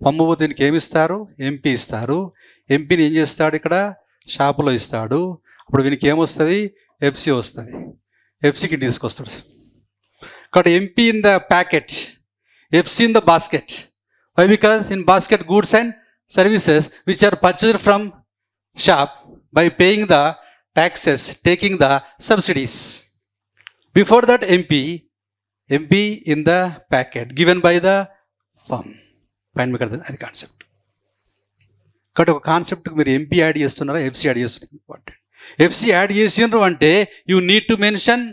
ఫమ్ము పోతే వీనికి ఏమి ఇస్తారు? ఎంపీ ఇస్తారు. ఎంపీని ఏం చేస్తాడు? ఇక్కడ షాపులో ఇస్తాడు. అప్పుడు వీనికి ఏమొస్తుంది? ఎఫ్సి వస్తుంది. ఎఫ్సికి తీసుకొస్తాడు. కాబట్టి MP in the packet, FC in the basket. Why? Because in basket goods and services which are purchased from shop by paying the taxes, taking the subsidies. Before that MP in the packet given by the firm. Find me అది కాన్సెప్ట్. కాబట్టి ఒక కాన్సెప్ట్కి మీరు ఎంపీ యాడ్ చేస్తున్నారా ఎఫ్సి యాడ్ చేస్తున్నారు? ఇంపార్టెంట్. ఎఫ్సి యాడ్ చేసినారు అంటే you need to mention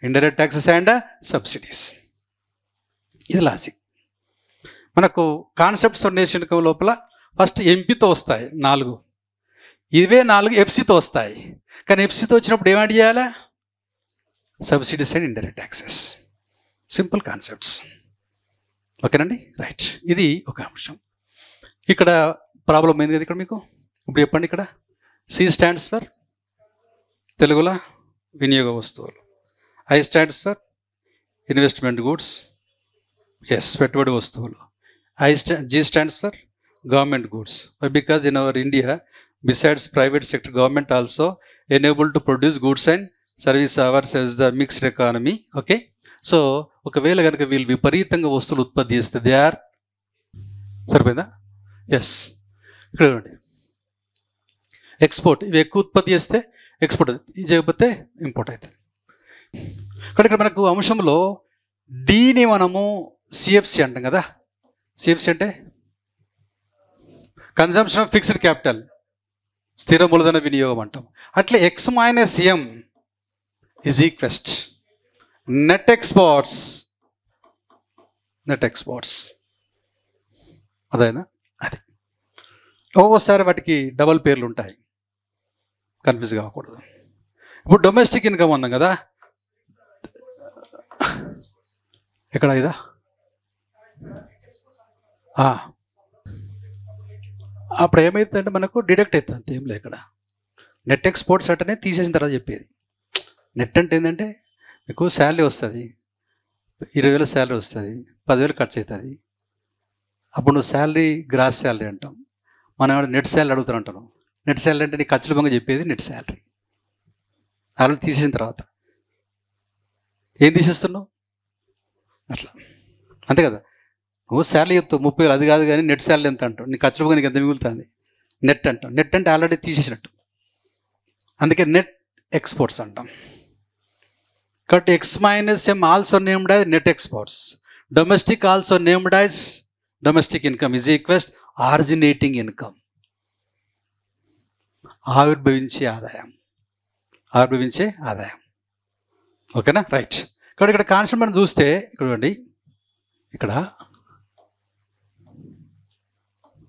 indirect taxes and subsidies. ఇది లాజిక్. మనకు కాన్సెప్ట్స్ నేషన్ లోపల ఫస్ట్ ఎంపీతో వస్తాయి 4, ఇవే 4 ఎఫ్సితో వస్తాయి. కానీ ఎఫ్సితో వచ్చినప్పుడు ఏం యాడ్ చేయాలా? Subsidies and indirect taxes. Simple concepts. ఓకేనండి, రైట్. ఇది ఒక అంశం. ఇక్కడ ప్రాబ్లం ఏంది కదా ఇక్కడ మీకు? ఇప్పుడు చెప్పండి. ఇక్కడ సి స్టాండ్స్ ఫర్ తెలుగులో వినియోగ వస్తువులు, I stands for investment goods, ఎస్, పెట్టుబడి వస్తువులు. G stands for government goods. Because in our India, besides private sector, government also enabled to produce goods and service hours as the mixed economy. Okay. So, ఒకవేళ కనుక వీళ్ళు విపరీతంగా వస్తువులు ఉత్పత్తి చేస్తే దే ఆర్, సరిపోయిందా? ఎస్. ఇక్కడ చూడండి, ఎక్స్పోర్ట్. ఇవి ఎక్కువ ఉత్పత్తి చేస్తే ఎక్స్పోర్ట్, ఇది చేయకపోతే ఇంపోర్ట్ అవుతుంది. ఇక్కడ మనకు అంశంలో డీని మనము సిఎఫ్సి అంటాం కదా. సిఎఫ్సి అంటే కన్జంప్షన్ ఆఫ్ ఫిక్స్డ్ క్యాపిటల్, స్థిర మూలధన వినియోగం అంటాం. అట్లే ఎక్స్ మైనస్ ఎం ఈజ్ ఈక్వెస్ట్ నెట్ ఎక్స్పోర్ట్స్. అదేనా? అది ఒక్కోసారి వాటికి డబల్ పేర్లు ఉంటాయి, కన్ఫ్యూజ్ కాకూడదు. ఇప్పుడు డొమెస్టిక్ ఇన్కమ్ అన్నాం కదా, ఇక్కడ ఇదా అప్పుడు ఏమవుతుందంటే మనకు డిడక్ట్ అవుతుంది అంత ఏం లేదు ఇక్కడ. నెట్ ఎక్స్పోర్ట్స్ అంటేనే తీసేసిన తర్వాత చెప్పేది. నెట్ అంటే ఏంటంటే మీకు శాలరీ వస్తుంది, 20,000 శాలరీ వస్తుంది, 10,000 ఖర్చు అవుతుంది. అప్పుడు నువ్వు శాలరీ గ్రాస్ శాలరీ అంటాం, మనం నెట్ శాలరీ అడుగుతాను అంటాను. నెట్ శాలరీ అంటే నీ ఖర్చుల భంగా చెప్పేది నెట్ శాలరీ. అలా తీసేసిన తర్వాత ఏం తీసేస్తున్నావు అట్లా, అంతే కదా. నువ్వు శాలరీ చెప్తావు 30,000, అది కాదు కానీ నెట్ శాలరీ ఎంత అంటావు, నీ ఖర్చుల భంగా నీకు ఎంత మిగులుతుంది నెట్ అంటాం. నెట్ అంటే ఆల్రెడీ తీసేసినట్టు, అందుకే నెట్ ఎక్స్పోర్ట్స్ అంటాం. కాబట్టి X-M also named as net exports. Domestic also named as domestic income is equals originating income, ఆవిర్భవించే ఆదాయం, ఆవిర్భవించే ఆదాయం. ఓకేనా, రైట్. కాబట్టి ఇక్కడ కాన్సెప్ట్ మనం చూస్తే ఇక్కడ ఇక్కడ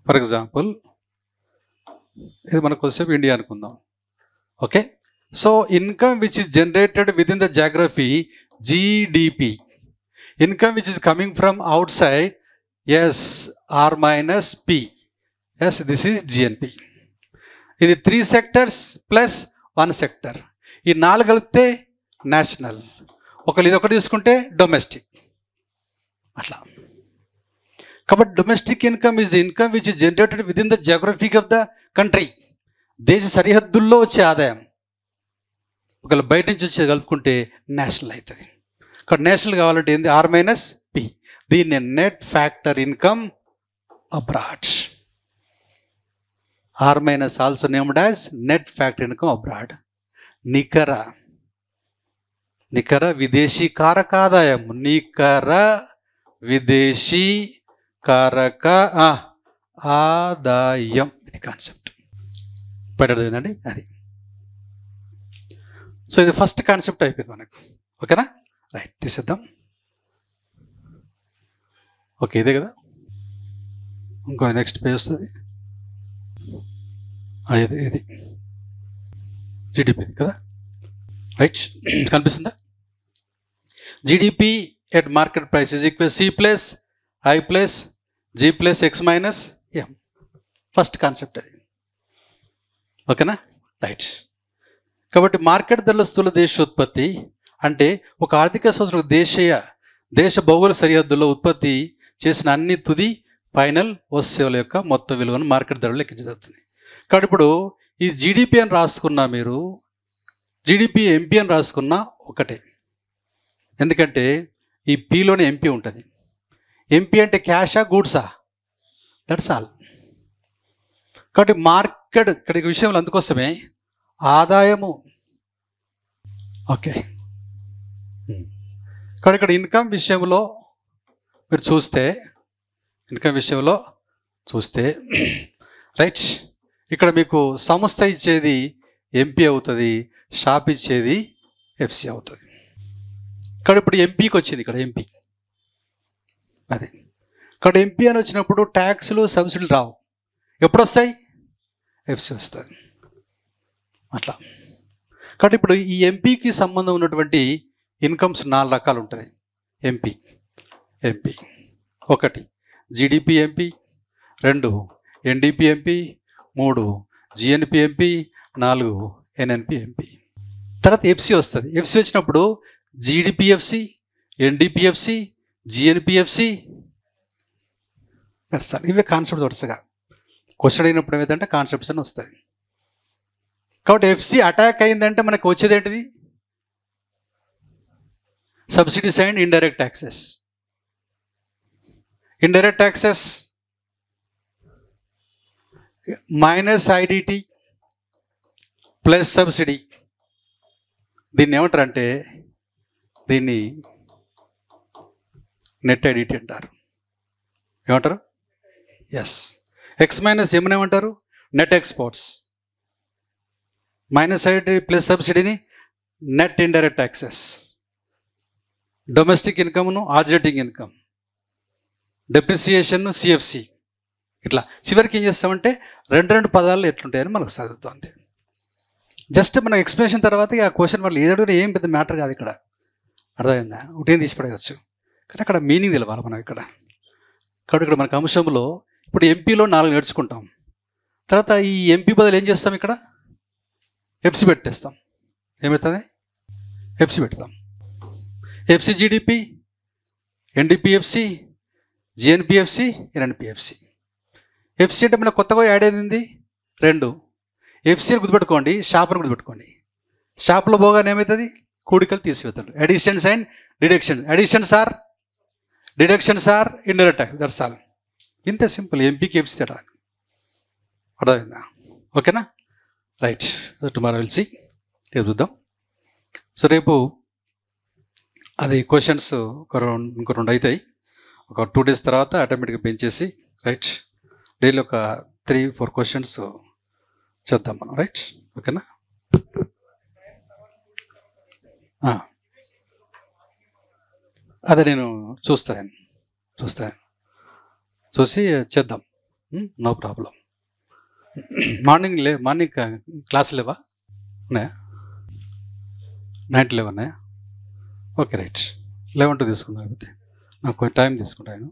ఫర్ ఎగ్జాంపుల్ ఇది మనకు కొద్దిసేపు ఇండియా అనుకుందాం. Okay, so income which is generated within the geography GDP, income which is coming from outside ఎస్ ఆర్ మైనస్ పి, ఎస్ దిస్ ఈజ్ జిఎన్పి. ఇది 3 సెక్టర్స్ ప్లస్ 1 సెక్టర్, ఈ 4 కలిపితే నేషనల్, ఒకళ్ళు ఇది ఒకటి తీసుకుంటే డొమెస్టిక్ అట్లా. కాబట్టి domestic income is income which is generated within the geography of the country, దేశ సరిహద్దుల్లో వచ్చే ఆదాయం. ఒకవేళ బయట నుంచి వచ్చే కలుపుకుంటే నేషనల్ అవుతుంది. ఇక్కడ నేషనల్ కావాలంటే ఏంది, ఆర్ మైనస్ పి. దీన్ని net factor income abroad, R minus also named as net factor income abroad. నికర, నికర విదేశీ కారక ఆదాయం, నికర విదేశీ కారక ఆదాయం, ఇది కాన్సెప్ట్ పడేదండి అది. సో ఇది ఫస్ట్ కాన్సెప్ట్ అయిపోయింది మనకు. ఓకేనా, రైట్, తీసేద్దాం. ఓకే, ఇదే కదా. ఇంకో నెక్స్ట్ పేజ్ వస్తుంది, ఇది జీడిపి కదా, రైట్. కనిపిస్తుందా? GDP at market price is equal C plus I plus G plus X minus M. First concept అది. ఓకేనా, రైట్. కాబట్టి మార్కెట్ ధరల స్థూల దేశోత్పత్తి అంటే ఒక ఆర్థిక సంవత్సరం దేశ భౌగోళ సరిహద్దుల్లో ఉత్పత్తి చేసిన అన్ని తుది ఫైనల్ వస్తువుల యొక్క మొత్తం విలువను మార్కెట్ ధరలు లెక్కించబడుతుంది. కాబట్టి ఇప్పుడు ఈ జీడిపి అని రాసుకున్నా, మీరు జీడిపి ఎంపీ అని రాసుకున్నా ఒకటే, ఎందుకంటే ఈ పిలోనే ఎంపీ ఉంటుంది. ఎంపీ అంటే క్యాషా గూడ్సా, దట్స్ ఆల్. కాబట్టి మార్కెట్ ఇక్కడ విషయంలో అందుకోసమే ఆదాయము. ఓకే, ఇక్కడ ఇన్కమ్ విషయంలో మీరు చూస్తే, ఇన్కమ్ విషయంలో చూస్తే రైట్, ఇక్కడ మీకు సంస్థ ఇచ్చేది ఎంపీ అవుతుంది, షాప్ ఇచ్చేది ఎఫ్సి అవుతుంది. ఇక్కడ ఇప్పుడు ఎంపీకి వచ్చింది, ఇక్కడ ఎంపీ అది. ఇక్కడ ఎంపీ అని వచ్చినప్పుడు ట్యాక్స్లు సబ్సిడీలు రావు, ఎప్పుడు వస్తాయి, ఎఫ్సి వస్తుంది అట్లా. కాబట్టి ఇప్పుడు ఈ ఎంపీకి సంబంధం ఉన్నటువంటి ఇన్కమ్స్ 4 రకాలు ఉంటుంది. MP 1 GDP MP, 2 NDP MP, 3 GNP MP, 4 NNP MP. తర్వాత ఎఫ్సి వస్తుంది. ఎఫ్సి వచ్చినప్పుడు జీడిపిఎఫ్సి, ఎన్డిపిఎఫ్సి, జిఎన్పిఎఫ్సి, సార్ ఇవే కాన్సెప్ట్స్ వరుసగా క్వశ్చన్ అయినప్పుడు ఏమైందంటే కాన్సెప్ట్స్ అని వస్తాయి. కాబట్టి ఎఫ్సి అటాక్ అయిందంటే మనకు వచ్చేది ఏంటిది, subsidies and indirect taxes. Indirect taxes minus IDT plus subsidy. దీన్ని ఏమంటారంటే దీన్ని నెట్ ఐడిటి అంటారు. ఏమంటారు? ఎస్. ఎక్స్ మైనస్ ఎం ఏమంటారు? Net exports. Minus IDT plus సబ్సిడీని నెట్ ఇండైరెక్ట్ ట్యాక్సెస్. డొమెస్టిక్ ఇన్కమ్ను ఆర్జినేటింగ్ ఇన్కమ్, డెప్రిసియేషన్ సిఎఫ్సి. ఇట్లా చివరికి ఏం చేస్తామంటే 2 పదాలు ఎట్లుంటాయని మనకు చదువుతాం అంతే. జస్ట్ మనం ఎక్స్ప్లెనేషన్ తర్వాత ఆ క్వశ్చన్ వాళ్ళు ఏదో ఏం పెద్ద మ్యాటర్ కాదు ఇక్కడ, అర్థమైందా? ఒకటేం తీసి పడవచ్చు, కానీ అక్కడ మీనింగ్ తెలవాలి మనం. ఇక్కడ కాబట్టి ఇక్కడ మనకు అంశంలో ఇప్పుడు ఎంపీలో 4 నేర్చుకుంటాం. తర్వాత ఈ ఎంపీ బదులు ఏం చేస్తాం, ఇక్కడ ఎఫ్సి పెట్టేస్తాం. ఏమవుతుంది? ఎఫ్సి పెడతాం. FC GDP, NDPFC, GNPFC, NNPFC. FC అంటే మనకు కొత్తగా యాడ్ అయింది 2. ఎఫ్సీని గుర్తుపెట్టుకోండి, షాప్ని గుర్తుపెట్టుకోండి. షాప్లో పోగానే ఏమవుతుంది? కూడికలు తీసివేతారు. Additions and deductions. Deductions are indirect tax. That's all. ఇంత సింపుల్. ఎంపీకి ఎఫ్సి తేడా. అర్థమైందా? ఓకేనా? రైట్. Tomorrow will see. రేపు చూద్దాం. సో రేపు అది క్వశ్చన్స్ ఇంకో 2 అవుతాయి. ఒక 2 days తర్వాత ఆటోమేటిక్గా పెంచేసి రైట్ డైలీ ఒక 3-4 క్వశ్చన్స్ చేద్దాం మనం. రైట్? ఓకేనా? అదే నేను చూస్తాను, చూసి చేద్దాం. No problem. మార్నింగ్ క్లాస్ లేవా? ఉన్నాయా? 9 to 11 ఉన్నాయా? Okay right. 11 to తీసుకుందాం. అయితే నాకు టైం తీసుకుంటాను.